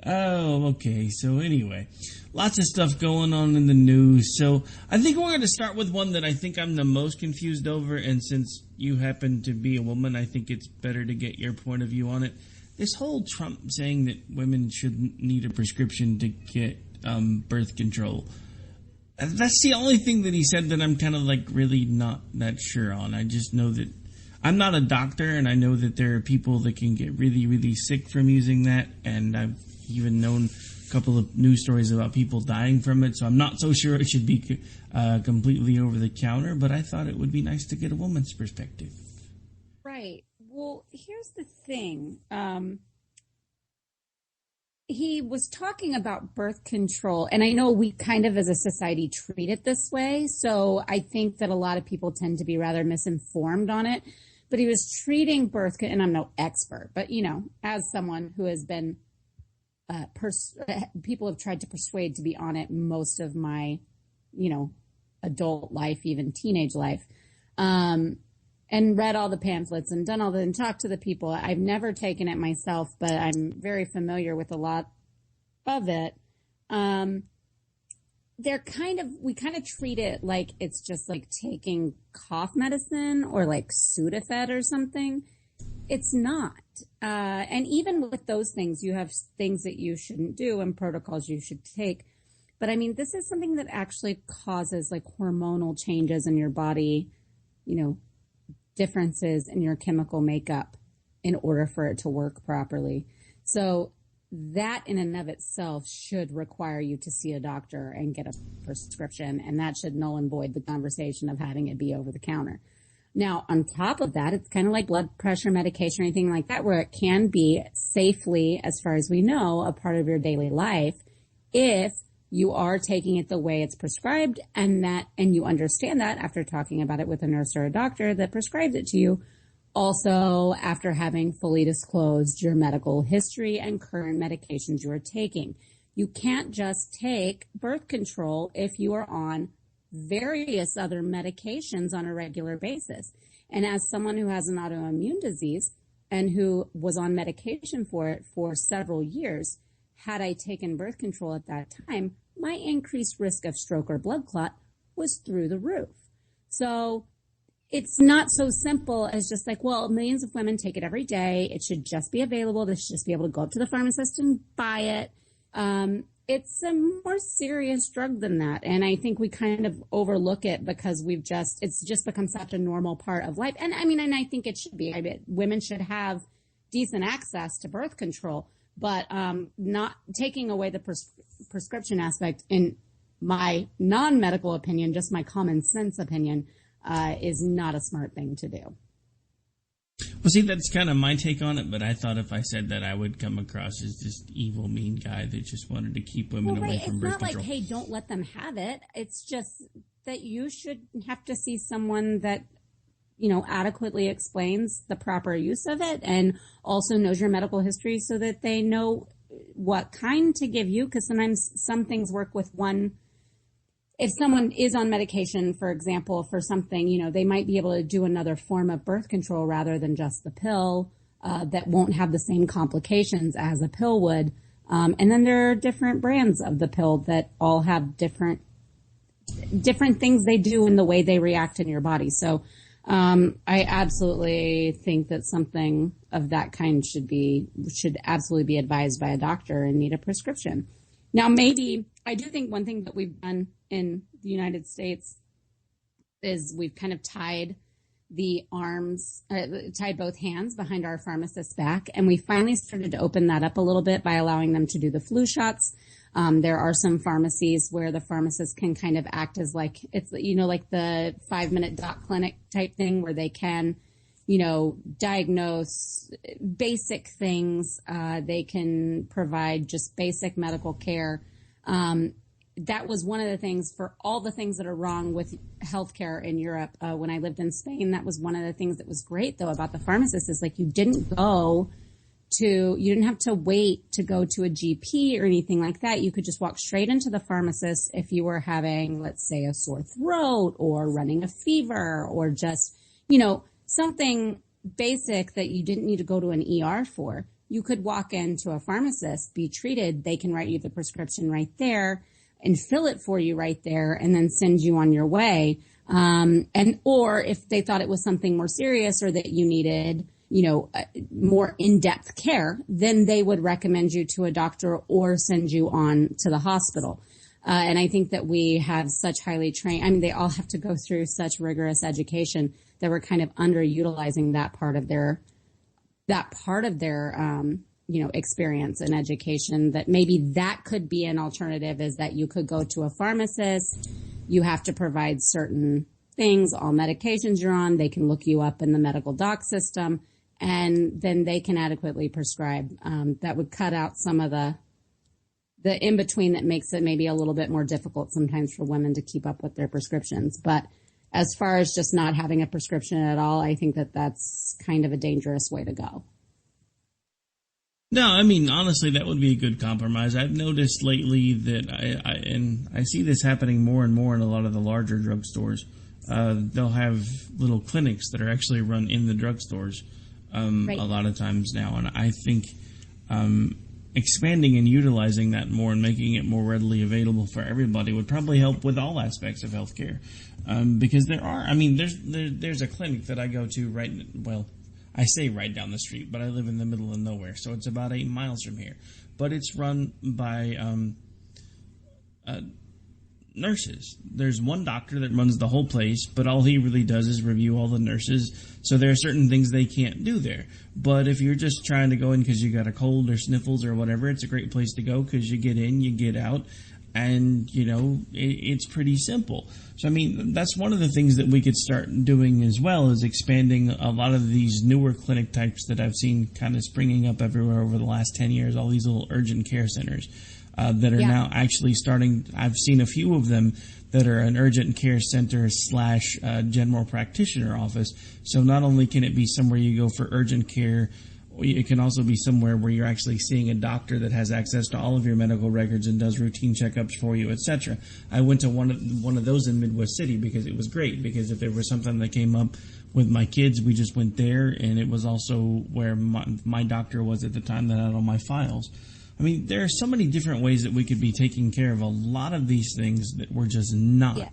Oh, okay. So anyway, lots of stuff going on in the news. So I think we're going to start with one that I think I'm the most confused over. And since you happen to be a woman, I think it's better to get your point of view on it. This whole Trump saying that women shouldn't need a prescription to get birth control. That's the only thing that he said that I'm kind of like really not that sure on. I just know that I'm not a doctor, and I know that there are people that can get really, really sick from using that, and I've even known a couple of news stories about people dying from it, so I'm not so sure it should be completely over the counter, but I thought it would be nice to get a woman's perspective. Right. Well, here's the thing. He was talking about birth control, and I know we kind of as a society treat it this way, so I think that a lot of people tend to be rather misinformed on it. But he was treating birth control, and I'm no expert, but, you know, as someone who has been, people have tried to persuade to be on it most of my, you know, adult life, even teenage life, and read all the pamphlets and done all the, and talked to the people. I've never taken it myself, but I'm very familiar with a lot of it. We kind of treat it like it's just like taking cough medicine or like Sudafed or something. It's not. And even with those things, you have things that you shouldn't do and protocols you should take. But I mean, this is something that actually causes like hormonal changes in your body, you know, differences in your chemical makeup in order for it to work properly. So that in and of itself should require you to see a doctor and get a prescription, and that should null and void the conversation of having it be over the counter. Now, on top of that, it's kind of like blood pressure medication or anything like that, where it can be safely, as far as we know, a part of your daily life if you are taking it the way it's prescribed, and you understand that after talking about it with a nurse or a doctor that prescribed it to you. Also, after having fully disclosed your medical history and current medications you are taking. You can't just take birth control if you are on various other medications on a regular basis. And as someone who has an autoimmune disease and who was on medication for it for several years, had I taken birth control at that time, my increased risk of stroke or blood clot was through the roof. So it's not so simple as just like, well, millions of women take it every day. It should just be available. They should just be able to go up to the pharmacist and buy it. It's a more serious drug than that. And I think we kind of overlook it because it's just become such a normal part of life. And I mean, and I think it should be. I mean, women should have decent access to birth control, but not taking away the prescription aspect, in my non-medical opinion, just my common sense opinion, is not a smart thing to do. Well, see, that's kind of my take on it, but I thought if I said that, I would come across as this evil, mean guy that just wanted to keep women away from birth control. It's not like, hey, don't let them have it. It's just that you should have to see someone that, you know, adequately explains the proper use of it and also knows your medical history so that they know what kind to give you, because sometimes some things work with one. If someone is on medication, for example, for something, you know, they might be able to do another form of birth control rather than just the pill that won't have the same complications as a pill would. And then there are different brands of the pill that all have different things they do in the way they react in your body. So I absolutely think that something of that kind should absolutely be advised by a doctor and need a prescription. Now, maybe I do think one thing that we've done in the United States is we've kind of tied the arms, tied both hands behind our pharmacist's back. And we finally started to open that up a little bit by allowing them to do the flu shots. There are some pharmacies where the pharmacist can kind of act as like, it's, like the 5-minute doc clinic type thing where they can, diagnose basic things. They can provide just basic medical care. That was one of the things for all the things that are wrong with healthcare in Europe. When I lived in Spain, that was one of the things that was great though about the pharmacist is like you didn't have to wait to go to a GP or anything like that. You could just walk straight into the pharmacist if you were having, let's say, a sore throat or running a fever or just, something basic that you didn't need to go to an ER for. You could walk into a pharmacist, be treated. They can write you the prescription right there and fill it for you right there and then send you on your way. Or if they thought it was something more serious or that you needed, more in-depth care, then they would recommend you to a doctor or send you on to the hospital. And I think that we have such highly trained, they all have to go through such rigorous education that we're kind of underutilizing that part of their experience and education, that maybe that could be an alternative, is that you could go to a pharmacist. You have to provide certain things, all medications you're on. They can look you up in the medical doc system, and then they can adequately prescribe. That would cut out some of the in-between that makes it maybe a little bit more difficult sometimes for women to keep up with their prescriptions. But as far as just not having a prescription at all, I think that that's kind of a dangerous way to go. No, honestly, that would be a good compromise. I've noticed lately that I see this happening more and more in a lot of the larger drugstores. They'll have little clinics that are actually run in the drugstores right. A lot of times now. And I think expanding and utilizing that more and making it more readily available for everybody would probably help with all aspects of healthcare. Because there's a clinic that I go to I say right down the street, but I live in the middle of nowhere, so it's about 8 miles from here. But it's run by nurses. There's one doctor that runs the whole place, but all he really does is review all the nurses. So there are certain things they can't do there. But if you're just trying to go in because you got a cold or sniffles or whatever, it's a great place to go because you get in, you get out, and, it's pretty simple. So, that's one of the things that we could start doing as well, is expanding a lot of these newer clinic types that I've seen kind of springing up everywhere over the last 10 years, all these little urgent care centers that are now actually starting. I've seen a few of them that are an urgent care center / general practitioner office. So not only can it be somewhere you go for urgent care, it can also be somewhere where you're actually seeing a doctor that has access to all of your medical records and does routine checkups for you, etc. I went to one of those in Midwest City because it was great, because if there was something that came up with my kids, we just went there, and it was also where my doctor was at the time that had all my files. There are so many different ways that we could be taking care of a lot of these things that we're just not. Yeah.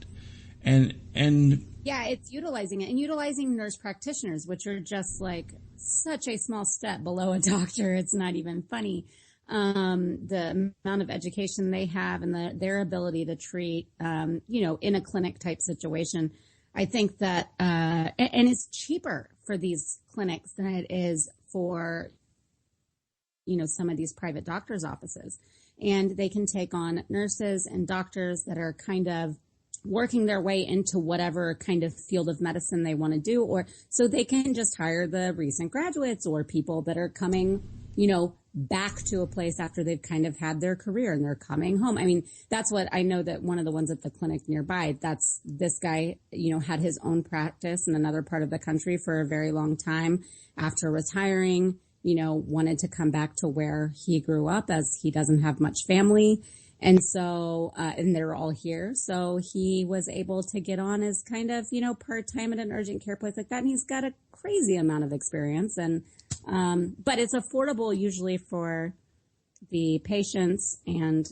And yeah, it's utilizing it and utilizing nurse practitioners, which are just like such a small step below a doctor. It's not even funny. The amount of education they have and their ability to treat, in a clinic type situation. I think that, and it's cheaper for these clinics than it is for, some of these private doctors' offices. And they can take on nurses and doctors that are kind of working their way into whatever kind of field of medicine they want to do, or so they can just hire the recent graduates or people that are coming, back to a place after they've kind of had their career and they're coming home. That's what I know, that one of the ones at the clinic nearby, that's this guy, had his own practice in another part of the country for a very long time. After retiring, wanted to come back to where he grew up, as he doesn't have much family. And so, and they're all here. So he was able to get on as kind of, part-time at an urgent care place like that. And he's got a crazy amount of experience. And, but it's affordable usually for the patients and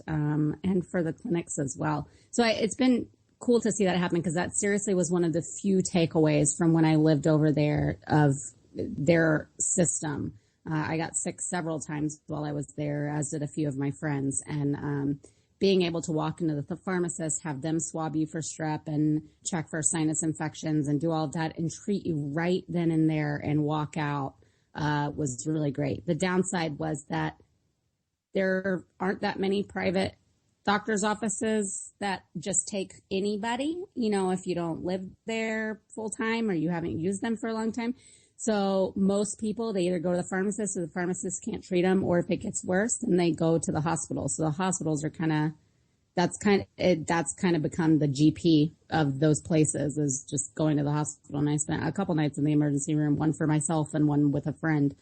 for the clinics as well. So it's been cool to see that happen, because that seriously was one of the few takeaways from when I lived over there of their system. I got sick several times while I was there, as did a few of my friends. And, being able to walk into the pharmacist, have them swab you for strep and check for sinus infections and do all of that and treat you right then and there and walk out was really great. The downside was that there aren't that many private doctor's offices that just take anybody, if you don't live there full time or you haven't used them for a long time. So most people, they either go to the pharmacist or the pharmacist can't treat them, or if it gets worse, then they go to the hospital. So the hospitals are that's kind of become the GP of those places, is just going to the hospital. And I spent a couple nights in the emergency room, one for myself and one with a friend.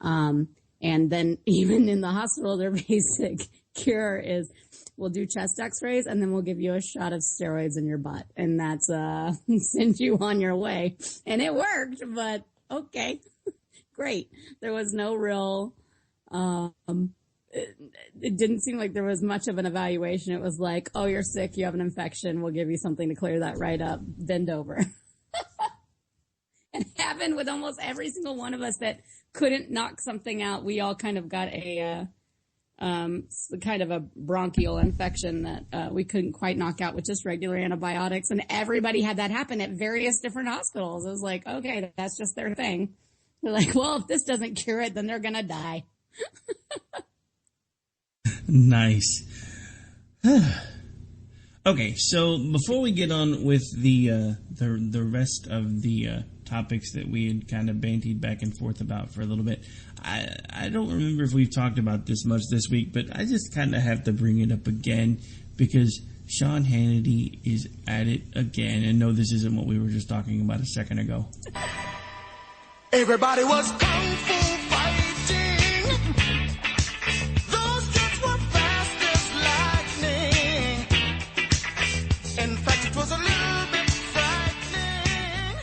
And then even in the hospital, their basic cure is we'll do chest x-rays and then we'll give you a shot of steroids in your butt. And that's, send you on your way. And it worked, but okay, great. There was no real, it didn't seem like there was much of an evaluation. It was like, oh, you're sick, you have an infection, we'll give you something to clear that right up, bend over. It happened with almost every single one of us that couldn't knock something out. We all kind of got a kind of a bronchial infection that we couldn't quite knock out with just regular antibiotics. And everybody had that happen at various different hospitals. It was like, okay, that's just their thing. They're like, well, if this doesn't cure it, then they're going to die. Nice. Okay, so before we get on with the rest of the topics that we had kind of bantied back and forth about for a little bit, I don't remember if we've talked about this much this week, but I just kind of have to bring it up again because Sean Hannity is at it again. And no, this isn't what we were just talking about a second ago. Everybody was kung fu fighting. Those kids were fast as lightning. In fact, it was a little bit frightening.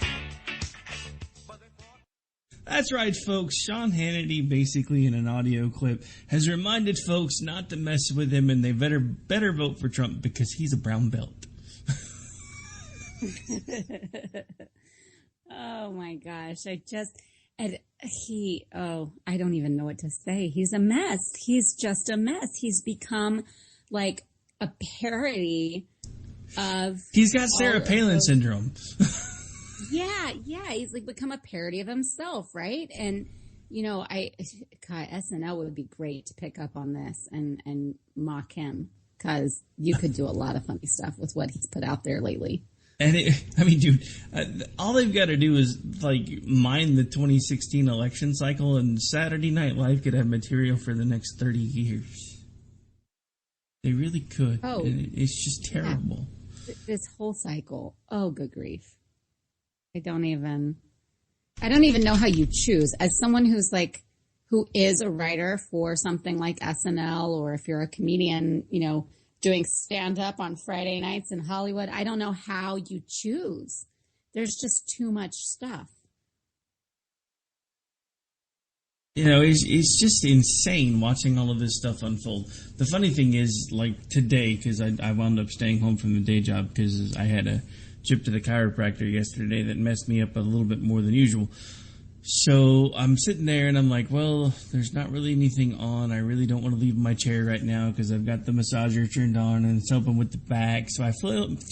That's right, folks. Sean Hannity, basically in an audio clip, has reminded folks not to mess with him and they better vote for Trump because he's a brown belt. Oh my gosh. I don't even know what to say. He's a mess. He's just a mess. He's become like a parody of... He's got Sarah Palin syndrome. Yeah. He's like become a parody of himself, right? And, SNL would be great to pick up on this and mock him because you could do a lot of funny stuff with what he's put out there lately. And dude, all they've got to do is mine the 2016 election cycle, and Saturday Night Live could have material for the next 30 years. They really could. Oh, and it's just terrible. Yeah. This whole cycle. Oh, good grief! I don't even know how you choose as someone who is a writer for something like SNL, or if you're a comedian, doing stand-up on Friday nights in Hollywood. I don't know how you choose. There's just too much stuff. It's just insane watching all of this stuff unfold. The funny thing is, today, because I wound up staying home from the day job because I had a trip to the chiropractor yesterday that messed me up a little bit more than usual. So I'm sitting there and I'm like, well, there's not really anything on. I really don't want to leave my chair right now because I've got the massager turned on and it's helping with the back. So I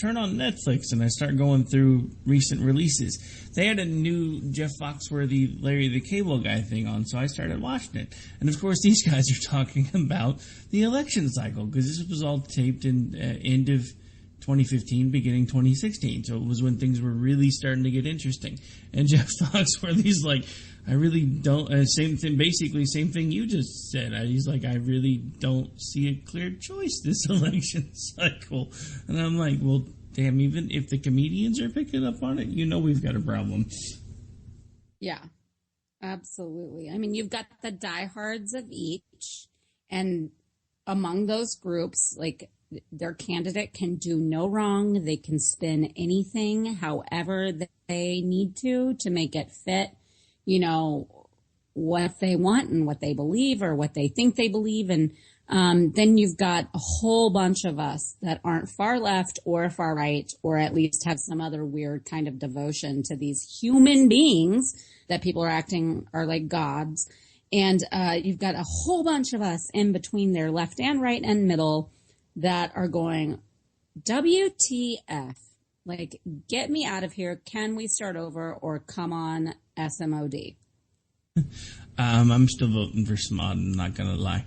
turn on Netflix and I start going through recent releases. They had a new Jeff Foxworthy, Larry the Cable Guy thing on, so I started watching it. And of course, these guys are talking about the election cycle because this was all taped in end of 2015, beginning 2016. So it was when things were really starting to get interesting. And Jeff Foxworthy's like, I really don't, same thing, basically same thing you just said. He's like, I really don't see a clear choice this election cycle. And I'm like, well, damn, even if the comedians are picking up on it, we've got a problem. Yeah, absolutely. I mean, you've got the diehards of each, and among those groups, their candidate can do no wrong. They can spin anything however they need to make it fit, what they want and what they believe or what they think they believe. And then you've got a whole bunch of us that aren't far left or far right, or at least have some other weird kind of devotion to these human beings that people are like gods. And you've got a whole bunch of us in between there, left and right and middle, that are going, WTF? Like, get me out of here. Can we start over, or come on, SMOD? I'm still voting for SMOD, I'm not going to lie.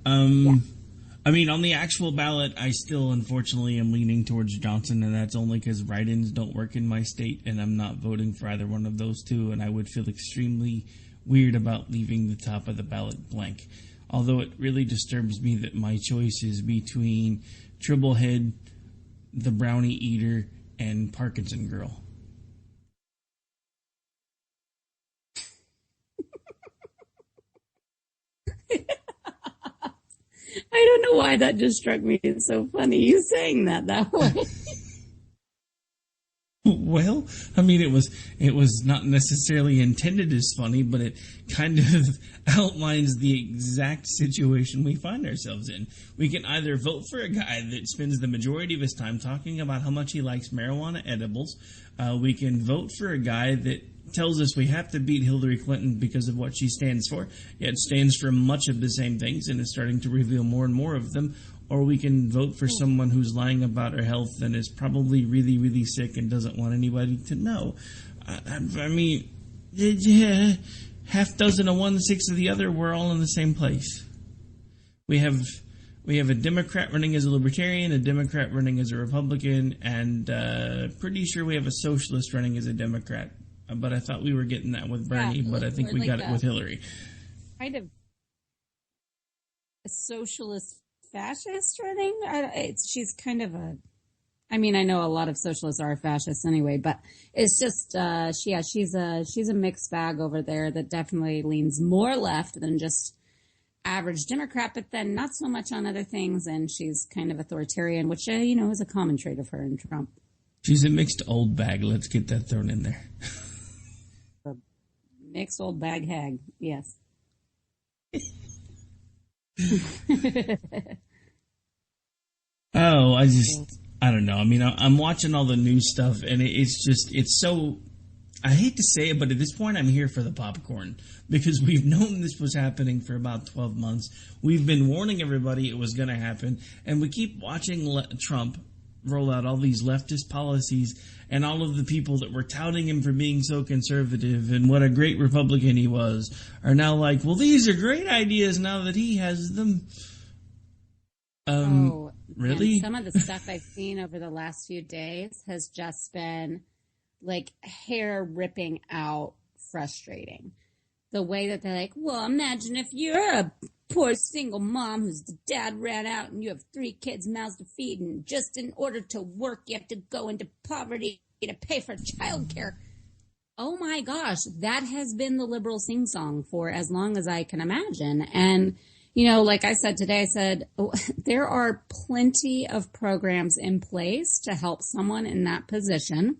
I mean, on the actual ballot, I still, unfortunately, am leaning towards Johnson, and that's only because write-ins don't work in my state, and I'm not voting for either one of those two, and I would feel extremely weird about leaving the top of the ballot blank. Although it really disturbs me that my choice is between Tribblehead, the Brownie Eater, and Parkinson Girl. I don't know why that just struck me. It's so funny you saying that way. Well, I mean, it was not necessarily intended as funny, but it kind of outlines the exact situation we find ourselves in. We can either vote for a guy that spends the majority of his time talking about how much he likes marijuana edibles. We can vote for a guy that tells us we have to beat Hillary Clinton because of what she stands for, yet stands for much of the same things and is starting to reveal more and more of them. Or we can vote for someone who's lying about her health and is probably really, really sick and doesn't want anybody to know. I mean, yeah, half dozen of one, six of the other, we're all in the same place. We have a Democrat running as a Libertarian, a Democrat running as a Republican, and pretty sure we have a Socialist running as a Democrat. But I thought we were getting that with Bernie, but I think we got it with Hillary. Kind of a socialist fascist running. She's kind of a. I mean, I know a lot of socialists are fascists anyway, but it's just she's a mixed bag over there that definitely leans more left than just average Democrat, but then not so much on other things, and she's kind of authoritarian, which is a common trait of her and Trump. She's a mixed old bag. Let's get that thrown in there. A mixed old bag hag, yes. Oh, I don't know. I mean, I'm watching all the news stuff, and it's so, I hate to say it, but at this point, I'm here for the popcorn, because we've known this was happening for about 12 months. We've been warning everybody it was going to happen, and we keep watching Trump roll out all these leftist policies, and all of the people that were touting him for being so conservative and what a great Republican he was are now like, well, these are great ideas now that he has them. Really? Some of the stuff I've seen over the last few days has just been like hair ripping out frustrating. The way that they're like, well, imagine if you're a poor single mom whose dad ran out and you have 3 kids, mouths to feed, and just in order to work, you have to go into poverty to pay for childcare. Oh my gosh, that has been the liberal sing-song for as long as I can imagine. And, like I said today, there are plenty of programs in place to help someone in that position.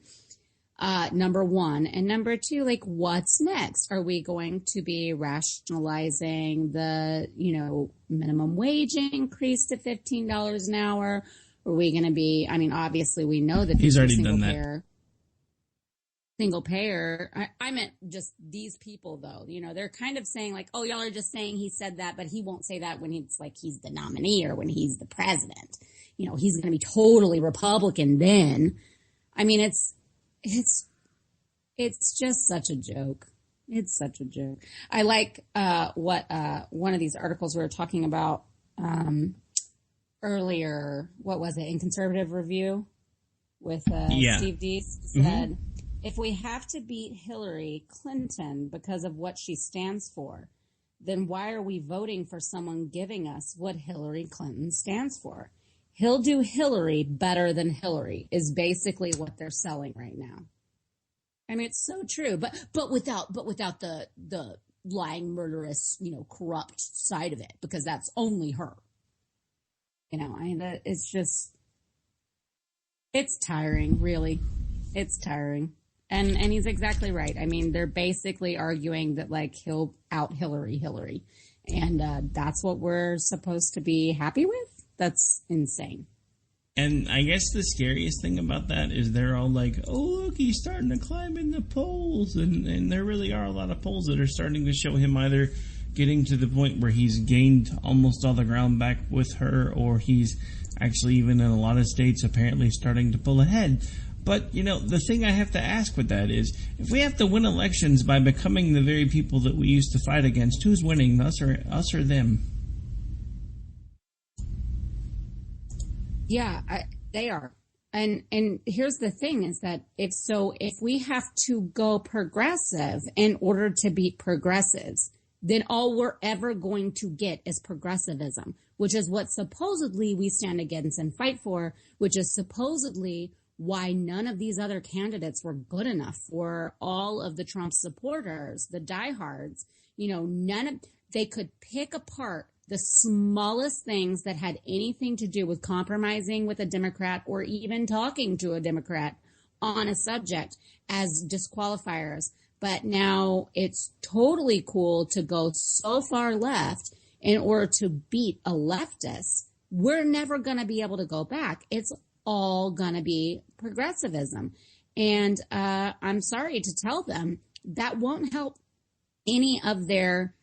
Number one. And number two, what's next? Are we going to be rationalizing the, minimum wage increase to $15 an hour? Are we going to be, obviously we know that he's already done that. Single payer. I meant just these people though, they're kind of saying like, oh, y'all are just saying he said that, but he won't say that when he's the nominee or when he's the president. He's going to be totally Republican then. I mean, it's just such a joke. It's such a joke. I like what one of these articles we were talking about earlier. What was it? In Conservative Review with Steve Deese said, if we have to beat Hillary Clinton because of what she stands for, then why are we voting for someone giving us what Hillary Clinton stands for? He'll do Hillary better than Hillary is basically what they're selling right now. I mean, it's so true, but without the lying, murderous, corrupt side of it, because that's only her. It's tiring, really. It's tiring. And he's exactly right. I mean, they're basically arguing that he'll out Hillary. And that's what we're supposed to be happy with? That's insane. And I guess the scariest thing about that is they're all like, oh, look, he's starting to climb in the polls. And there really are a lot of polls that are starting to show him either getting to the point where he's gained almost all the ground back with her, or he's actually, even in a lot of states, apparently starting to pull ahead. But, the thing I have to ask with that is, if we have to win elections by becoming the very people that we used to fight against, who's winning, us or them? Yeah, they are. And here's the thing is that if we have to go progressive in order to beat progressives, then all we're ever going to get is progressivism, which is what supposedly we stand against and fight for, which is supposedly why none of these other candidates were good enough for all of the Trump supporters, the diehards. They could pick apart the smallest things that had anything to do with compromising with a Democrat or even talking to a Democrat on a subject as disqualifiers. But now it's totally cool to go so far left in order to beat a leftist. We're never going to be able to go back. It's all going to be progressivism. And I'm sorry to tell them that won't help any of their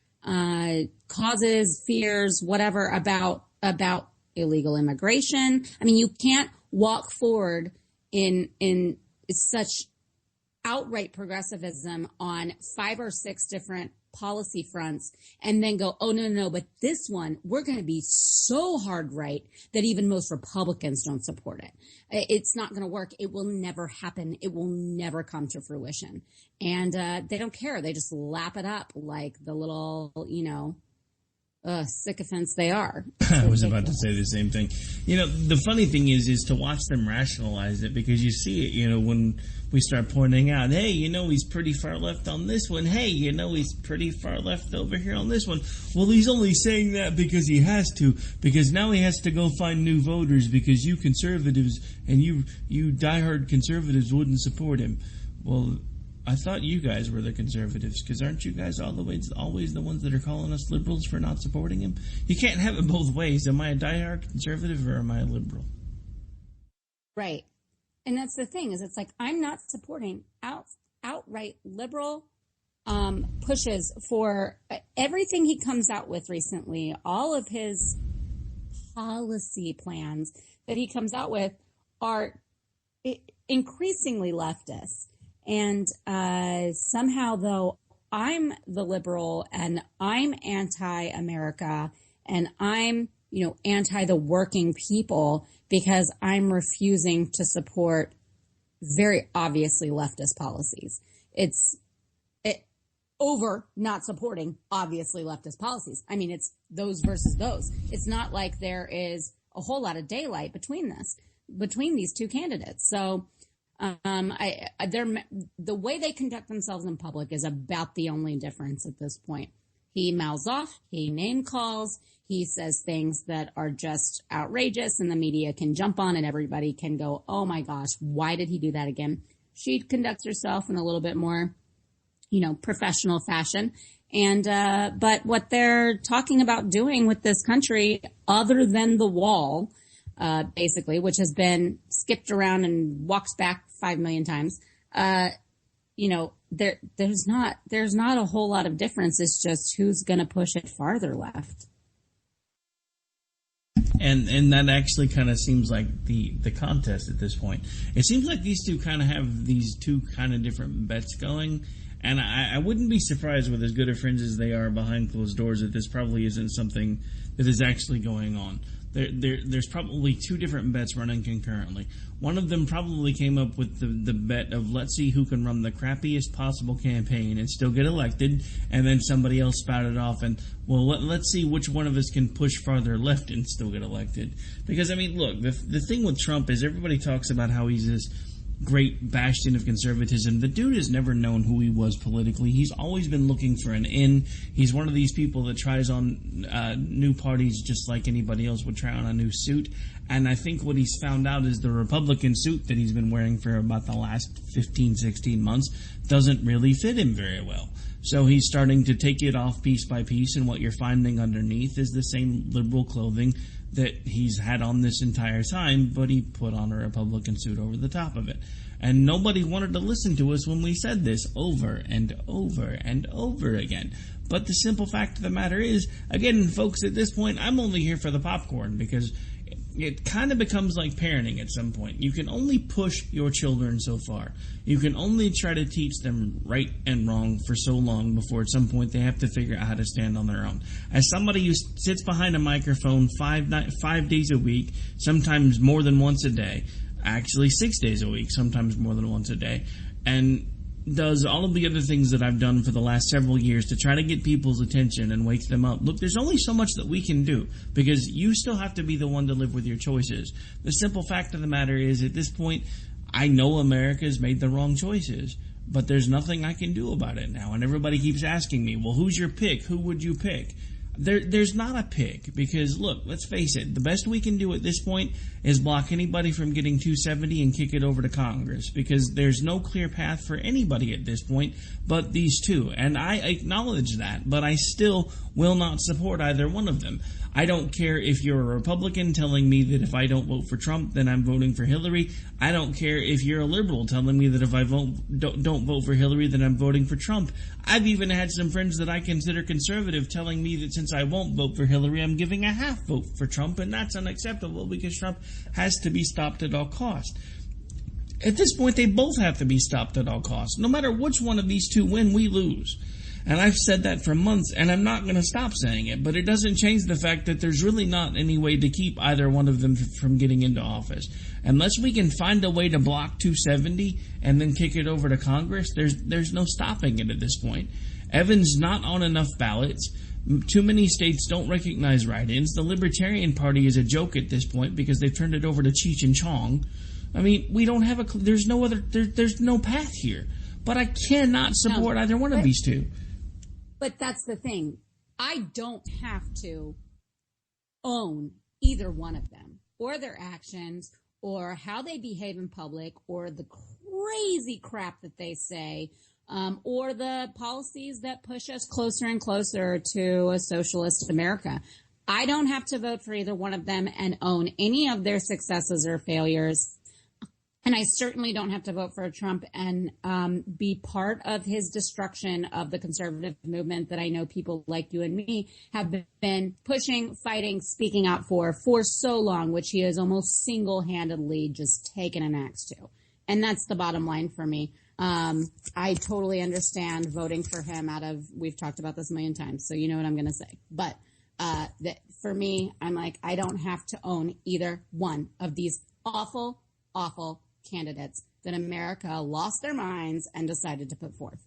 causes, fears, whatever about illegal immigration. I mean, you can't walk forward in such outright progressivism on 5 or 6 different policy fronts and then go, oh, no, but this one, we're going to be so hard right that even most Republicans don't support it. It's not going to work. It will never happen. It will never come to fruition. And they don't care. They just lap it up like the little, sycophants they are. I was about to say the same thing. The funny thing is to watch them rationalize it, because you see it, when we start pointing out, hey, he's pretty far left on this one. Hey, he's pretty far left over here on this one. Well, he's only saying that because he has to, because now he has to go find new voters because you conservatives and you diehard conservatives wouldn't support him. Well, I thought you guys were the conservatives, because aren't you guys always the ones that are calling us liberals for not supporting him? You can't have it both ways. Am I a diehard conservative or am I a liberal? Right. And that's the thing, is it's like I'm not supporting outright liberal pushes for everything he comes out with recently. All of his policy plans that he comes out with are increasingly leftist. And somehow, though, I'm the liberal and I'm anti-America and I'm, anti the working people because I'm refusing to support very obviously leftist policies. It's over not supporting obviously leftist policies. I mean, it's those versus those. It's not like there is a whole lot of daylight between these two candidates. So the way they conduct themselves in public is about the only difference at this point. He mouths off, he name calls, he says things that are just outrageous and the media can jump on and everybody can go, oh my gosh, why did he do that again? She conducts herself in a little bit more, professional fashion. And, but what they're talking about doing with this country, other than the wall, basically, which has been skipped around and walked back 5 million times, there's not a whole lot of difference. It's just who's going to push it farther left. And that actually kind of seems like the contest at this point. It seems like these two kind of have these two kind of different bets going. And I wouldn't be surprised, with as good of friends as they are behind closed doors, that this probably isn't something that is actually going on. There's probably two different bets running concurrently. One of them probably came up with the bet of, let's see who can run the crappiest possible campaign and still get elected, and then somebody else spouted off and, well, let's see which one of us can push farther left and still get elected. Because, I mean, look, the thing with Trump is everybody talks about how he's this great bastion of conservatism. The dude has never known who he was politically. He's always been looking for an in. He's one of these people that tries on new parties just like anybody else would try on a new suit. And I think what he's found out is the Republican suit that he's been wearing for about the last 15, 16 months doesn't really fit him very well. So he's starting to take it off piece by piece, and what you're finding underneath is the same liberal clothing that he's had on this entire time, but he put on a Republican suit over the top of it. And nobody wanted to listen to us when we said this over and over and over again. But the simple fact of the matter is, again, folks, at this point, I'm only here for the popcorn, because it kind of becomes like parenting at some point. You can only push your children so far. You can only try to teach them right and wrong for so long before at some point they have to figure out how to stand on their own. As somebody who sits behind a microphone 5 days a week, sometimes more than once a day, actually 6 days a week, sometimes more than once a day, and does all of the other things that I've done for the last several years to try to get people's attention and wake them up. Look, there's only so much that we can do, because you still have to be the one to live with your choices. The simple fact of the matter is, at this point, I know America's made the wrong choices, but there's nothing I can do about it now. And everybody keeps asking me, well, who's your pick? Who would you pick? There's not a pick, because, look, let's face it, the best we can do at this point is block anybody from getting 270 and kick it over to Congress, because there's no clear path for anybody at this point but these two. And I acknowledge that, but I still will not support either one of them. I don't care if you're a Republican telling me that if I don't vote for Trump, then I'm voting for Hillary. I don't care if you're a liberal telling me that if I don't vote for Hillary, then I'm voting for Trump. I've even had some friends that I consider conservative telling me that since I won't vote for Hillary, I'm giving a half vote for Trump, and that's unacceptable because Trump has to be stopped at all costs. At this point, they both have to be stopped at all costs. No matter which one of these two win, we lose. And I've said that for months, and I'm not going to stop saying it, but it doesn't change the fact that there's really not any way to keep either one of them from getting into office. Unless we can find a way to block 270 and then kick it over to Congress, there's no stopping it at this point. Evans not on enough ballots. Too many states don't recognize write-ins. The Libertarian Party is a joke at this point because they've turned it over to Cheech and Chong. I mean, we don't have there's no path here. But I cannot support either one of these two. But that's the thing. I don't have to own either one of them, or their actions, or how they behave in public, or the crazy crap that they say, or the policies that push us closer and closer to a socialist America. I don't have to vote for either one of them and own any of their successes or failures. And I certainly don't have to vote for Trump and be part of his destruction of the conservative movement that I know people like you and me have been pushing, fighting, speaking out for so long, which he has almost single-handedly just taken an axe to. And that's the bottom line for me. I totally understand voting for him we've talked about this a million times, so you know what I'm going to say. But for me, I'm like, I don't have to own either one of these awful, awful candidates that America lost their minds and decided to put forth.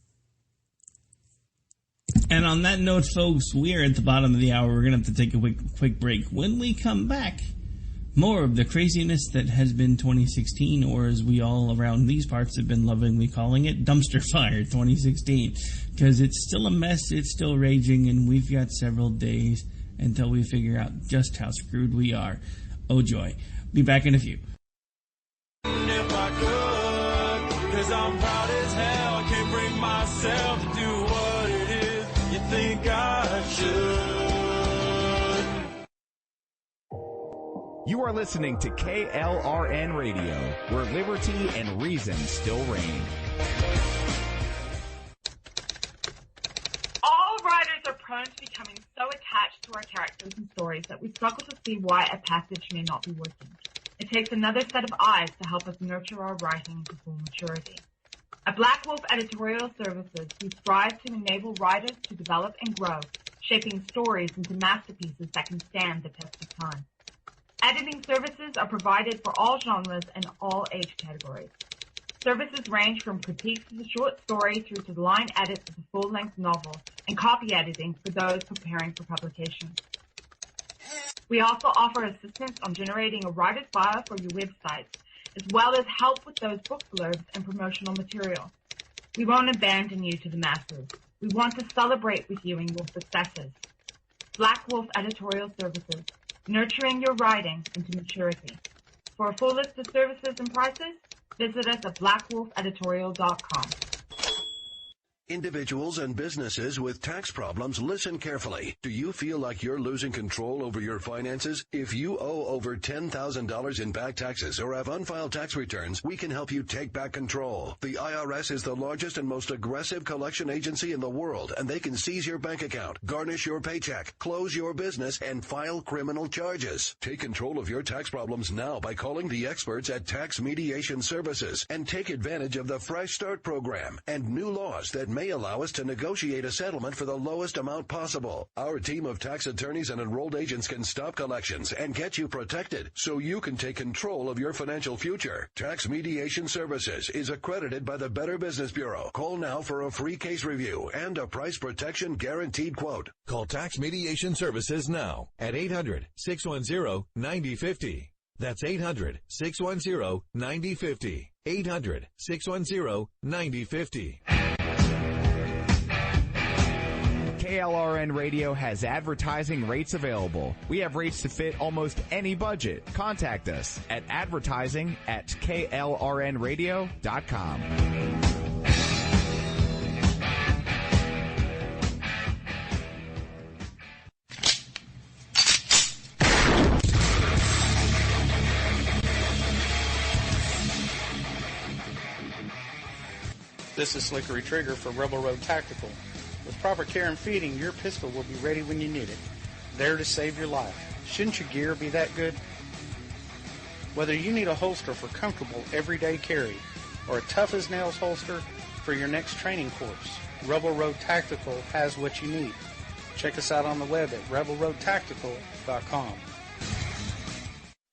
And on that note, folks, we are at the bottom of the hour. We're going to have to take a quick break. When we come back, more of the craziness that has been 2016, or as we all around these parts have been lovingly calling it, dumpster fire 2016. Because it's still a mess, it's still raging, and we've got several days until we figure out just how screwed we are. Oh joy. Be back in a few. If I could, 'cause I'm proud as hell, I can't bring myself to do what it is you think I should. You are listening to KLRN Radio, where liberty and reason still reign. All writers are prone to becoming so attached to our characters and stories that we struggle to see why a passage may not be working. It takes another set of eyes to help us nurture our writing to full maturity. At Black Wolf Editorial Services, we strive to enable writers to develop and grow, shaping stories into masterpieces that can stand the test of time. Editing services are provided for all genres and all age categories. Services range from critiques of the short story through to the line edits of the full-length novel and copy editing for those preparing for publication. We also offer assistance on generating a writer's bio for your websites, as well as help with those book blurbs and promotional material. We won't abandon you to the masses. We want to celebrate with you in your successes. Black Wolf Editorial Services, nurturing your writing into maturity. For a full list of services and prices, visit us at blackwolfeditorial.com. Individuals and businesses with tax problems, listen carefully. Do you feel like you're losing control over your finances? If you owe over $10,000 in back taxes or have unfiled tax returns, we can help you take back control. The IRS is the largest and most aggressive collection agency in the world, and they can seize your bank account, garnish your paycheck, close your business, and file criminal charges. Take control of your tax problems now by calling the experts at Tax Mediation Services and take advantage of the Fresh Start program and new laws that may allow us to negotiate a settlement for the lowest amount possible. Our team of tax attorneys and enrolled agents can stop collections and get you protected so you can take control of your financial future. Tax Mediation Services is accredited by the Better Business Bureau. Call now for a free case review and a price protection guaranteed quote. Call Tax Mediation Services now at 800-610-9050. That's 800-610-9050. 800-610-9050. KLRN Radio has advertising rates available. We have rates to fit almost any budget. Contact us at advertising@klrnradio.com. This is Slickery Trigger for Rebel Road Tactical. With proper care and feeding, your pistol will be ready when you need it, there to save your life. Shouldn't your gear be that good? Whether you need a holster for comfortable everyday carry or a tough-as-nails holster for your next training course, Rebel Road Tactical has what you need. Check us out on the web at rebelroadtactical.com.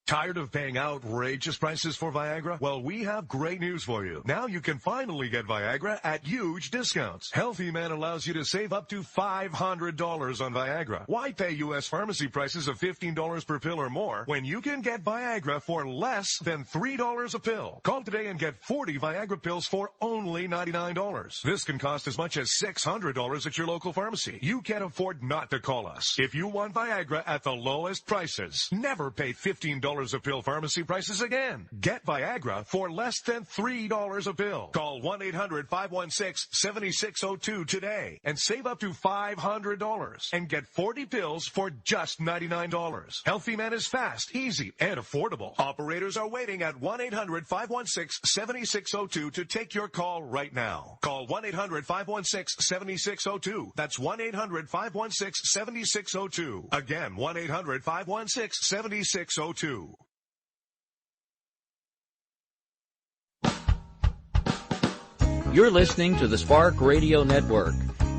Tired of paying outrageous prices for Viagra? Well, we have great news for you. Now you can finally get Viagra at huge discounts. Healthy Man allows you to save up to $500 on Viagra. Why pay U.S. pharmacy prices of $15 per pill or more when you can get Viagra for less than $3 a pill? Call today and get 40 Viagra pills for only $99. This can cost as much as $600 at your local pharmacy. You can't afford not to call us. If you want Viagra at the lowest prices, never pay $15 a pill pharmacy prices again. Get Viagra for less than $3 a pill. Call 1-800-516-7602 today and save up to $500 and get 40 pills for just $99. Healthy Man is fast, easy, and affordable. Operators are waiting at 1-800-516-7602 to take your call right now. Call 1-800-516-7602. That's 1-800-516-7602. Again, 1-800-516-7602. You're listening to the Spark Radio Network,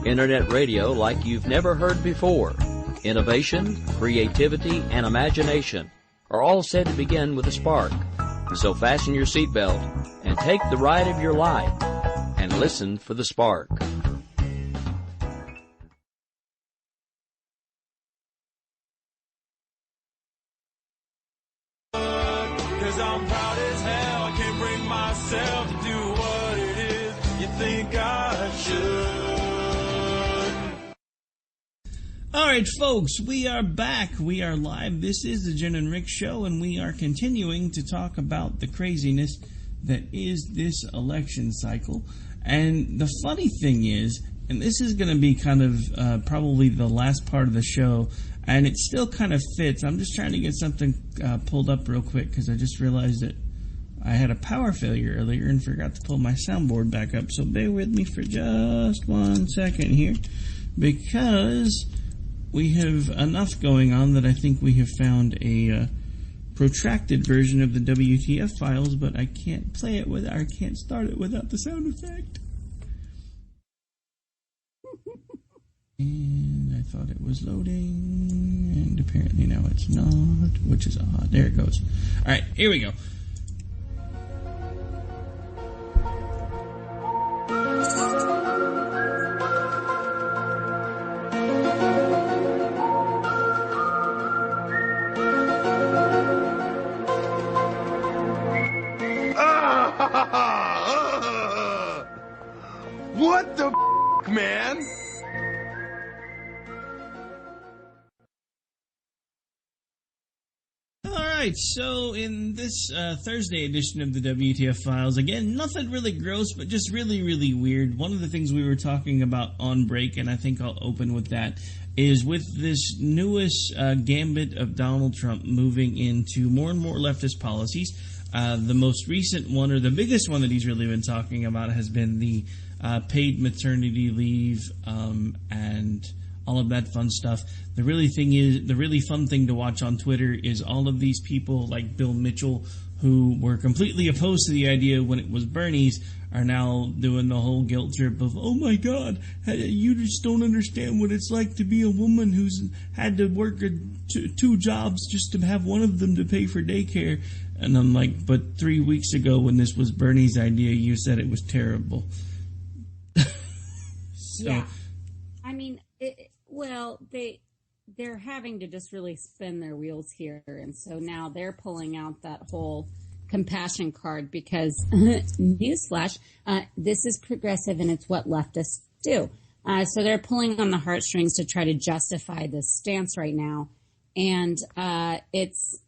internet radio like you've never heard before. Innovation, creativity, and imagination are all said to begin with a spark. So fasten your seatbelt and take the ride of your life and listen for the spark. Cause I'm proud as hell, I can't bring myself to do what it is you think I should. Alright folks, we are back. We are live. This is the Jen and Rick Show, and we are continuing to talk about the craziness that is this election cycle. And the funny thing is, and this is going to be kind of probably the last part of the show, and it still kind of fits. I'm just trying to get something pulled up real quick because I just realized that I had a power failure earlier and forgot to pull my soundboard back up. So bear with me for just 1 second here, because we have enough going on that I think we have found a protracted version of the WTF files, but I can't play it without, I can't start it without the sound effect. And I thought it was loading, and apparently now it's not, which is odd. There it goes. Alright, here we go. What the man? right, so in this Thursday edition of the WTF Files, again, nothing really gross, but just really, really weird. One of the things we were talking about on break, and I think I'll open with that, is with this newest gambit of Donald Trump moving into more and more leftist policies. The most recent one, or the biggest one that he's really been talking about, has been the paid maternity leave and all of that fun stuff. The really fun thing to watch on Twitter is all of these people like Bill Mitchell, who were completely opposed to the idea when it was Bernie's, are now doing the whole guilt trip of, oh my God, you just don't understand what it's like to be a woman who's had to work two jobs just to have one of them to pay for daycare. And I'm like, but 3 weeks ago when this was Bernie's idea, you said it was terrible. Yeah. I mean, they're having to just really spin their wheels here. And so now they're pulling out that whole compassion card because, newsflash, this is progressive and it's what leftists do. So they're pulling on the heartstrings to try to justify this stance right now. And it's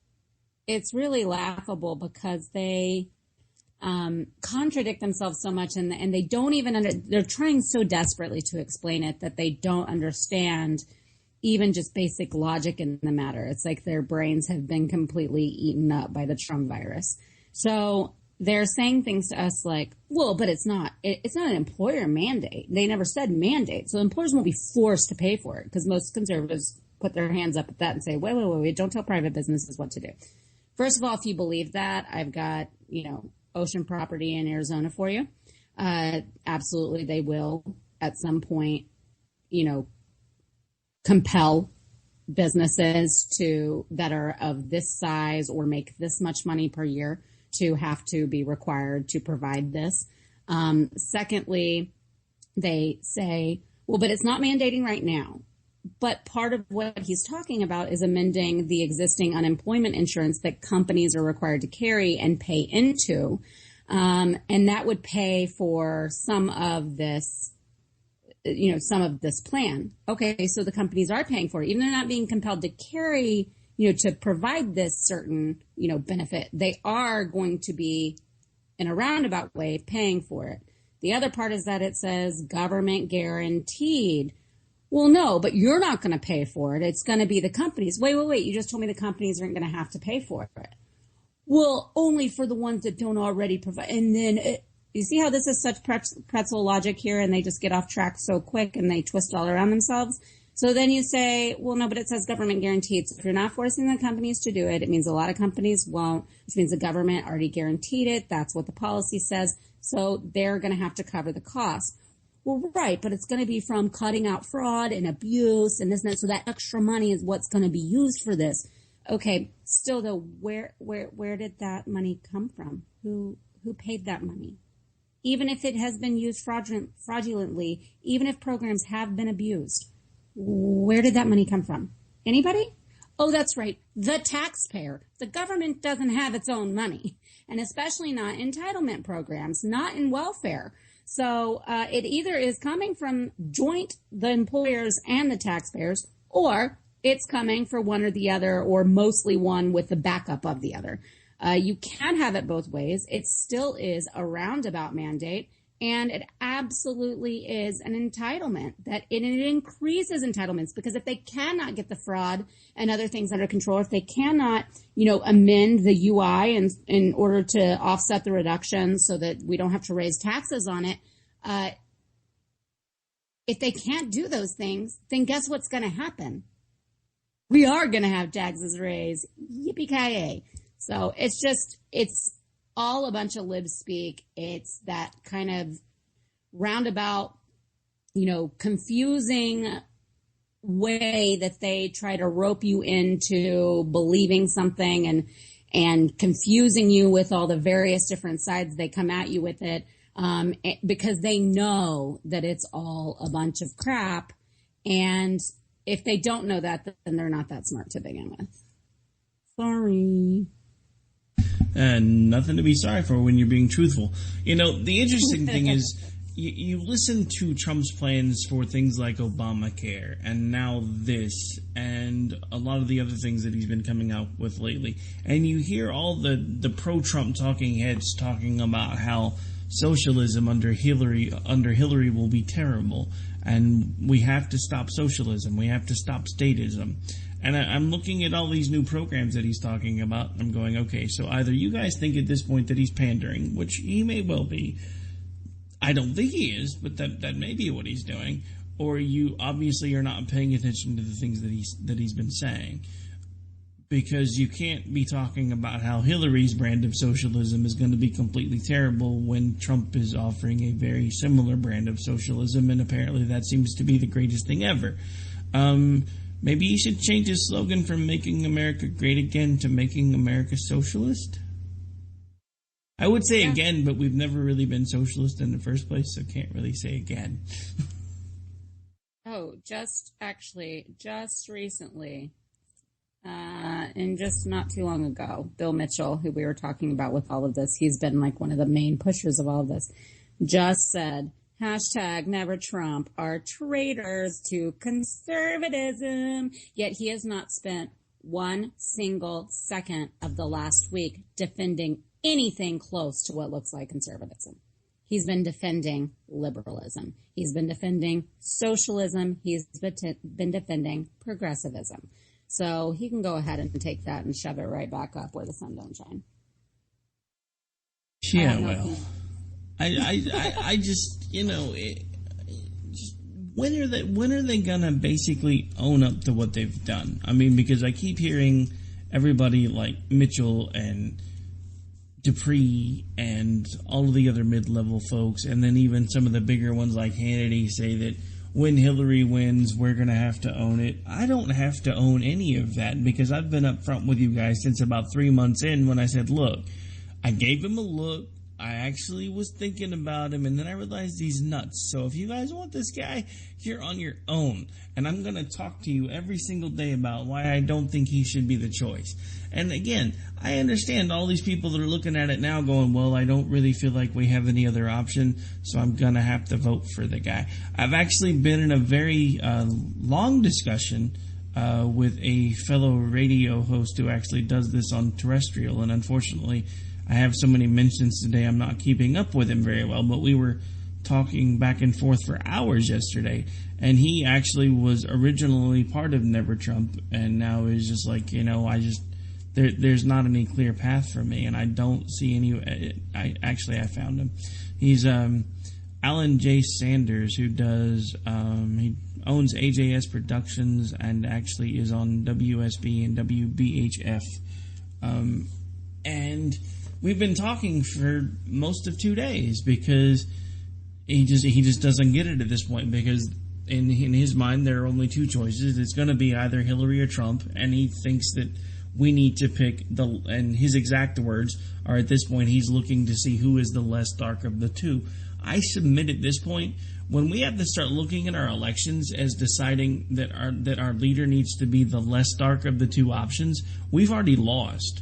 really laughable because they contradict themselves so much, and they don't even they're trying so desperately to explain it that they don't understand even just basic logic in the matter. It's like their brains have been completely eaten up by the Trump virus. So they're saying things to us like, well, but it's not an employer mandate. They never said mandate. So employers won't be forced to pay for it, because most conservatives put their hands up at that and say, wait, don't tell private businesses what to do. First of all, if you believe that, I've got, ocean property in Arizona for you. Absolutely, they will at some point, compel businesses that are of this size or make this much money per year to have to be required to provide this. Secondly, they say, well, but it's not mandating right now. But part of what he's talking about is amending the existing unemployment insurance that companies are required to carry and pay into. And that would pay for some of this plan. Okay, so the companies are paying for it. Even though they're not being compelled to carry, to provide this certain, benefit, they are going to be, in a roundabout way, paying for it. The other part is that it says government guaranteed. Well, no, but you're not going to pay for it. It's going to be the companies. Wait. You just told me the companies aren't going to have to pay for it. Well, only for the ones that don't already provide. And then you see how this is such pretzel logic here, and they just get off track so quick and they twist all around themselves. So then you say, well, no, but it says government guaranteed. So if you're not forcing the companies to do it, it means a lot of companies won't, which means the government already guaranteed it. That's what the policy says. So they're going to have to cover the cost. Well, right, but it's going to be from cutting out fraud and abuse and this and that. So that extra money is what's going to be used for this. Okay, still though, where did that money come from? Who paid that money? Even if it has been used fraudulently, even if programs have been abused, where did that money come from? Anybody? Oh, that's right, the taxpayer. The government doesn't have its own money, and especially not entitlement programs, not in welfare. So it either is coming from joint the employers and the taxpayers, or it's coming for one or the other, or mostly one with the backup of the other. You can't have it both ways. It still is a roundabout mandate, and it absolutely is an entitlement. That it increases entitlements, because if they cannot get the fraud and other things under control, if they cannot, amend the UI in order to offset the reduction so that we don't have to raise taxes on it, if they can't do those things, then guess what's going to happen? We are going to have taxes raised. Yippee-ki-yay. So it's all a bunch of lib speak. It's that kind of roundabout, confusing way that they try to rope you into believing something and confusing you with all the various different sides they come at you with it, because they know that it's all a bunch of crap. And if they don't know that, then they're not that smart to begin with. Sorry. And nothing to be sorry for when you're being truthful. The interesting thing is, you listen to Trump's plans for things like Obamacare and now this and a lot of the other things that he's been coming out with lately, and you hear all the pro-Trump talking heads talking about how socialism under Hillary will be terrible, and we have to stop socialism, we have to stop statism. And I'm looking at all these new programs that he's talking about. I'm going, okay, so either you guys think at this point that he's pandering, which he may well be. I don't think he is, but that may be what he's doing. Or you obviously are not paying attention to the things that he's been saying. Because you can't be talking about how Hillary's brand of socialism is going to be completely terrible when Trump is offering a very similar brand of socialism, and apparently that seems to be the greatest thing ever. Maybe he should change his slogan from Making America Great Again to Making America Socialist? I would say again, but we've never really been socialist in the first place, so can't really say again. Just recently, and just not too long ago, Bill Mitchell, who we were talking about with all of this, he's been like one of the main pushers of all of this, just said, #Never Trump are traitors to conservatism. Yet he has not spent one single second of the last week defending anything close to what looks like conservatism. He's been defending liberalism. He's been defending socialism. He's been defending progressivism. So he can go ahead and take that and shove it right back up where the sun don't shine. Yeah, well, I just, when are they gonna basically own up to what they've done? I mean, because I keep hearing everybody like Mitchell and Dupree and all of the other mid-level folks, and then even some of the bigger ones like Hannity say that when Hillary wins, we're going to have to own it. I don't have to own any of that because I've been up front with you guys since about 3 months in when I said, look, I gave him a look. I actually was thinking about him, and then I realized he's nuts. So if you guys want this guy, you're on your own. And I'm going to talk to you every single day about why I don't think he should be the choice. And again, I understand all these people that are looking at it now going, well, I don't really feel like we have any other option, so I'm going to have to vote for the guy. I've actually been in a very long discussion with a fellow radio host who actually does this on terrestrial, and unfortunately I have so many mentions today I'm not keeping up with him very well, but we were talking back and forth for hours yesterday, and he actually was originally part of Never Trump, and now is just like, there's not any clear path for me, and I don't see any. I found him. He's Alan J. Sanders, who does he owns AJS Productions and actually is on WSB and WBHF, and we've been talking for most of 2 days because he just doesn't get it at this point, because in his mind there are only two choices. It's going to be either Hillary or Trump, and he thinks that we need to pick and his exact words are, at this point, he's looking to see who is the less dark of the two. I submit at this point, when we have to start looking at our elections as deciding that our leader needs to be the less dark of the two options, we've already lost.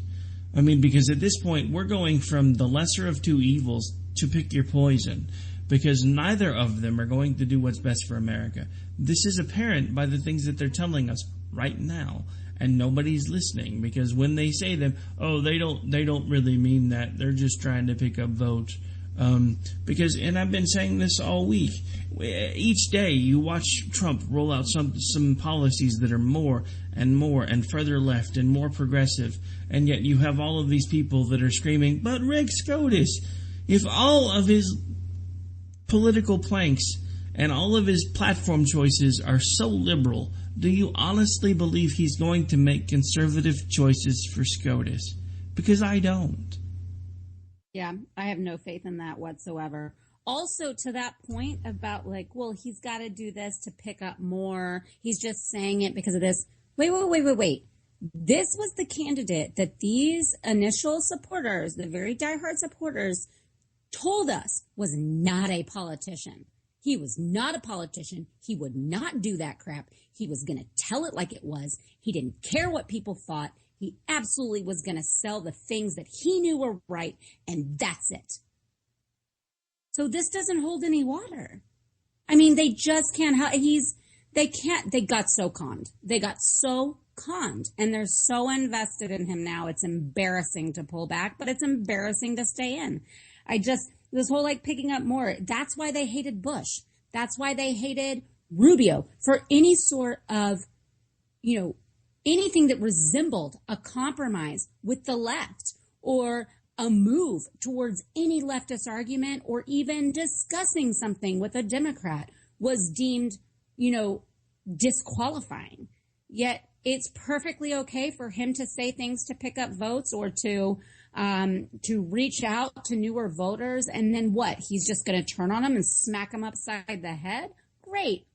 I mean, because at this point, we're going from the lesser of two evils to pick your poison, because neither of them are going to do what's best for America. This is apparent by the things that they're telling us right now, and nobody's listening, because when they say them, they don't really mean that. They're just trying to pick up votes. And I've been saying this all week. Each day you watch Trump roll out some policies that are more and further left and more progressive, and yet you have all of these people that are screaming, but Rick SCOTUS, if all of his political planks and all of his platform choices are so liberal, do you honestly believe he's going to make conservative choices for SCOTUS? Because I don't. Yeah, I have no faith in that whatsoever. Also, to that point about he's got to do this to pick up more. He's just saying it because of this. Wait. This was the candidate that these initial supporters, the very diehard supporters, told us was not a politician. He was not a politician. He would not do that crap. He was going to tell it like it was. He didn't care what people thought. He absolutely was going to sell the things that he knew were right, and that's it. So this doesn't hold any water. I mean, they just can't. They got so conned. They got so conned, and they're so invested in him now. It's embarrassing to pull back, but it's embarrassing to stay in. This whole picking up more. That's why they hated Bush. That's why they hated Rubio for any sort of, anything that resembled a compromise with the left or a move towards any leftist argument or even discussing something with a Democrat was deemed, disqualifying. Yet it's perfectly okay for him to say things to pick up votes or to reach out to newer voters. And then what? He's just going to turn on them and smack them upside the head? Great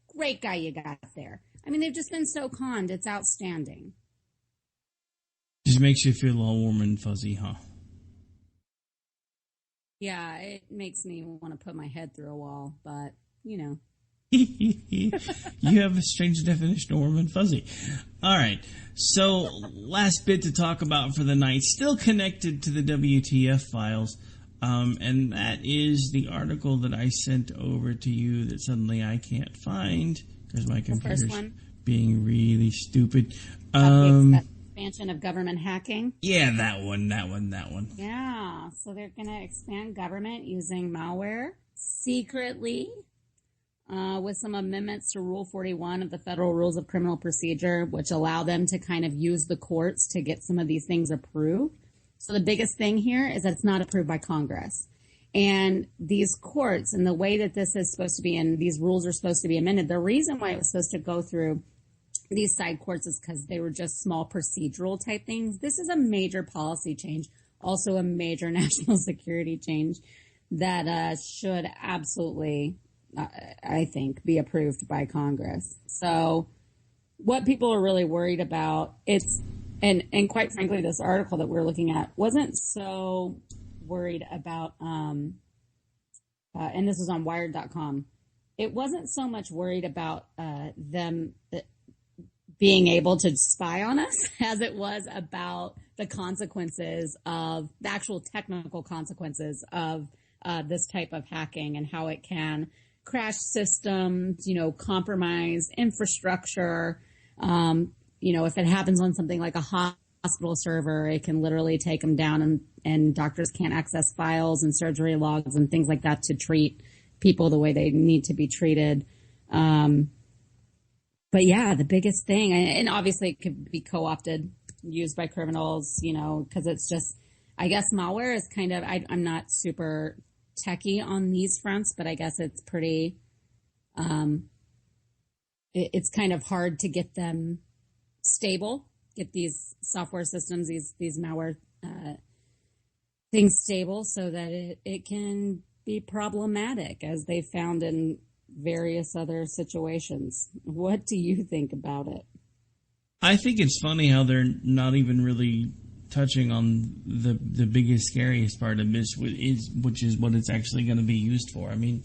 guy you got there. I mean, they've just been so conned. It's outstanding. Just makes you feel all warm and fuzzy, huh? Yeah, it makes me want to put my head through a wall, but, You have a strange definition of warm and fuzzy. All right. So, last bit to talk about for the night, still connected to the WTF files, and that is the article that I sent over to you that suddenly I can't find because my computer's being really stupid. Expansion of government hacking. Yeah, that one. Yeah, so they're going to expand government using malware secretly. With some amendments to Rule 41 of the Federal Rules of Criminal Procedure, which allow them to kind of use the courts to get some of these things approved. So the biggest thing here is that it's not approved by Congress. And these courts and the way that this is supposed to be and these rules are supposed to be amended, the reason why it was supposed to go through these side courts is because they were just small procedural type things. This is a major policy change, also a major national security change that should absolutely, I think, be approved by Congress. So what people are really worried about, and quite frankly, this article that we're looking at wasn't so worried about, and this is on Wired.com, it wasn't so much worried about them being able to spy on us as it was about the consequences of, the actual technical consequences of this type of hacking and how it can crash systems, compromise infrastructure. If it happens on something like a hospital server, it can literally take them down and doctors can't access files and surgery logs and things like that to treat people the way they need to be treated. But yeah, the biggest thing, and obviously it could be co-opted, used by criminals, because it's just, I guess malware is kind of, I'm not super techie on these fronts, but I guess it's pretty, it's kind of hard to get them stable, get these software systems, these malware things stable so that it can be problematic, as they found in various other situations. What do you think about it? I think it's funny how they're not even really touching on the biggest, scariest part of this, which is what it's actually going to be used for. I mean,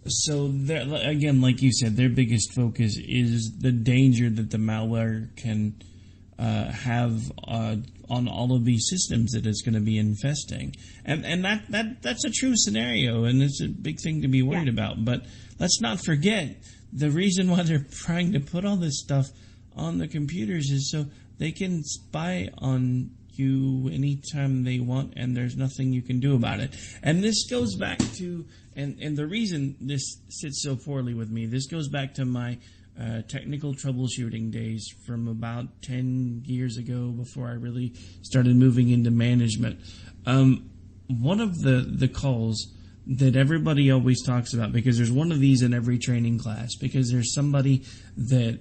so again, like you said, their biggest focus is the danger that the malware can have on all of these systems that it's going to be infesting, and that's a true scenario, and it's a big thing to be worried about. But let's not forget the reason why they're trying to put all this stuff on the computers is so they can spy on you anytime they want, and there's nothing you can do about it. And this goes back to, and the reason this sits so poorly with me, this goes back to my technical troubleshooting days from about 10 years ago, before I really started moving into management. One of the calls that everybody always talks about, because there's one of these in every training class, because there's somebody that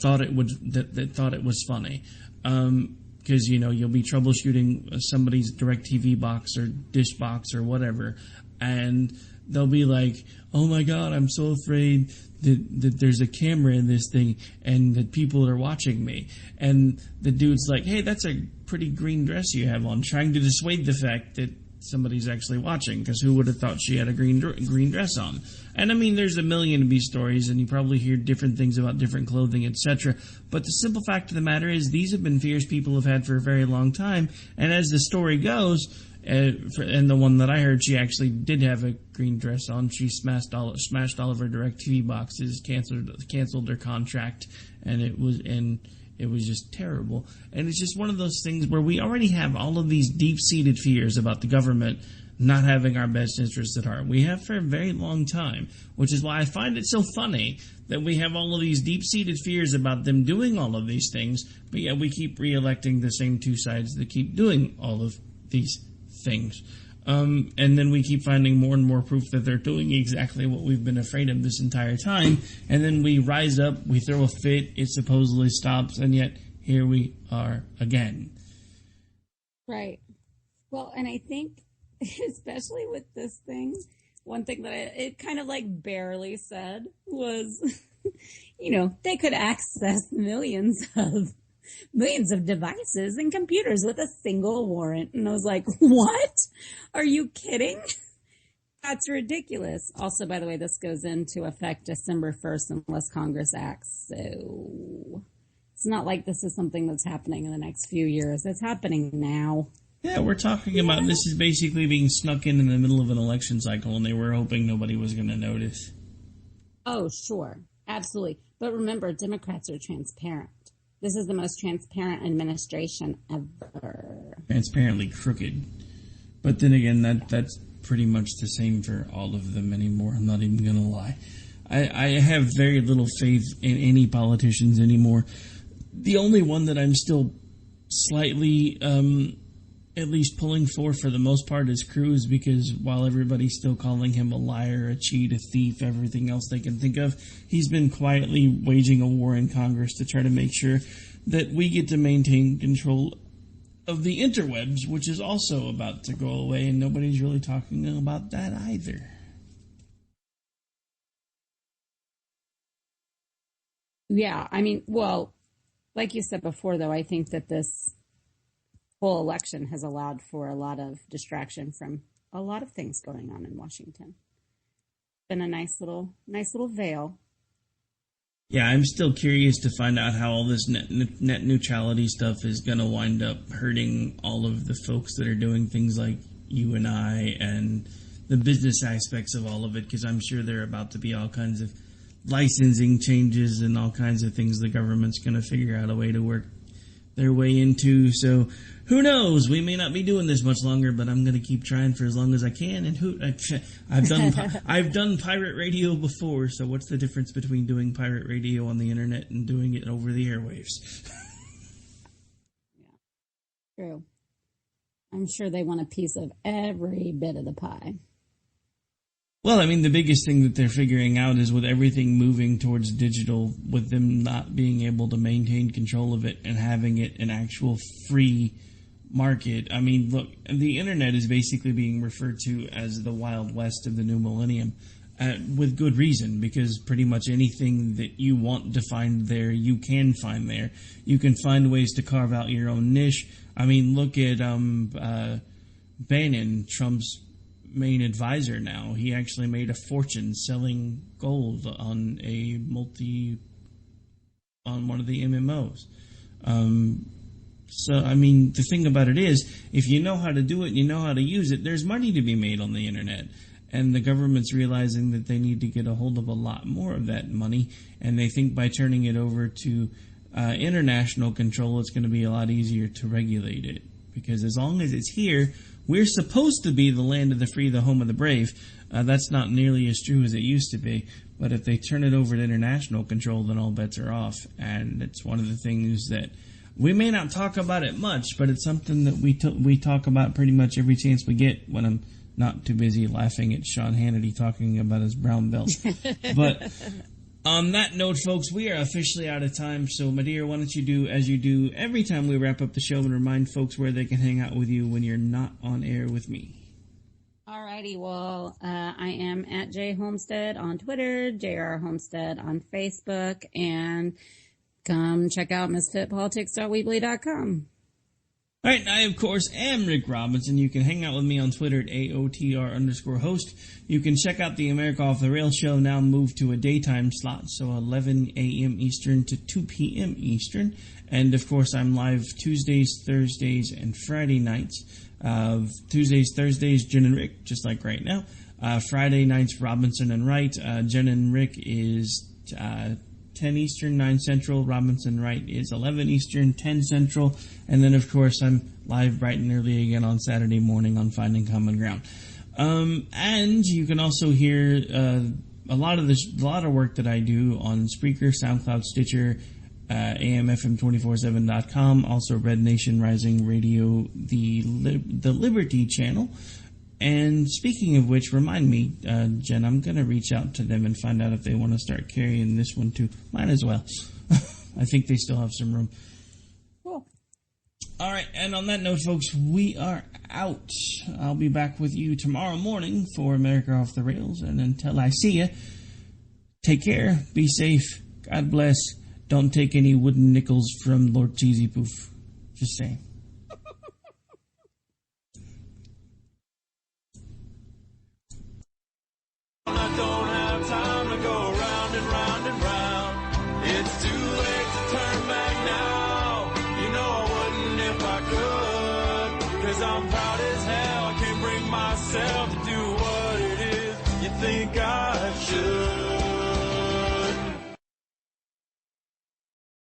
thought it was funny. Because, you'll be troubleshooting somebody's DirecTV box or dish box or whatever, and they'll be like, oh my God, I'm so afraid that there's a camera in this thing and that people are watching me. And the dude's like, hey, that's a pretty green dress you have on, trying to dissuade the fact that somebody's actually watching, because who would have thought she had a green dress on? And I mean, there's a million of these stories, and you probably hear different things about different clothing, etc. But the simple fact of the matter is, these have been fears people have had for a very long time. And as the story goes, And the one that I heard, she actually did have a green dress on. She smashed all of her DirecTV boxes, canceled her contract, and it was just terrible. And it's just one of those things where we already have all of these deep-seated fears about the government not having our best interests at heart. We have for a very long time, which is why I find it so funny that we have all of these deep-seated fears about them doing all of these things, but yet we keep re-electing the same two sides that keep doing all of these things. And then we keep finding more and more proof that they're doing exactly what we've been afraid of this entire time. And then we rise up, we throw a fit, it supposedly stops, and yet here we are again. Right. Well, and I think, especially with this thing, one thing that it kind of like barely said was, they could access millions of devices and computers with a single warrant. And I was like, what? Are you kidding? That's ridiculous. Also, by the way, this goes into effect December 1st unless Congress acts. So it's not like this is something that's happening in the next few years. It's happening now. Yeah, we're talking about this is basically being snuck in the middle of an election cycle, and they were hoping nobody was going to notice. Oh, sure. Absolutely. But remember, Democrats are transparent. This is the most transparent administration ever. Transparently crooked. But then again, that's pretty much the same for all of them anymore. I'm not even going to lie. I have very little faith in any politicians anymore. The only one that I'm still slightly, at least pulling for the most part, is Cruz, because while everybody's still calling him a liar, a cheat, a thief, everything else they can think of, he's been quietly waging a war in Congress to try to make sure that we get to maintain control of the interwebs, which is also about to go away, and nobody's really talking about that either. Yeah, I mean, well, like you said before, though, I think that this whole election has allowed for a lot of distraction from a lot of things going on in Washington. Been a nice little veil. Yeah, I'm still curious to find out how all this net neutrality stuff is going to wind up hurting all of the folks that are doing things like you and I and the business aspects of all of it, because I'm sure there are about to be all kinds of licensing changes and all kinds of things the government's going to figure out a way to work their way into. So who knows? We may not be doing this much longer, but I'm going to keep trying for as long as I can. And I've done pirate radio before. So what's the difference between doing pirate radio on the internet and doing it over the airwaves? Yeah, true. I'm sure they want a piece of every bit of the pie. Well, I mean, the biggest thing that they're figuring out is with everything moving towards digital, with them not being able to maintain control of it and having it an actual free market. I mean, look, the internet is basically being referred to as the Wild West of the new millennium, with good reason, because pretty much anything that you want to find there, you can find there. You can find ways to carve out your own niche. I mean, look at Bannon, Trump's main advisor now. He actually made a fortune selling gold on one of the MMOs. So, I mean, the thing about it is, if you know how to do it and you know how to use it, there's money to be made on the internet. And the government's realizing that they need to get a hold of a lot more of that money, and they think by turning it over to international control, it's going to be a lot easier to regulate it. Because as long as it's here, we're supposed to be the land of the free, the home of the brave. That's not nearly as true as it used to be. But if they turn it over to international control, then all bets are off. And it's one of the things that we may not talk about it much, but it's something that we talk about pretty much every chance we get when I'm not too busy laughing at Sean Hannity talking about his brown belt. But on that note, folks, we are officially out of time. So, my dear, why don't you do as you do every time we wrap up the show and remind folks where they can hang out with you when you're not on air with me. Alrighty, well, I am at J Homestead on Twitter, JR Homestead on Facebook, and come check out misfitpolitics.weebly.com. All right, I, of course, am Rick Robinson. You can hang out with me on Twitter at AOTR_host. You can check out the America Off the Rails show, now moved to a daytime slot, so 11 a.m. Eastern to 2 p.m. Eastern. And, of course, I'm live Tuesdays, Thursdays, and Friday nights Tuesdays, Thursdays, Jen and Rick, just like right now. Friday nights, Robinson and Wright. Jen and Rick is 10 Eastern, 9 Central. Robinson Wright is 11 Eastern, 10 Central. And then, of course, I'm live bright and early again on Saturday morning on Finding Common Ground. And you can also hear a lot of work that I do on Spreaker, SoundCloud, Stitcher, AMFM247.com, also Red Nation Rising Radio, the Liberty Channel. And speaking of which, remind me, Jen, I'm going to reach out to them and find out if they want to start carrying this one too. Mine as well. I think they still have some room. Cool. All right, and on that note, folks, we are out. I'll be back with you tomorrow morning for America Off the Rails. And until I see you, take care, be safe, God bless. Don't take any wooden nickels from Lord Cheesy Poof. Just saying. I don't have time to go round and round and round. It's too late to turn back now. You know I wouldn't if I could. 'Cause I'm proud as hell. I can't bring myself to